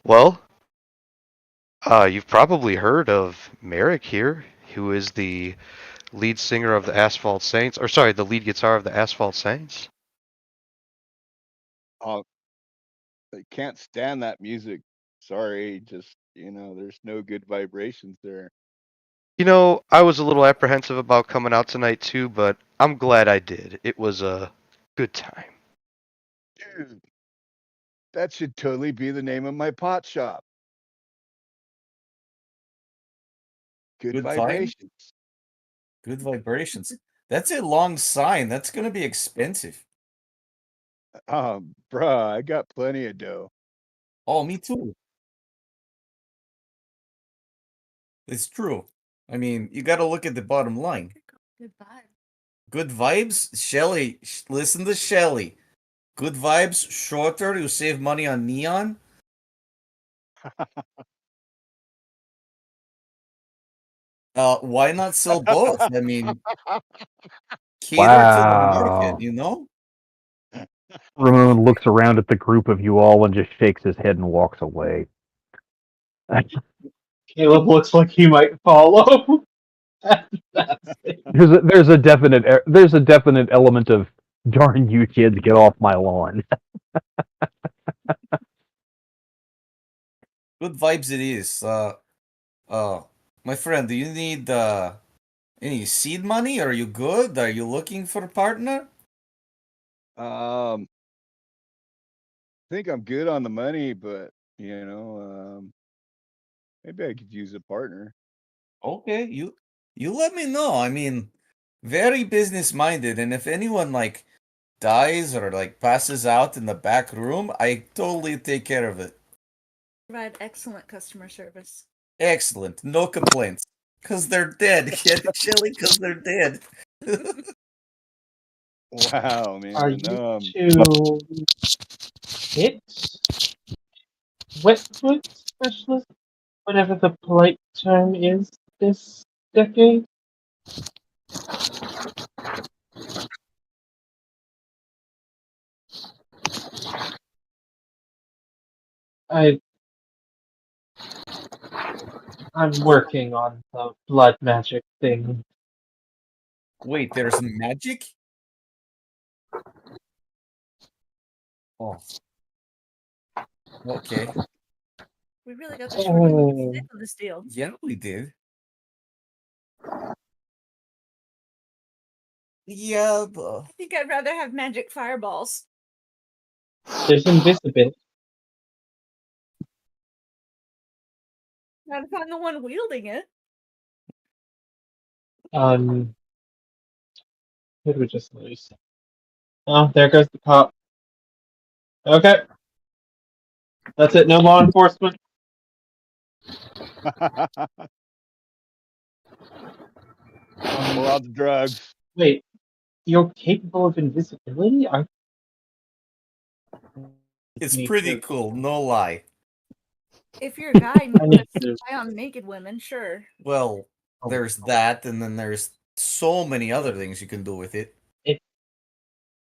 Well, you've probably heard of Merrick here, who is the lead singer of the Asphalt Saints, or sorry, the lead guitar of the Asphalt Saints. I can't stand that music. Sorry, just there's no good vibrations there. You know, I was a little apprehensive about coming out tonight too, but I'm glad I did. It was a good time. Dude, that should totally be the name of my pot shop. Good Good time? vibrations. Good vibrations. That's a long sign. That's gonna be expensive. Bruh, I got plenty of dough. Oh, me too. It's true. I mean, you got to look at the bottom line. Good vibe. Good vibes, Shelly. Listen to Shelly. Good vibes, shorter. You save money on neon. Why not sell both? I mean, cater to the market. Wow. You know. Ramon looks around at the group of you all and just shakes his head and walks away. Caleb looks like he might follow. That's it. There's a definite element of darn you kids, get off my lawn. Good vibes. It is. My friend, do you need any seed money? Are you good? Are you looking for a partner? I think I'm good on the money, but maybe I could use a partner. Okay, you let me know. I mean, very business minded, and if anyone like dies or like passes out in the back room, I totally take care of it. Provide excellent customer service. Excellent, no complaints. Cause they're dead. Get it, Shelly? Cause they're dead. Wow, Are man. you two hit wetfoot specialist? Whatever the polite term is this decade? I'm working on the blood magic thing. Wait, there's magic? Oh. Okay. We really got the short end of the stick on this deal. Yeah, we did. Yeah, but I think I'd rather have magic fireballs. There's invisibility. Not if I'm the one wielding it. Who did we just lose? Oh, there goes the cop. Okay. That's it, no law enforcement. Pull out the drugs. Wait, you're capable of invisibility? it's pretty cool, no lie. If you're a guy and I you need want to to. spy on naked women, sure. Well, there's that, and then there's so many other things you can do with it.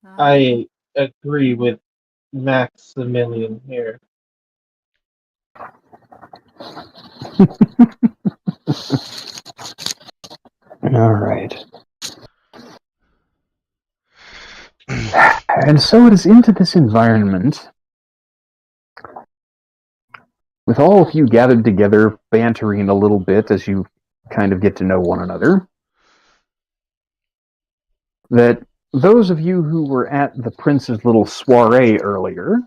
I agree with Maximilian here. All right. And so it is into this environment, with all of you gathered together, bantering a little bit as you kind of get to know one another, that those of you who were at the prince's little soiree earlier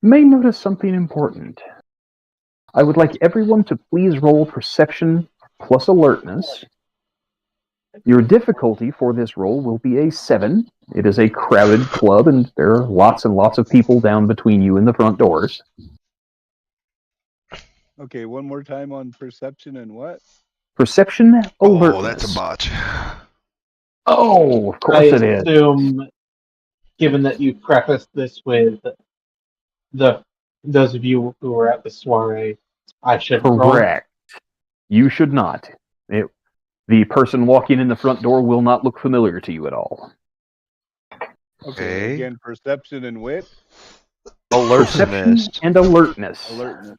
may notice something important. I would like everyone to please roll perception plus alertness. Your difficulty for this roll will be a 7. It is a crowded club, and there are lots and lots of people down between you and the front doors. Okay, one more time on perception and what? Perception alertness. Oh, that's a botch. Oh, of course I it is. assume, given that you prefaced this with the Those of you who were at the soiree, I should roll. Correct. You should not. The person walking in the front door will not look familiar to you at all. Okay. Again, perception and wit. Perception Alertness. and alertness. Alertness.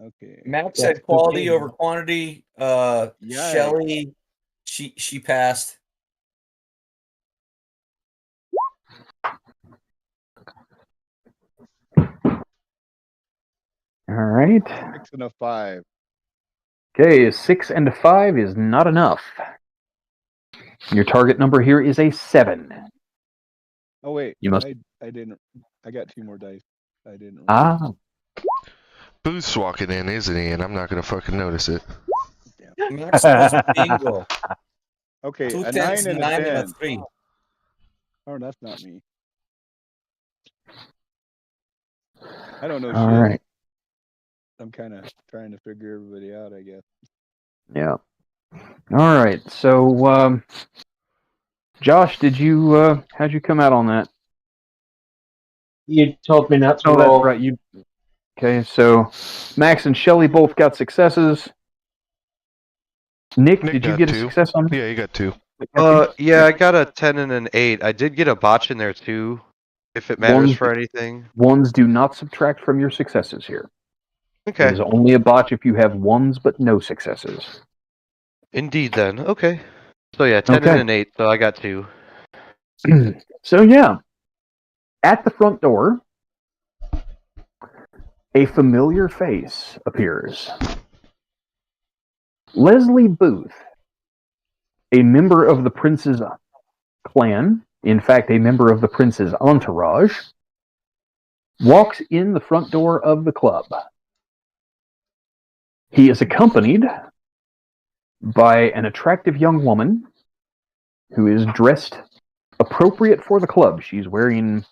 Okay. Max That's said quality the over quantity. Shelly, she passed. All right. 6 and a 5. Okay, 6 and a 5 is not enough. Your target number here is a 7. Oh wait, You must. I didn't. I got 2 more dice. I didn't. Roll. Ah, Booth's walking in, isn't he? And I'm not gonna fucking notice it. Max knows bingo. Okay, 2 a 10s, 9 and a 9 and a 10. 3. Oh, that's not me. I don't know all shit. right. I'm kind of trying to figure everybody out, I guess. Yeah. All right. So, Josh, how'd you come out on that? You told me not to Oh, roll. that's right. You. Okay, so Max and Shelly both got successes. Nick, Nick did you got get a 2. success on? Yeah, you got 2. Yeah, I got a 10 and an 8. I did get a botch in there too, if it matters Ones- for anything. Ones do not subtract from your successes here. It Okay. is only a botch if you have ones but no successes. Indeed then. Okay. So yeah, 10 Okay. and an 8, so I got 2. So yeah, at the front door, a familiar face appears. Leslie Booth, a member of the Prince's clan, in fact, a member of the Prince's entourage, walks in the front door of the club. He is accompanied by an attractive young woman who is dressed appropriate for the club. She's wearing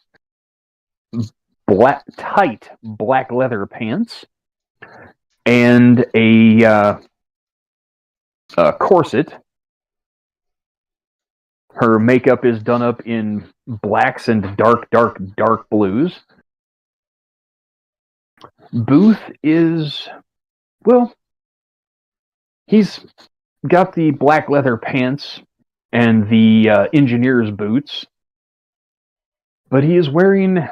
tight black leather pants and a corset. Her makeup is done up in blacks and dark blues. Booth is, well, he's got the black leather pants and the engineer's boots, but he is wearing,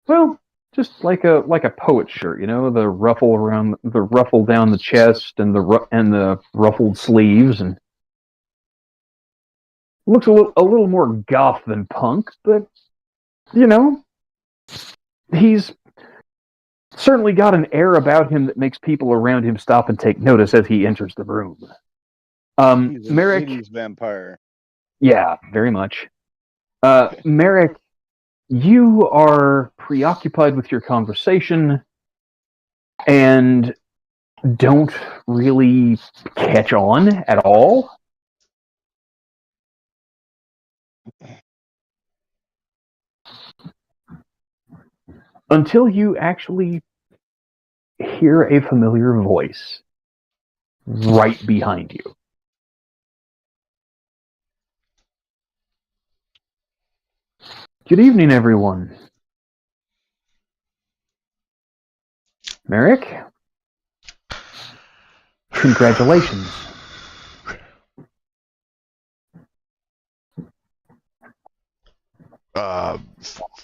well, just like a poet shirt, you know, the ruffle down the chest and the ruffled sleeves, and looks a little more goth than punk, but you know, he's certainly got an air about him that makes people around him stop and take notice as he enters the room. He's an Merrick, 80s vampire. yeah, very much. Merrick, you are preoccupied with your conversation and don't really catch on at all. Until you actually hear a familiar voice right behind you. Good evening, everyone. Merrick? Congratulations.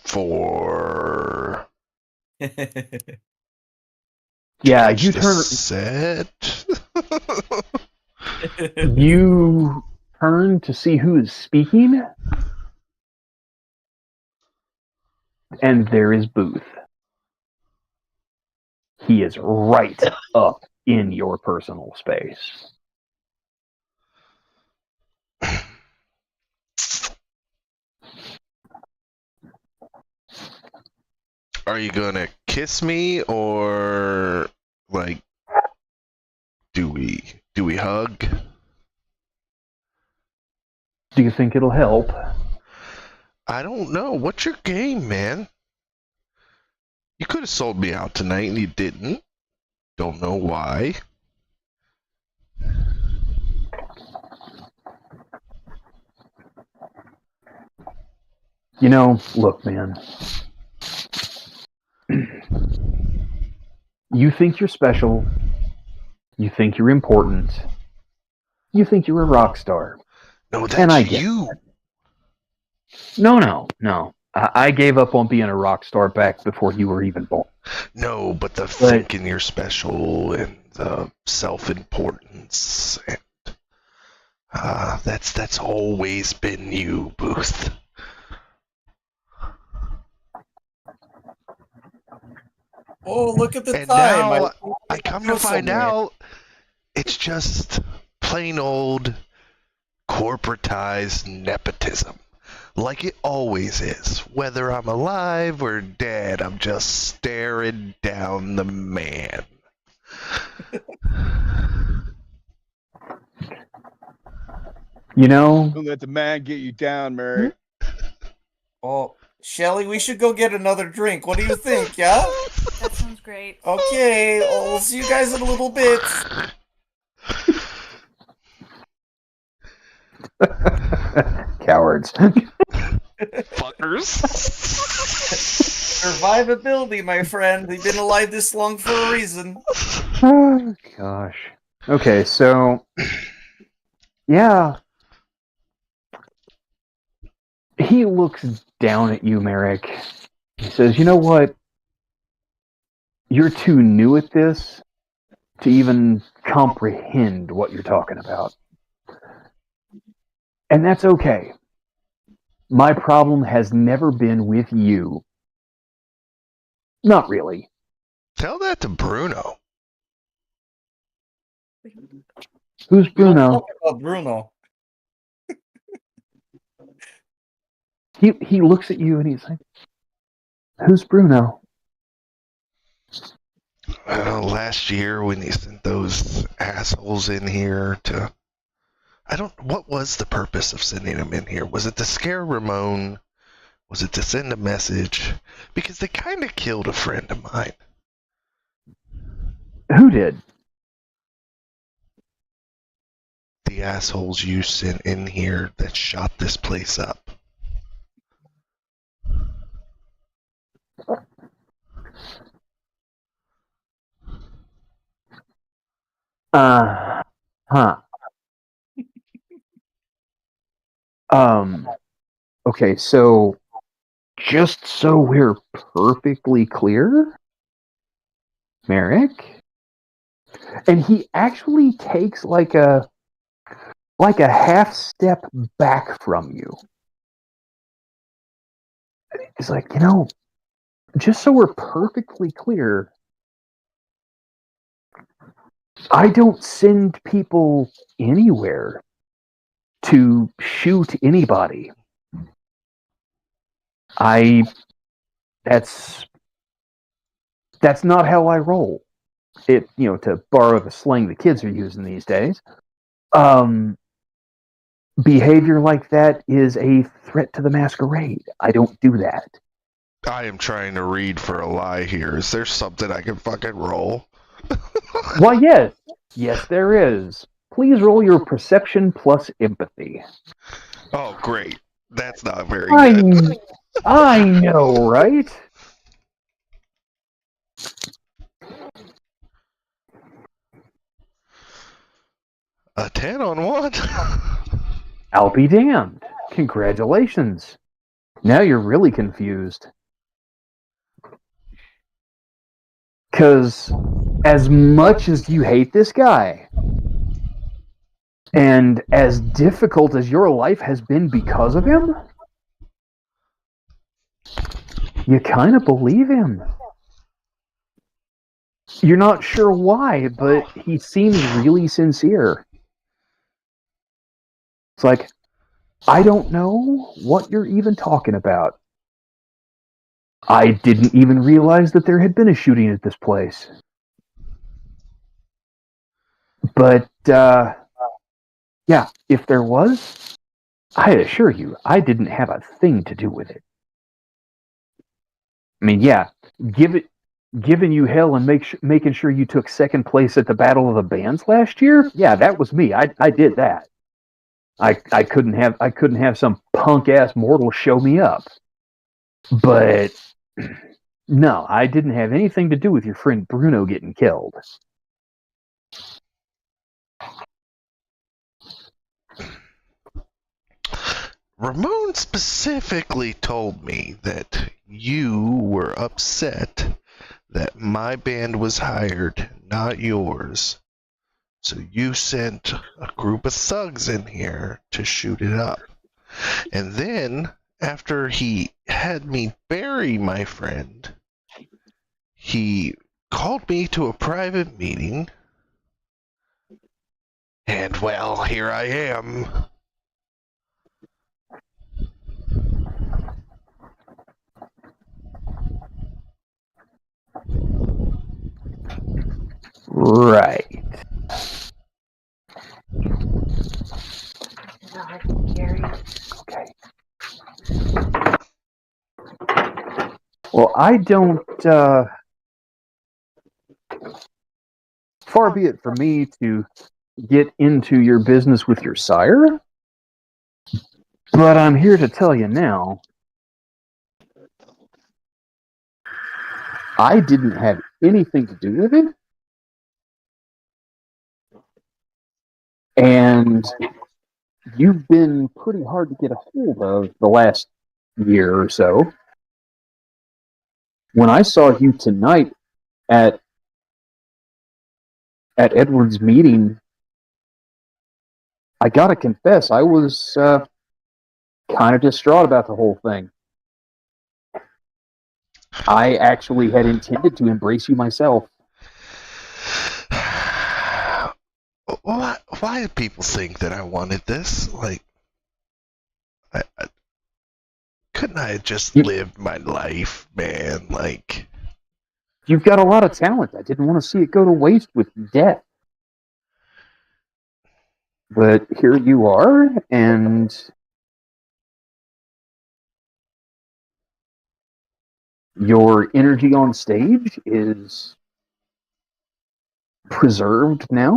For Yeah, catch you the turn. set. You turn to see who is speaking, and there is Booth. He is right up in your personal space. Are you gonna kiss me or like do we hug? Do you think it'll help? I don't know. What's your game, man? You could have sold me out tonight and you didn't. Don't know why. You know, look, man. You think you're special. You think you're important. You think you're a rock star. No, And I that's get you. No. I gave up on being a rock star back before you were even born. No, but the thinking you're special and the self-importance, and that's always been you, Booth. Oh, look at the And time. now I come to go find somewhere. out it's just plain old corporatized nepotism. Like it always is. Whether I'm alive or dead, I'm just staring down the man. You know, Don't let the man get you down, Mary. Oh, Shelly, we should go get another drink. What do you think, yeah? That sounds great. Okay, we'll see you guys in a little bit. cowards. Fuckers. Survivability, my friend. We've been alive this long for a reason. Oh, gosh. Okay, so yeah, he looks down at you, Merrick. He says, "You know what? You're too new at this to even comprehend what you're talking about, and that's okay. My problem has never been with you. Not really. Tell that to Bruno. Who's We don't Bruno?" talk about Bruno. He looks at you and he's like, "Who's Bruno?" Last year when he sent those assholes in here to... what was the purpose of sending them in here? Was it to scare Ramon? Was it to send a message? Because they kind of killed a friend of mine. Who did? The assholes you sent in here that shot this place up. Huh. Okay, so just so we're perfectly clear, Merrick, and he actually takes like a half step back from you. He's like, just so we're perfectly clear, I don't send people anywhere to shoot anybody. That's not how I roll. To borrow the slang the kids are using these days. Behavior like that is a threat to the masquerade. I don't do that. I am trying to read for a lie here. Is there something I can fucking roll? Why, yes. Yes, there is. Please roll your perception plus empathy. Oh, great. That's not very good. I know, right? A 10 on what? I'll be damned. Congratulations. Now you're really confused. Because as much as you hate this guy, and as difficult as your life has been because of him, you kind of believe him. You're not sure why, but he seems really sincere. It's like, I don't know what you're even talking about. I didn't even realize that there had been a shooting at this place. But, yeah, if there was, I assure you, I didn't have a thing to do with it. I mean, yeah, giving you hell and making sure you took second place at the Battle of the Bands last year, yeah, that was me. I did that. I couldn't have some punk ass mortal show me up. But No, I didn't have anything to do with your friend Bruno getting killed. Ramon specifically told me that you were upset that my band was hired, not yours. So you sent a group of thugs in here to shoot it up. And then, after he had me bury my friend, he called me to a private meeting. And, well, here I am. Right. Okay. Well, I don't, far be it from me to get into your business with your sire, but I'm here to tell you now, I didn't have anything to do with it, and you've been pretty hard to get a hold of the last year or so. When I saw you tonight at Edward's meeting, I gotta confess, I was kind of distraught about the whole thing. I actually had intended to embrace you myself. Why do people think that I wanted this? Like, couldn't I have just lived my life, man? Like, you've got a lot of talent. I didn't want to see it go to waste with death. But here you are, and your energy on stage is preserved now.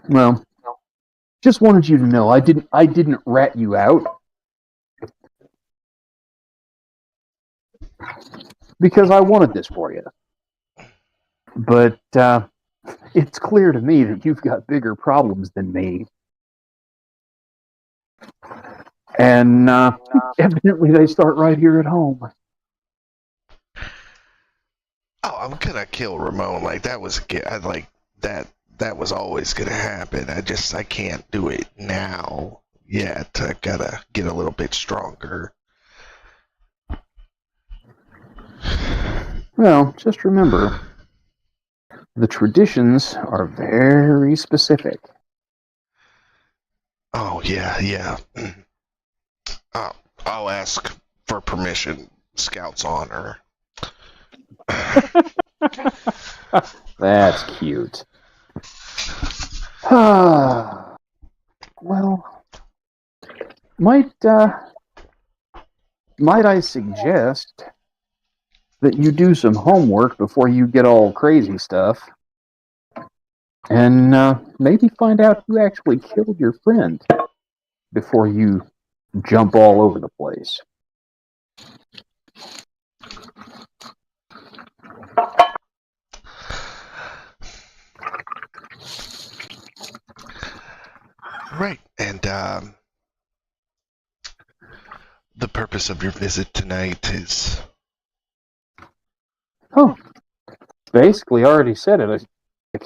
Well, just wanted you to know I didn't rat you out. Because I wanted this for you. But it's clear to me that you've got bigger problems than me. And evidently they start right here at home. oh, I'm gonna kill Ramon. Like, that was like that was always gonna happen. I can't do it now yet. I gotta get a little bit stronger. Well, just remember, the traditions are very specific. Oh, yeah. I'll ask for permission. Scout's honor. That's cute. Well, might I suggest that you do some homework before you get all crazy stuff, and maybe find out who actually killed your friend before you jump all over the place. Right, and the purpose of your visit tonight is... Oh, basically already said it. I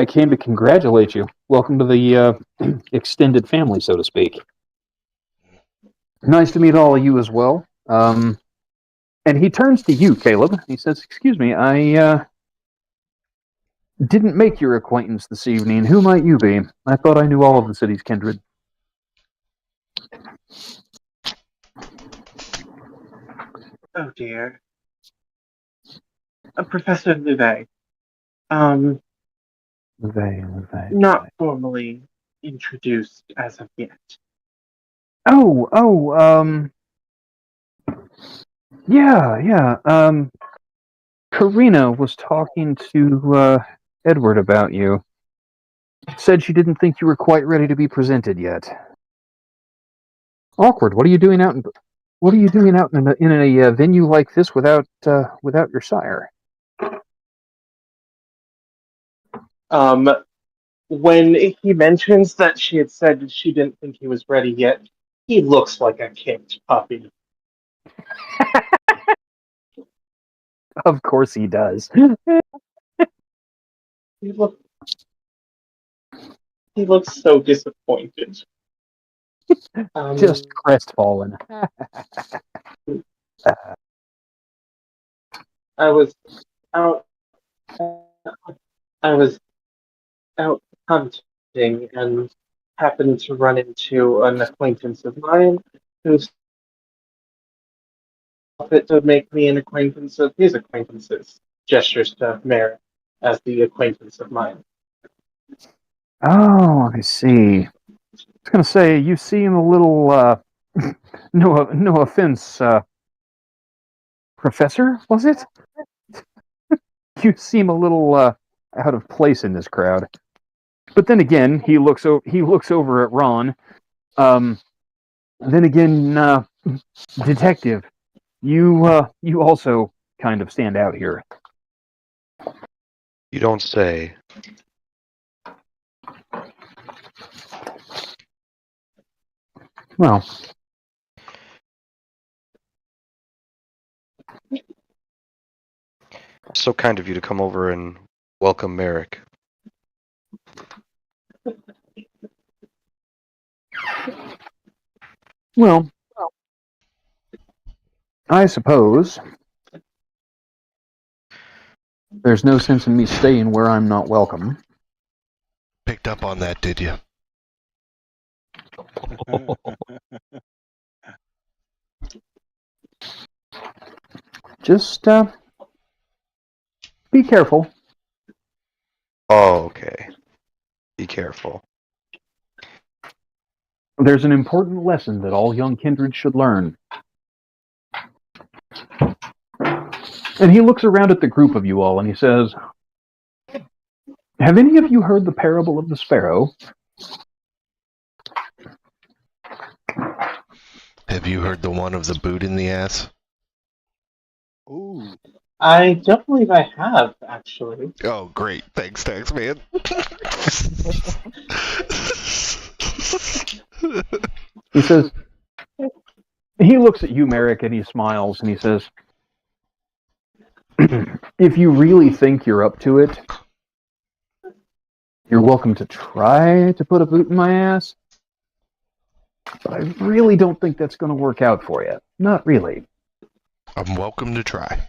came to congratulate you. Welcome to the extended family, so to speak. Nice to meet all of you as well. And he turns to you, Caleb. He says, "Excuse me, I didn't make your acquaintance this evening. Who might you be? I thought I knew all of the city's kindred." Oh dear. Professor Louvet. Not formally introduced as of yet. Yeah. Karina was talking to Edward about you. Said she didn't think you were quite ready to be presented yet. Awkward. What are you doing out in... What are you doing out in a venue like this without your sire? When he mentions that she had said she didn't think he was ready yet, he looks like a kicked puppy. Of course he does. He looks so disappointed. Just crestfallen. I was out. I was out hunting and happened to run into an acquaintance of mine who it to make me an acquaintance of his acquaintances. Gestures to Merrick as the acquaintance of mine. Oh, I see. I was gonna say you seem a little no offense, Professor, was it? You seem a little out of place in this crowd. But then again, he looks over at Ron. Then again, Detective, you also kind of stand out here. You don't say. Well, So kind of you to come over and welcome Merrick. well, I suppose there's no sense in me staying where I'm not welcome. Picked up on that, did you? Just be careful. Oh, okay. Be careful. There's an important lesson that all young kindred should learn. And he looks around at the group of you all and he says, have any of you heard the parable of the sparrow? Have you heard the one of the boot in the ass? Ooh. I don't believe I have, actually. Oh, great. Thanks, man. He says, he looks at you, Merrick, and he smiles and he says, if you really think you're up to it, you're welcome to try to put a boot in my ass. But I really don't think that's going to work out for you. Not really. I'm welcome to try.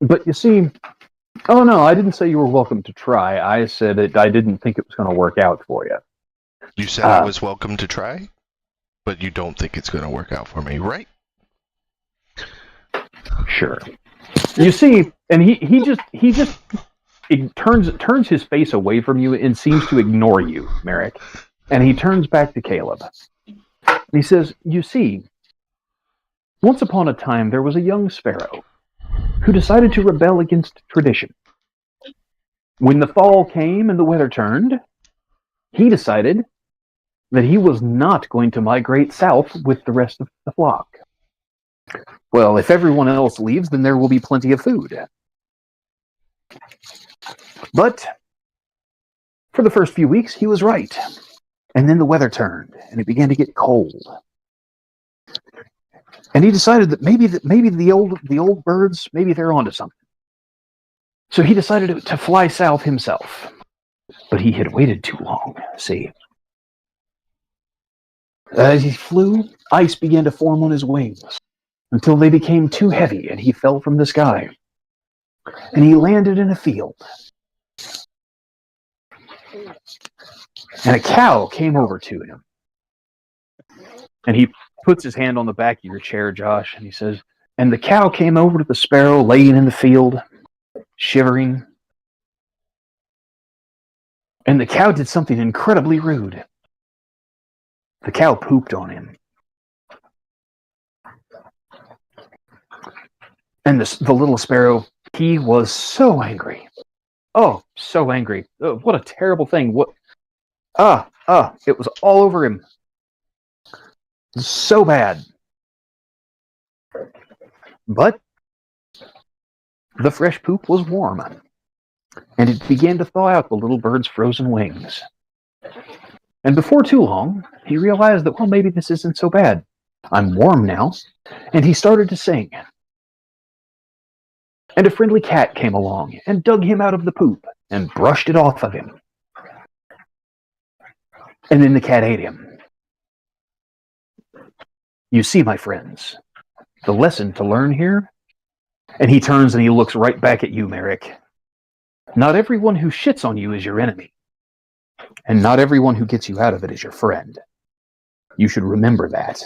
But you see, oh no, I didn't say you were welcome to try. I said that I didn't think it was going to work out for you. You said I was welcome to try, but you don't think it's going to work out for me, right? Sure. You see, and he just turns his face away from you and seems to ignore you, Merrick. And he turns back to Caleb. And he says, you see, once upon a time there was a young sparrow who decided to rebel against tradition. When the fall came and the weather turned, he decided that he was not going to migrate south with the rest of the flock. Well, if everyone else leaves, then there will be plenty of food. But for the first few weeks, he was right. And then the weather turned, and it began to get cold. And he decided that maybe the old birds, maybe they're onto something. So he decided to fly south himself. But he had waited too long, see. As he flew, ice began to form on his wings until they became too heavy and he fell from the sky. And he landed in a field. And a cow came over to him. And he puts his hand on the back of your chair, Josh, and he says, and the cow came over to the sparrow laying in the field, shivering. And the cow did something incredibly rude. The cow pooped on him. And the little sparrow, he was so angry. Oh, so angry. Oh, what a terrible thing. What? It was all over him. So bad. But the fresh poop was warm, and it began to thaw out the little bird's frozen wings. And before too long, he realized that, well, maybe this isn't so bad. I'm warm now. And he started to sing. And a friendly cat came along and dug him out of the poop and brushed it off of him. And then the cat ate him. You see, my friends, the lesson to learn here? And he turns and he looks right back at you, Merrick. Not everyone who shits on you is your enemy. And not everyone who gets you out of it is your friend. You should remember that.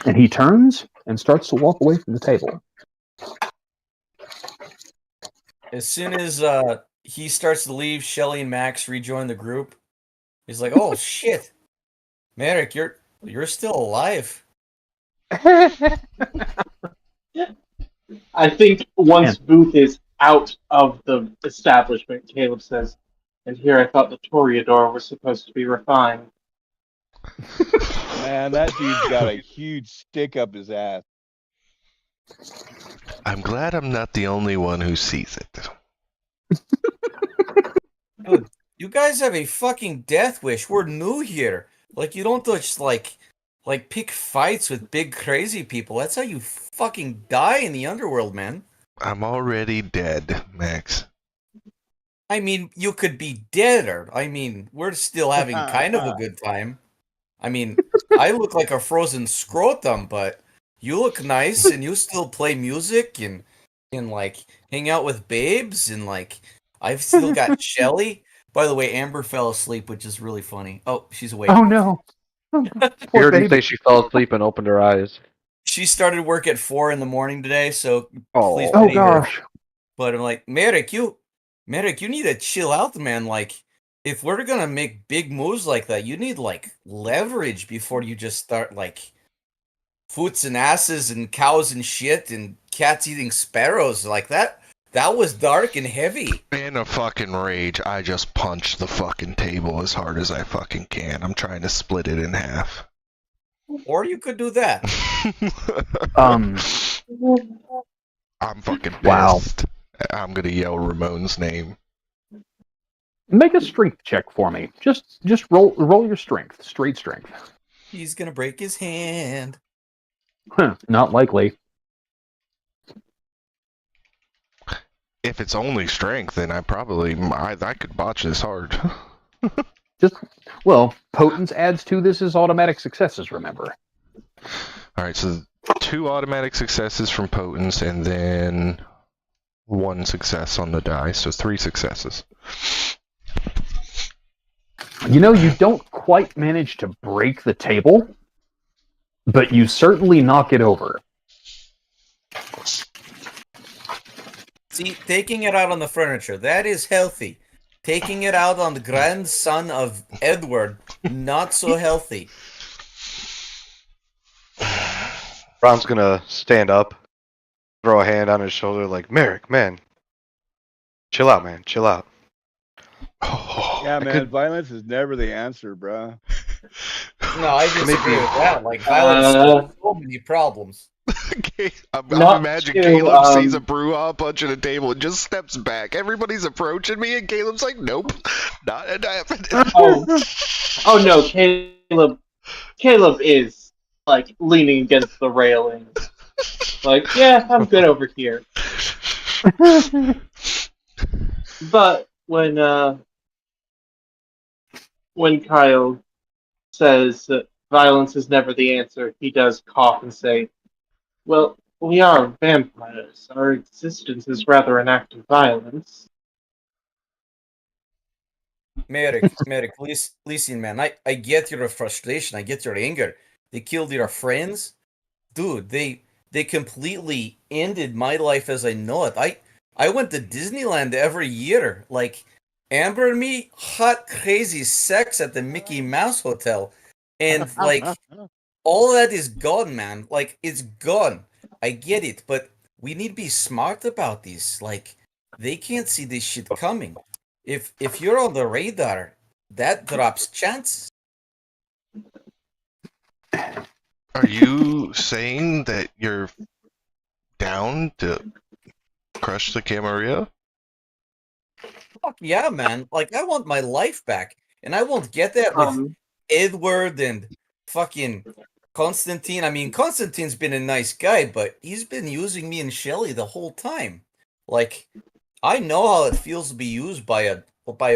And he turns and starts to walk away from the table. As soon as he starts to leave, Shelly and Max rejoin the group. He's like, "Oh shit, Merrick, you're still alive." I think once Booth is out of the establishment, Caleb says, "And here I thought the Toreador was supposed to be refined." Man, that dude's got a huge stick up his ass. I'm glad I'm not the only one who sees it. Dude, you guys have a fucking death wish. We're new here. Like, you don't just like pick fights with big crazy people. That's how you fucking die in the underworld, man. I'm already dead, Max. I mean, you could be deader. I mean, we're still having kind of a good time. I mean, I look like a frozen scrotum, but you look nice and you still play music and like hang out with babes and like I've still got Shelly. By the way, Amber fell asleep, which is really funny. Oh, she's awake. Oh no. You Poor heard him baby. say she fell asleep and opened her eyes. She started work at 4 a.m. today, so please Oh pity her. gosh. But I'm like, Merrick, you need to chill out, man. Like, if we're gonna make big moves like that, you need like leverage before you just start like foots and asses and cows and shit and cats eating sparrows like that. That was dark and heavy. In a fucking rage, I just punched the fucking table as hard as I fucking can. I'm trying to split it in half. Or you could do that. I'm fucking pissed. Wow. I'm gonna yell Ramon's name. Make a strength check for me. Just roll your strength. Straight strength. He's gonna break his hand. Not likely. If it's only strength, then I could botch this hard. Potence adds to this as automatic successes, remember. Alright, so 2 automatic successes from Potence, and then 1 success on the die, so 3 successes. You know, you don't quite manage to break the table, but you certainly knock it over. See, taking it out on the furniture, that is healthy. Taking it out on the grandson of Edward, not so healthy. Ron's gonna stand up, throw a hand on his shoulder like, Merrick, man. Chill out, man. Chill out. Yeah, man, violence is never the answer, bro. No, I disagree with that. Like, violence solves so many problems. Okay, I'm Not imagining to, Caleb sees a brouhaha punching a table and just steps back. Everybody's approaching me, and Caleb's like, "Nope, not happening." Oh no, Caleb is like leaning against the railing. Like, yeah, I'm good over here. But when Kyle says that violence is never the answer, he does cough and say, "Well, we are vampires. Our existence is rather an act of violence." Merrick, listen, man. I get your frustration. I get your anger. They killed your friends, dude. They completely ended my life as I know it. I went to Disneyland every year. Like, Amber and me, hot crazy sex at the Mickey Mouse Hotel, and like all that is gone, man. Like, it's gone. I get it, but we need to be smart about this. Like, they can't see this shit coming. If you're on the radar, that drops chance. Are you saying that you're down to crush the Camarilla? Fuck yeah, man. Like, I want my life back. And I won't get that with Edward and fucking Constantine. I mean, Constantine's been a nice guy, but he's been using me and Shelly the whole time. Like, I know how it feels to be used by an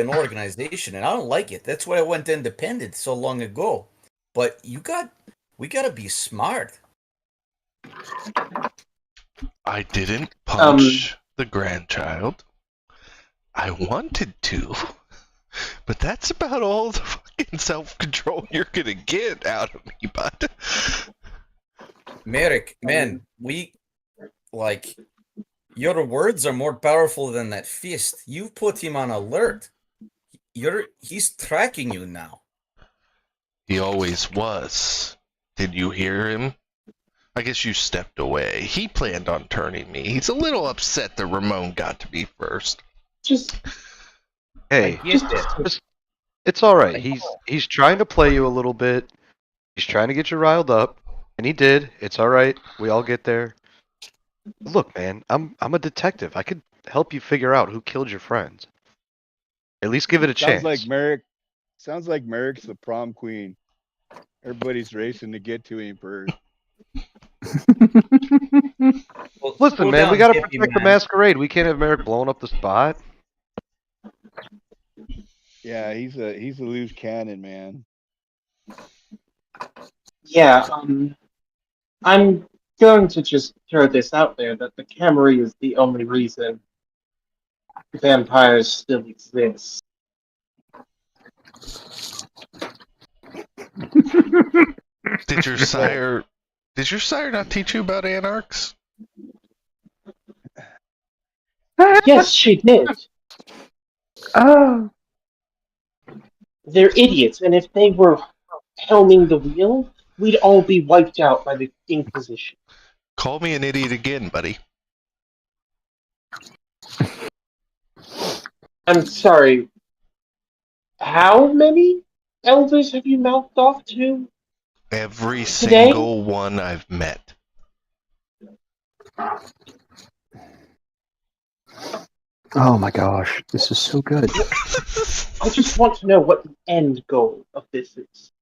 organization, and I don't like it. That's why I went independent so long ago. But we gotta be smart. I didn't punch the grandchild. I wanted to, but that's about all the fucking self-control you're gonna get out of me, bud. Merrick, man, your words are more powerful than that fist. You've put him on alert. He's tracking you now. He always was. Did you hear him? I guess you stepped away. He planned on turning me. He's a little upset that Ramon got to be first. Hey, it's all right. He's trying to play you a little bit. He's trying to get you riled up, and he did. It's all right. We all get there. Look, man, I'm a detective. I could help you figure out who killed your friends. At least give it a chance. Sounds like Merrick's the prom queen. Everybody's racing to get to him first. Well, Listen, slow man, we down, gotta hippie protect the man. masquerade. We can't have Merrick blowing up the spot. Yeah, he's a loose cannon, man. Yeah, I'm going to just throw this out there that the Camry is the only reason vampires still exist. Did your sire not teach you about anarchs? Yes, she did. Oh. They're idiots, and if they were helming the wheel, we'd all be wiped out by the Inquisition. Call me an idiot again, buddy. I'm sorry. How many elders have you mouthed off to? Every Today? single one I've met. Oh my gosh, this is so good. I just want to know what the end goal of this is.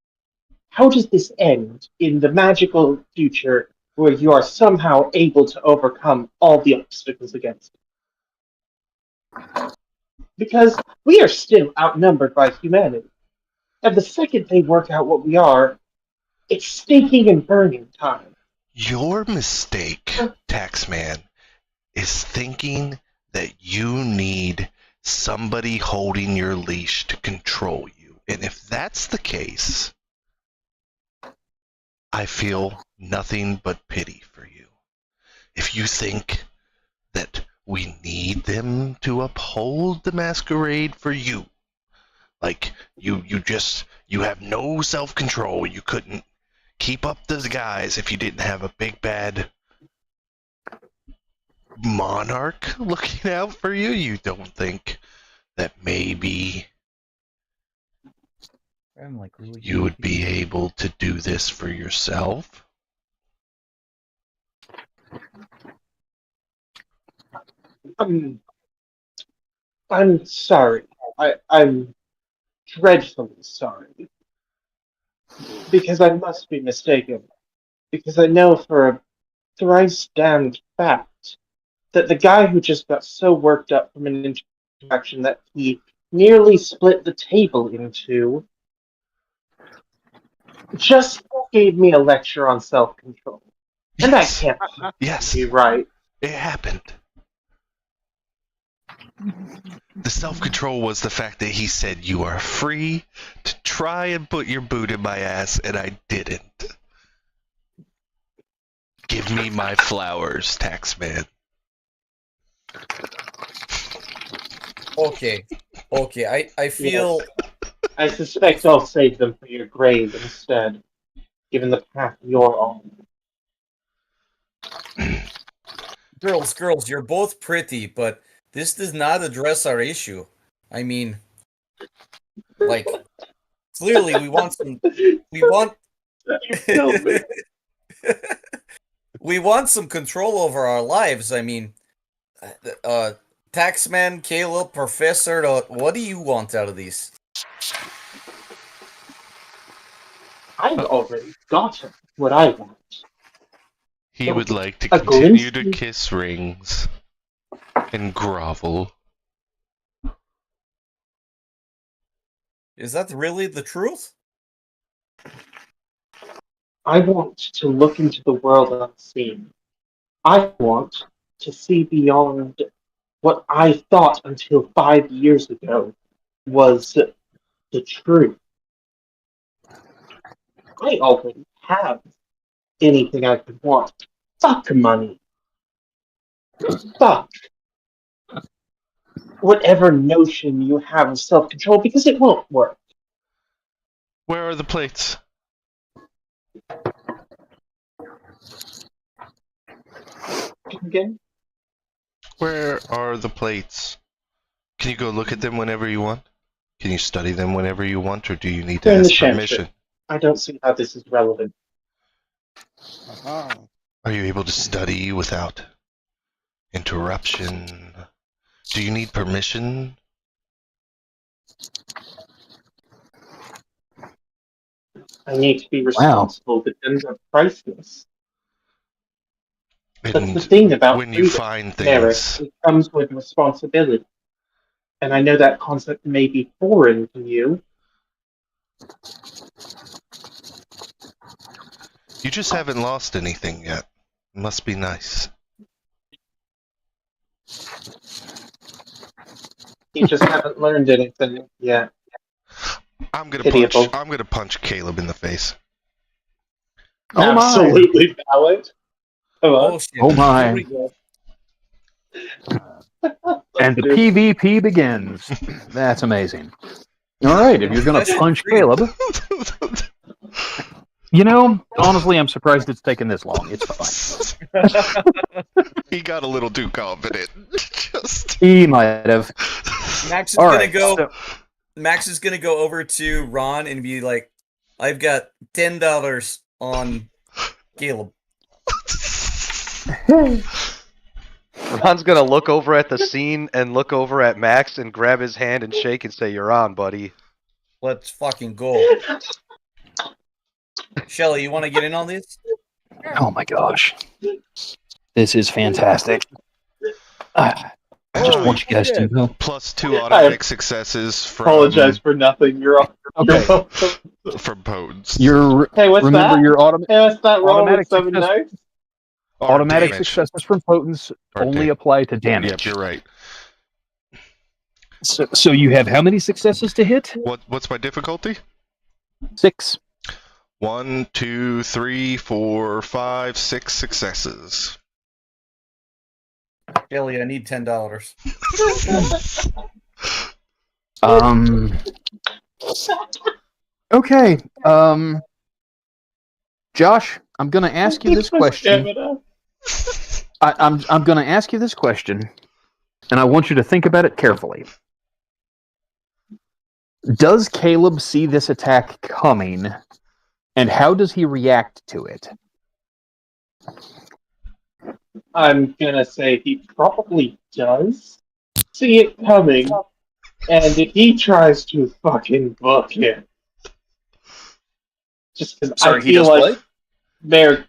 How does this end in the magical future where you are somehow able to overcome all the obstacles against it? Because we are still outnumbered by humanity. And the second they work out what we are, it's staking and burning time. Your mistake, Taxman, is thinking that you need somebody holding your leash to control you. And if that's the case, I feel nothing but pity for you. If you think that we need them to uphold the masquerade for you, like you have no self-control, you couldn't keep up the guys if you didn't have a big bad monarch looking out for you, you don't think that maybe you would be able to do this for yourself? I'm sorry. I'm dreadfully sorry. Because I must be mistaken. Because I know for a thrice damned fact that the guy who just got so worked up from an interaction that he nearly split the table in two just gave me a lecture on self-control. And that Yes. can't Yes, be right. it happened. The self-control was the fact that he said you are free to try and put your boot in my ass, and I didn't. Give me my flowers, Taxman. Okay. I feel I suspect I'll save them for your grave instead, given the path you're on. girls, you're both pretty, but this does not address our issue. I mean, Like, clearly, we want some. We want. You killed me. We want some control over our lives. I mean, Taxman, Caleb, Professor. What do you want out of these? I've already gotten what I want. He would like to A continue to glimpse? kiss rings and grovel. Is that really the truth? I want to look into the world unseen. I want to see beyond what I thought until 5 years ago was the truth. I already have anything I could want. Fuck money. Fuck whatever notion you have of self-control, because it won't work. Where are the plates? Again? Where are the plates? Can you go look at them whenever you want? Can you study them whenever you want, or do you need to They're in the ask sham permission? ship. I don't see how this is relevant. Uh-huh. Are you able to study without interruption? Do you need permission? I need to be responsible, but then they're priceless. That's the And thing about when you freedom, find Merrick. things, It comes with responsibility. And I know that concept may be foreign to you. you just haven't lost anything yet. Must be nice. You just haven't learned anything yet. I'm gonna Pitiable. punch Caleb in the face. Oh my. Absolutely valid. Come on. Oh shit! Oh my. Here we go. And the PvP begins. That's amazing. All right, if you're going to punch Caleb, you know, honestly, I'm surprised it's taken this long. It's fine. He got a little too confident. Just. He might have. Max is All gonna right. go. so- Max is gonna go over to Ron and be like, "I've got $10 on Caleb." Ron's gonna look over at the scene and look over at Max and grab his hand and shake and say, "You're on, buddy." Let's fucking go. Shelly, you want to get in on this? Oh my gosh. This is fantastic. I just Holy want you guys to shit. know. Plus 2 automatic successes from Apologize for nothing. You're all. Okay. You're welcome. from Podes. Your Hey, what's remember that? your Hey, what's that roll with automatic 7 success- dice? Or automatic damage. successes from potents Or only da- apply to damage. Yep, you're right. So you have how many successes to hit? What's my difficulty? 6. 1, 2, 3, 4, 5, 6 successes. Shelly, I need $10. Okay. Josh, I'm going to ask you this question. I'm going to ask you this question, and I want you to think about it carefully. Does Caleb see this attack coming, and how does he react to it? I'm gonna say he probably does see it coming, and if he tries to fucking book him, just because I Sorry, he feel does like what? they're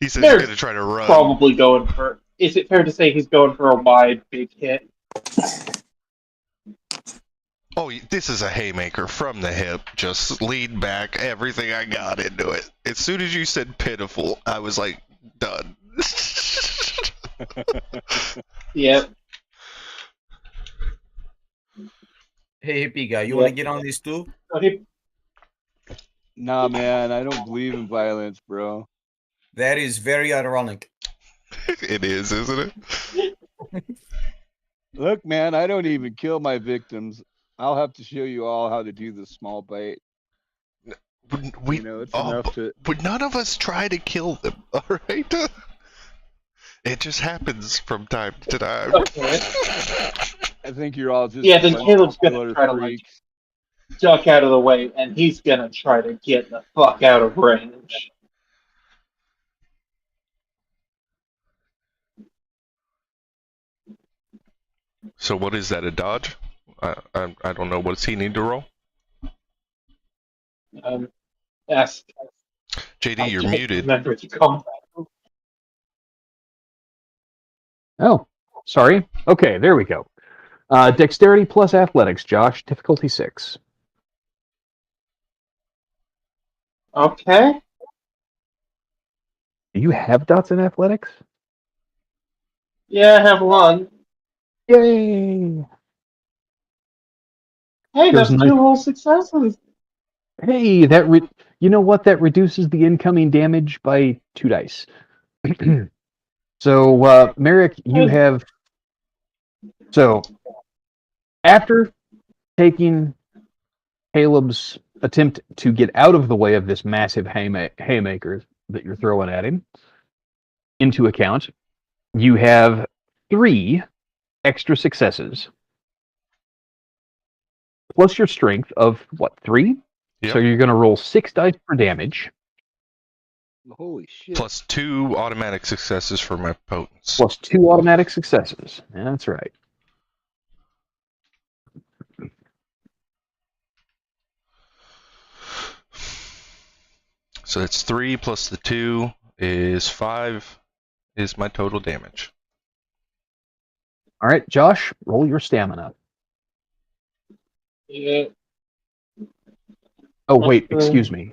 He says There's he's going to try to run. probably going for. Is it fair to say he's going for a wide, big hit? Oh, this is a haymaker from the hip. Just lean back, everything I got into it. As soon as you said pitiful, I was like, done. Yep. Hey, hippie guy, you want to get on these too? Okay. Nah, man, I don't believe in violence, bro. That is very ironic. It is, isn't it? Look, man, I don't even kill my victims. I'll have to show you all how to do the small bite. We, You know, it's oh, enough to. but none of us try to kill them, alright? It just happens from time to time. Okay. I think you're all just. Yeah, then a bunch Caleb's of gonna blood try to, freaks. duck out of the way, and he's gonna try to get the fuck out of range. So what is that? A dodge? I don't know. What does he need to roll? Yes. JD, you're muted. Remember to come back. Oh, sorry. Okay, there we go. Dexterity plus athletics, Josh. Difficulty 6. Okay. Do you have dots in athletics? Yeah, I have one. Yay! Hey, There's that's nice- 2 whole successes. Hey, you know what? That reduces the incoming damage by 2 dice. So, Merrick, you have... So, after taking Caleb's attempt to get out of the way of this massive haymaker that you're throwing at him into account, you have 3 extra successes. Plus your strength of, what, 3? Yep. So you're going to roll 6 dice for damage, Holy shit. Plus 2 automatic successes for my potence. plus 2 automatic successes. That's right. So it's 3 plus the 2 is 5 is my total damage. All right, Josh, roll your stamina. Yeah. Oh, wait, excuse me.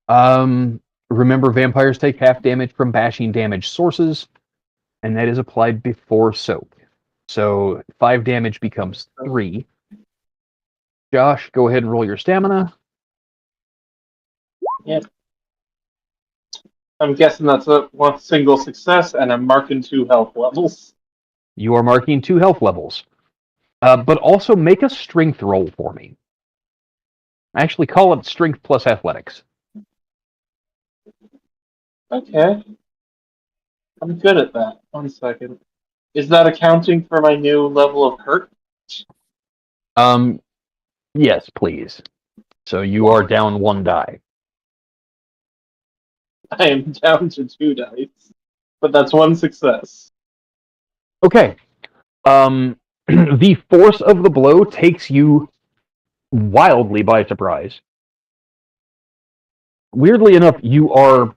Remember, vampires take half damage from bashing damage sources, and that is applied before soak. So 5 damage becomes 3. Josh, go ahead and roll your stamina. I'm guessing that's one single success, and I'm marking 2 health levels. You are marking 2 health levels. But also make a strength roll for me. I actually call it strength plus athletics. Okay. I'm good at that. 1 second. Is that accounting for my new level of hurt? Yes, please. So you are down 1 die. I am down to 2 dice. But that's 1 success. Okay. The force of the blow takes you wildly by surprise. Weirdly enough, you are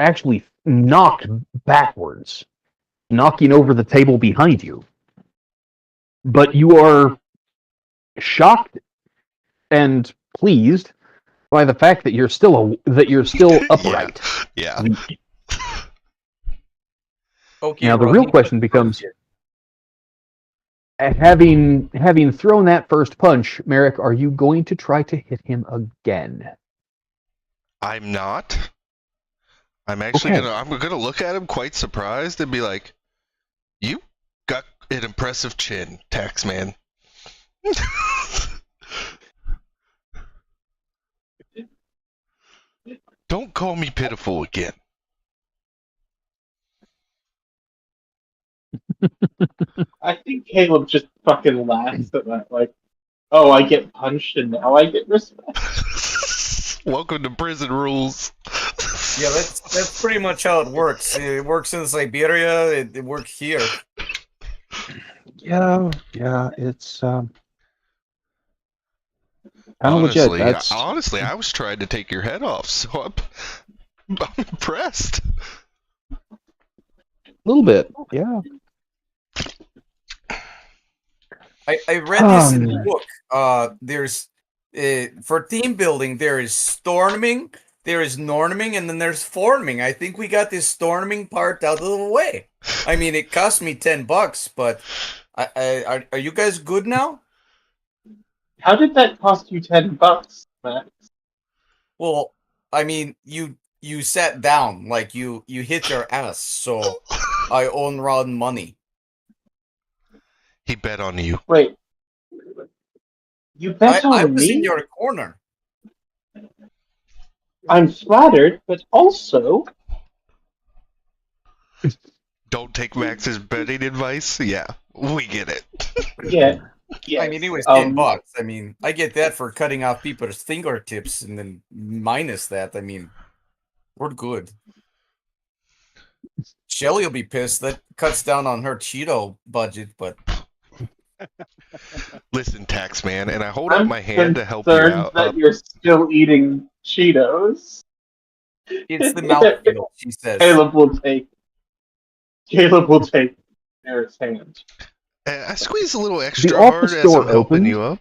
actually knocked backwards, knocking over the table behind you. But you are shocked and pleased by the fact that you're still upright. Yeah. Okay, Now the Rodney. real question becomes, having thrown that first punch, Merrick, are you going to try to hit him again? I'm not. I'm actually Okay. I'm gonna look at him quite surprised and be like, "You got an impressive chin, Taxman." Don't call me pitiful again. I think Caleb just fucking laughs at that. Like, oh, I get punched and now I get respect. Welcome to prison rules. Yeah, that's pretty much how it works. It works in Siberia. It works here. Yeah, it's kind of legit. That's Honestly, I was trying to take your head off, so I'm impressed. a little bit. Yeah. I read this in the book. There's for team building, there is storming, there is norming, and then there's forming. I think we got this storming part out of the way. I mean, it cost me $10, but are you guys good now? How did that cost you $10, Max? Well, I mean, you sat down, like you hit your ass, so I own Rod money. He bet on you. Wait. You bet on I was me? in your corner. I'm flattered, but also... Don't take Max's betting advice? Yeah, we get it. Yeah. Yes. I mean, it was $10. I mean, I get that for cutting off people's fingertips, and then minus that, I mean, we're good. Shelly will be pissed. That cuts down on her Cheeto budget, but Listen, tax man, and I hold out I'm my hand to help you concerned out. that you're still eating Cheetos. it's the mouthfeel, she says. Caleb will take Eric's hand. I squeeze a little extra The hard office as door I'm helping opens. you up.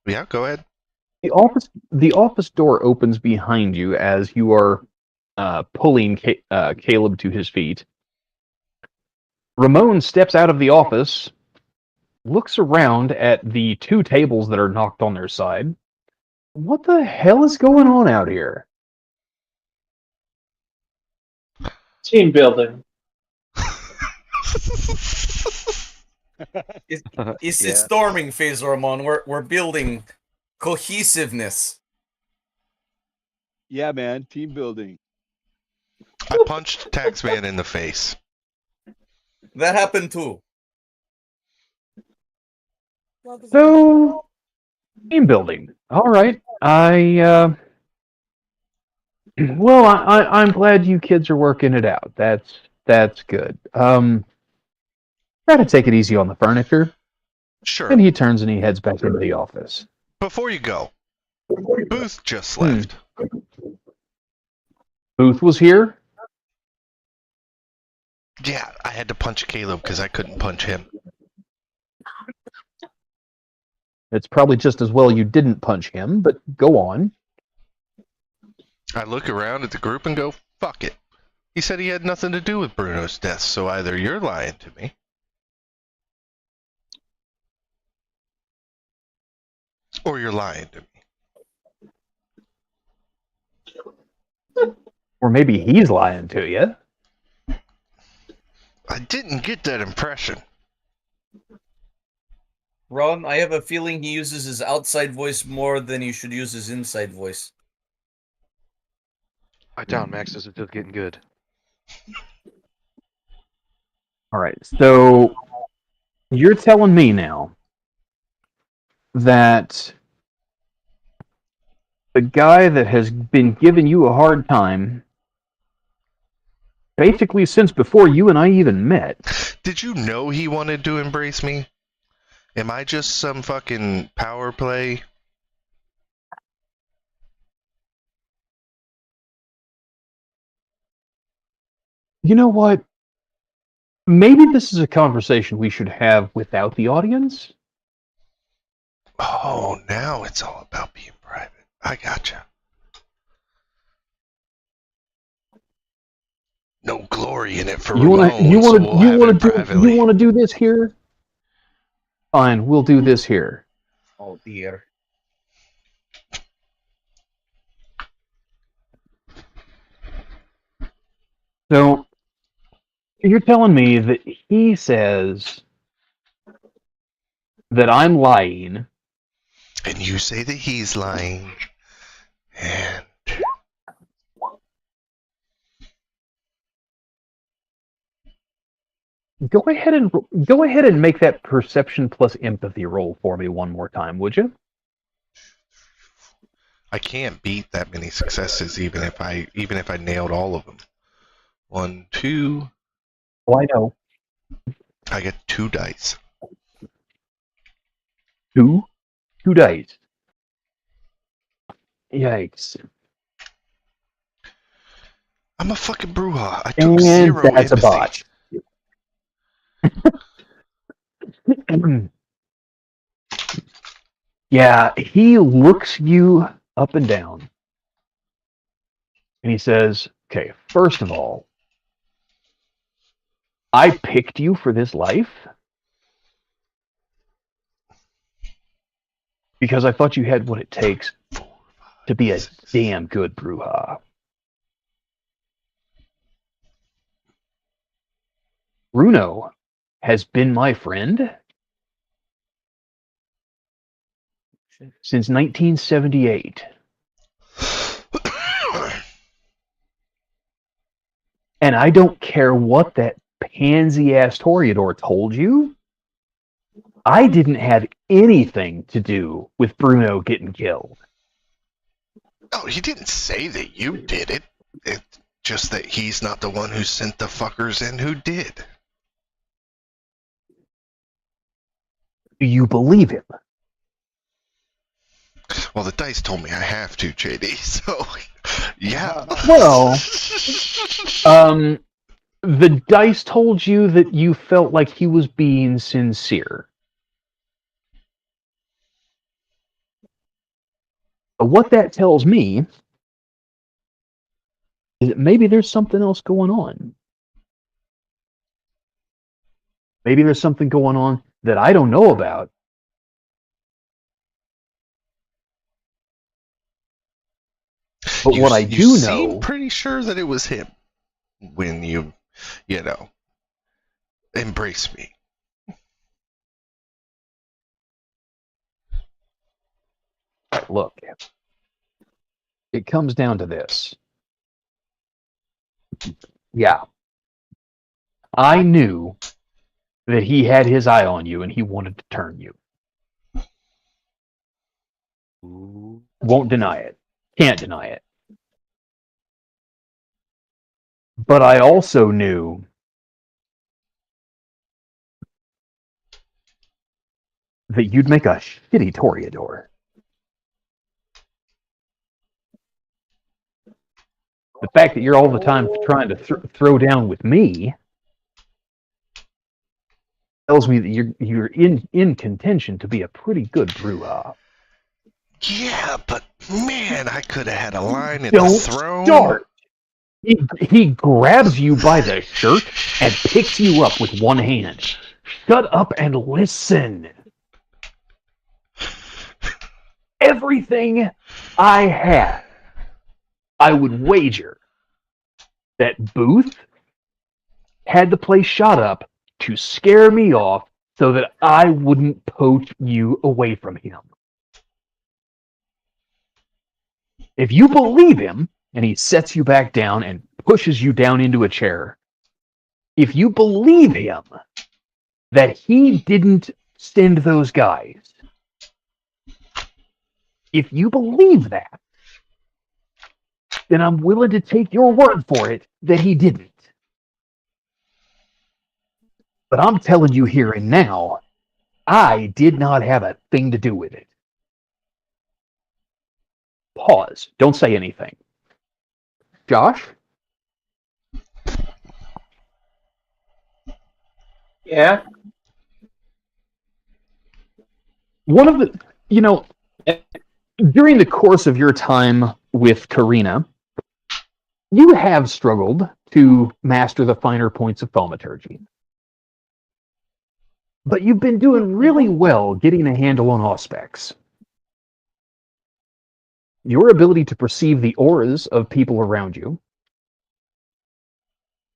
Yeah, go ahead. The office door opens behind you as you are pulling Caleb to his feet. Ramon steps out of the office, looks around at the two tables that are knocked on their side. What the hell is going on out here? Team building. It's Yeah. a storming phase, Ramon. We're building cohesiveness. Yeah, man, team building. I punched Taxman in the face. That happened too. So, team building. All right. I'm glad you kids are working it out. That's good. Try to take it easy on the furniture. Sure. And he turns and he heads back into the office. Before you go, Booth just left. Booth was here. Yeah, I had to punch Caleb because I couldn't punch him. It's probably just as well you didn't punch him, but go on. I look around at the group and go, fuck it. He said he had nothing to do with Bruno's death, so either you're lying to me, or you're lying to me. Or maybe he's lying to you. I didn't get that impression. Ron, I have a feeling he uses his outside voice more than he should use his inside voice. Quiet down, Max. This is just getting good. All right, so you're telling me now that the guy that has been giving you a hard time basically since before you and I even met. Did you know he wanted to embrace me? Am I just some fucking power play? You know what? Maybe this is a conversation we should have without the audience. Oh, now it's all about being private. I gotcha. No glory in it for Ramon, so we'll have it privately. You want to do this here? Fine, we'll do this here. Oh dear. So, you're telling me that he says that I'm lying. And you say that he's lying. And Go ahead and make that perception plus empathy roll for me one more time, would you? I can't beat that many successes even if I nailed all of them. 1, 2. Oh, I know. I get 2 dice. Two dice. Yikes. I'm a fucking brouhaha. I took And 0 that's empathy. a botch. Yeah, he looks you up and down. And he says, okay, first of all, I picked you for this life because I thought you had what it takes 4, 5, to be a 6. damn good brouhaha. Bruno has been my friend since 1978. And I don't care what that pansy-ass Toreador told you. I didn't have anything to do with Bruno getting killed. Oh, he didn't say that you did it. It's just that he's not the one who sent the fuckers in who did. Do you believe him? Well, the dice told me I have to, JD, so yeah. Well, the dice told you that you felt like he was being sincere. But what that tells me is that maybe there's something else going on. Maybe there's something going on that I don't know about. But what I you do seem know, pretty sure that it was him when you know, embrace me. look, it comes down to this. Yeah. I knew that he had his eye on you and he wanted to turn you. Won't deny it. Can't deny it. But I also knew that you'd make a shitty Toreador. The fact that you're all the time trying to throw down with me tells me that you're in contention to be a pretty good Bruja. Yeah, but man, I could have had a line at Don't the throne. start. He grabs you by the shirt and picks you up with one hand. Shut up and listen. Everything I had, I would wager that Booth had the place shot up to scare me off so that I wouldn't poach you away from him. If you believe him, and he sets you back down and pushes you down into a chair, if you believe him that he didn't send those guys, if you believe that, then I'm willing to take your word for it that he didn't. But I'm telling you here and now, I did not have a thing to do with it. Pause. Don't say anything. Josh? Yeah. One of the, during the course of your time with Karina, you have struggled to master the finer points of thaumaturgy. But you've been doing really well getting a handle on aspects. Your ability to perceive the auras of people around you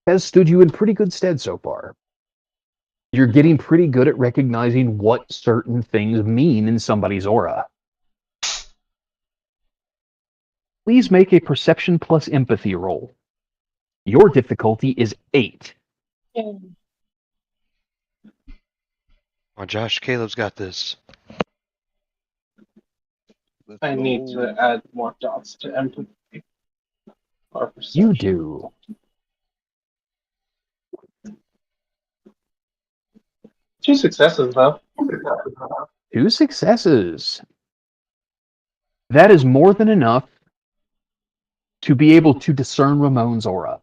has stood you in pretty good stead so far. You're getting pretty good at recognizing what certain things mean in somebody's aura. Please make a perception plus empathy roll. Your difficulty is 8. Oh, Josh, Caleb's got this. Let's I need go. to add more dots to empathy. Or You perception. do. Two successes, though. 2 successes. That is more than enough to be able to discern Ramon's aura.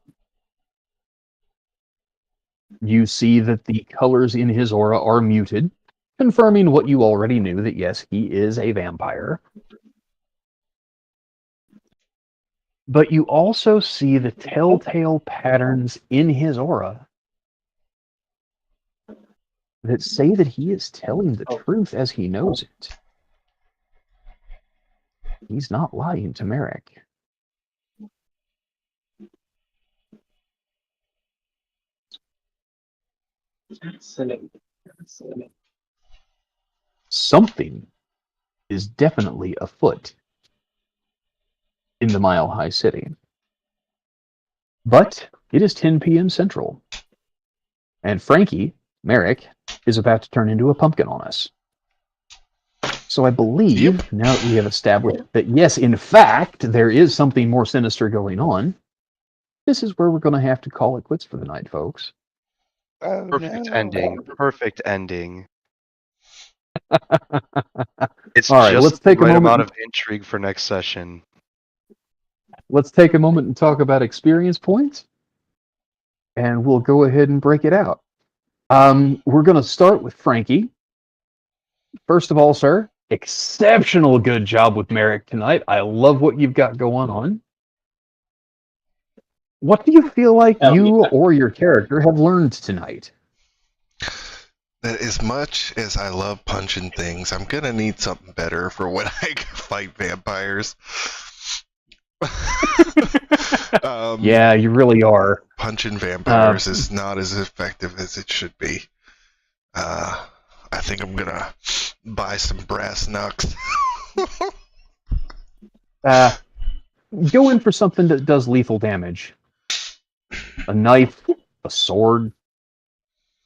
You see that the colors in his aura are muted, confirming what you already knew, that yes, he is a vampire. But you also see the telltale patterns in his aura that say that he is telling the truth as he knows it. He's not lying to Merrick. Something is definitely afoot in the Mile High City. But it is 10 p.m. Central. And Frankie, Merrick is about to turn into a pumpkin on us. So I believe, Yep. now that we have established that, yes, in fact, there is something more sinister going on, this is where we're going to have to call it quits for the night, folks. Oh, Perfect no. ending. Perfect ending. It's All right, just let's the take a right moment. amount of intrigue for next session. Let's take a moment and talk about experience points, and we'll go ahead and break it out. We're going to start with Frankie. First of all, sir, exceptional good job with Merrick tonight. I love what you've got going on. What do you feel like Hell you yeah. or your character have learned tonight? That as much as I love punching things, I'm gonna need something better for when I fight vampires. Yeah, you really are. Punching vampires is not as effective as it should be. I think I'm gonna buy some brass knucks. Go in for something that does lethal damage. A knife, a sword,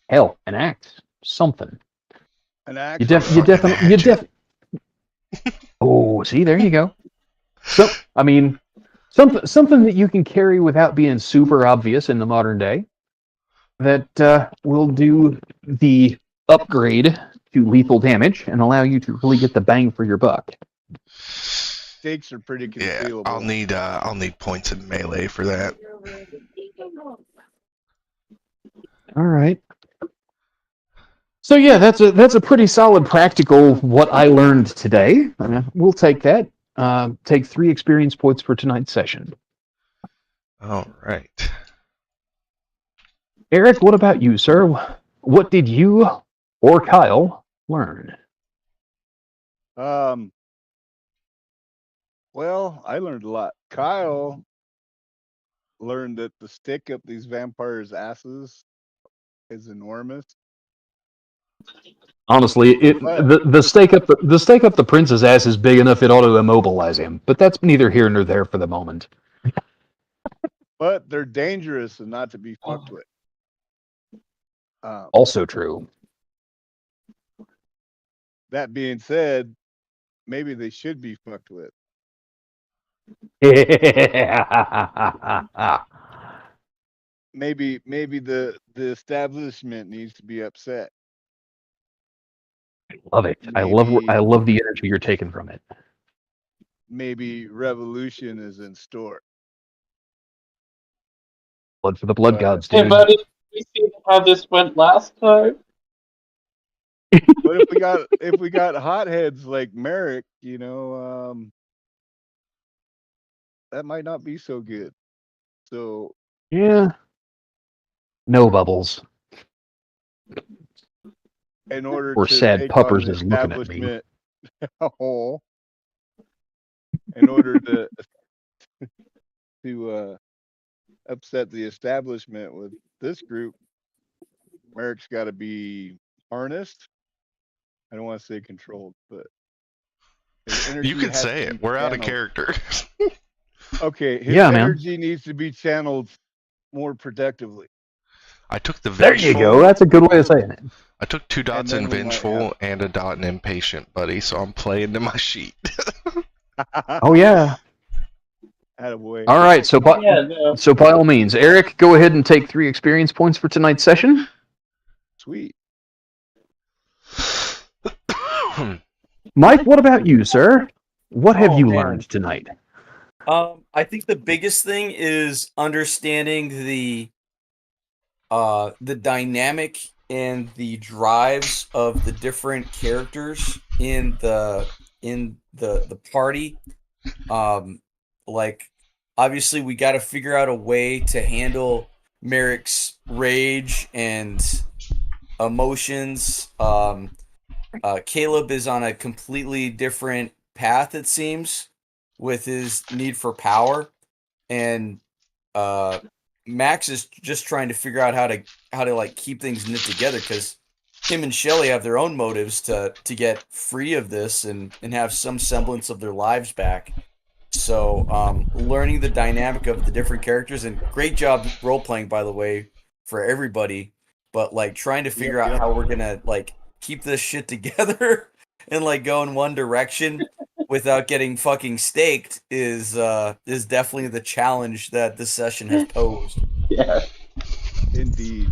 hell, an axe, something. An axe. You fucking hatchet. Oh, see, there you go. So, I mean, something that you can carry without being super obvious in the modern day. That will do the upgrade to lethal damage and allow you to really get the bang for your buck. Stakes are pretty Yeah, concealable. I'll need points in melee for that. All right. So yeah, that's a pretty solid practical what I learned today. We'll take that. Take 3 experience points for tonight's session. All right. Eric, what about you, sir? What did you or Kyle learn? Well, I learned a lot. Kyle learned that the stick up these vampires' asses is enormous. Honestly, But the stake up the prince's ass is big enough it ought to immobilize him. But that's neither here nor there for the moment. they're dangerous and not to be fucked with. Also true. That being said, maybe they should be fucked with. Maybe the establishment needs to be upset. Love it. I love the energy you're taking from it. Maybe revolution is in store. Blood for the blood gods, Hey, dude. buddy, we see how this went last time. But if we got hotheads like Merrick, that might not be so good. So Yeah. No bubbles. in order Or to sad take on puppers the is looking at me. establishment, in order to upset the establishment with this group, Merrick's got to be harnessed. I don't want to say controlled, but his energy You can has say to be it. We're out of channeled. character. Okay, his Yeah, man. energy needs to be channeled more productively. I took the There vengeful. you go. That's a good way of saying it. I took 2 dots then in we might vengeful and a dot in impatient, buddy. So I'm playing to my sheet. Oh yeah. Attaboy. All right. So Yeah, no. so by all means, Eric, go ahead and take 3 experience points for tonight's session. Sweet. Mike, what about you, sir? What have Oh, you man. learned tonight? I think the biggest thing is understanding the dynamic and the drives of the different characters in the party. Like obviously we got to figure out a way to handle Merrick's rage and emotions. Caleb is on a completely different path, it seems, with his need for power, and Max is just trying to figure out how to like keep things knit together, because him and Shelly have their own motives to get free of this and have some semblance of their lives back. So learning the dynamic of the different characters, and great job role playing, by the way, for everybody. but like trying to figure out how we're gonna like keep this shit together and like go in one direction without getting fucking staked is definitely the challenge that this session has posed. Yeah. Indeed.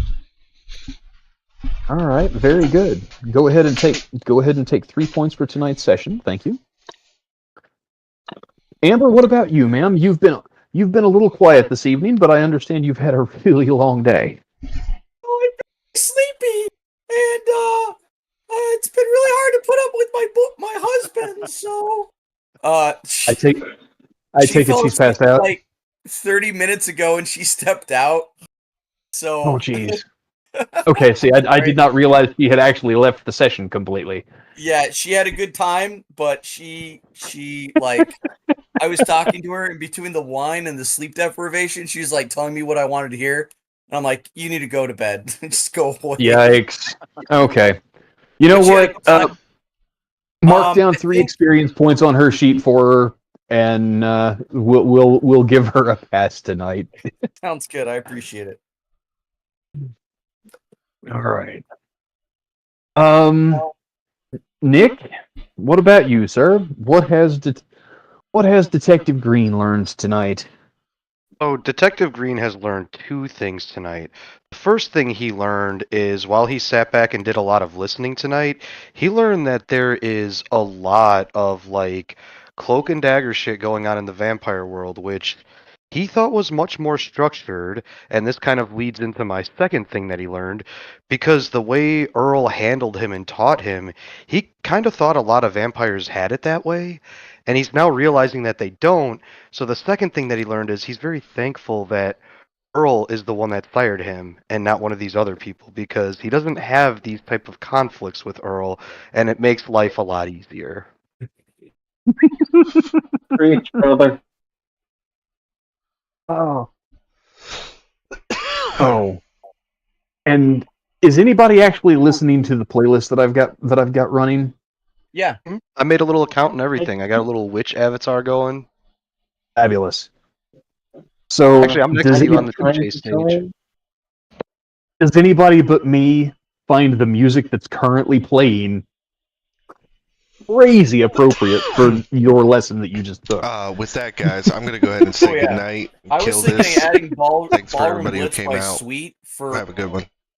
All right, very good. Go ahead and take 3 points for tonight's session. Thank you. Amber, what about you, ma'am? You've been a little quiet this evening, but I understand you've had a really long day. Oh, I'm very sleepy, and it's been really hard to put up with my husband. So, I take it fell she's asleep passed out. like 30 minutes ago, and she stepped out. So, Oh, jeez. Okay, see, I did not realize she had actually left the session completely. yeah, she had a good time, but she like I was talking to her in between the wine and the sleep deprivation. She was like telling me what I wanted to hear. And I'm like, you need to go to bed. Just go away. Yikes. Okay. You know But she had a what? good time. Mark down I 3 think- experience points on her sheet for her, and we'll give her a pass tonight. Sounds good. I appreciate it. All right. Nick, what about you, sir? What has Detective Green learned tonight? Oh, Detective Green has learned 2 things tonight. The first thing he learned is while he sat back and did a lot of listening tonight, he learned that there is a lot of like cloak and dagger shit going on in the vampire world, which he thought was much more structured, and this kind of leads into my second thing that he learned, because the way Earl handled him and taught him, he kind of thought a lot of vampires had it that way, and he's now realizing that they don't. So the second thing that he learned is he's very thankful that Earl is the one that fired him and not one of these other people, because he doesn't have these type of conflicts with Earl, and it makes life a lot easier. Preach, brother. Oh. Oh. And is anybody actually listening to the playlist that I've got running? Yeah. I made a little account and everything. I got a little witch avatar going. Fabulous. So Actually, I'm next to you on the DJ stage. does anybody but me find the music that's currently playing crazy appropriate for your lesson that you just took? With that, guys, I'm gonna go ahead and say Oh, yeah. goodnight. I Kill was thinking this. adding Thanks for Ballroom everybody who Blitz came by out. Sweet for Have a good one.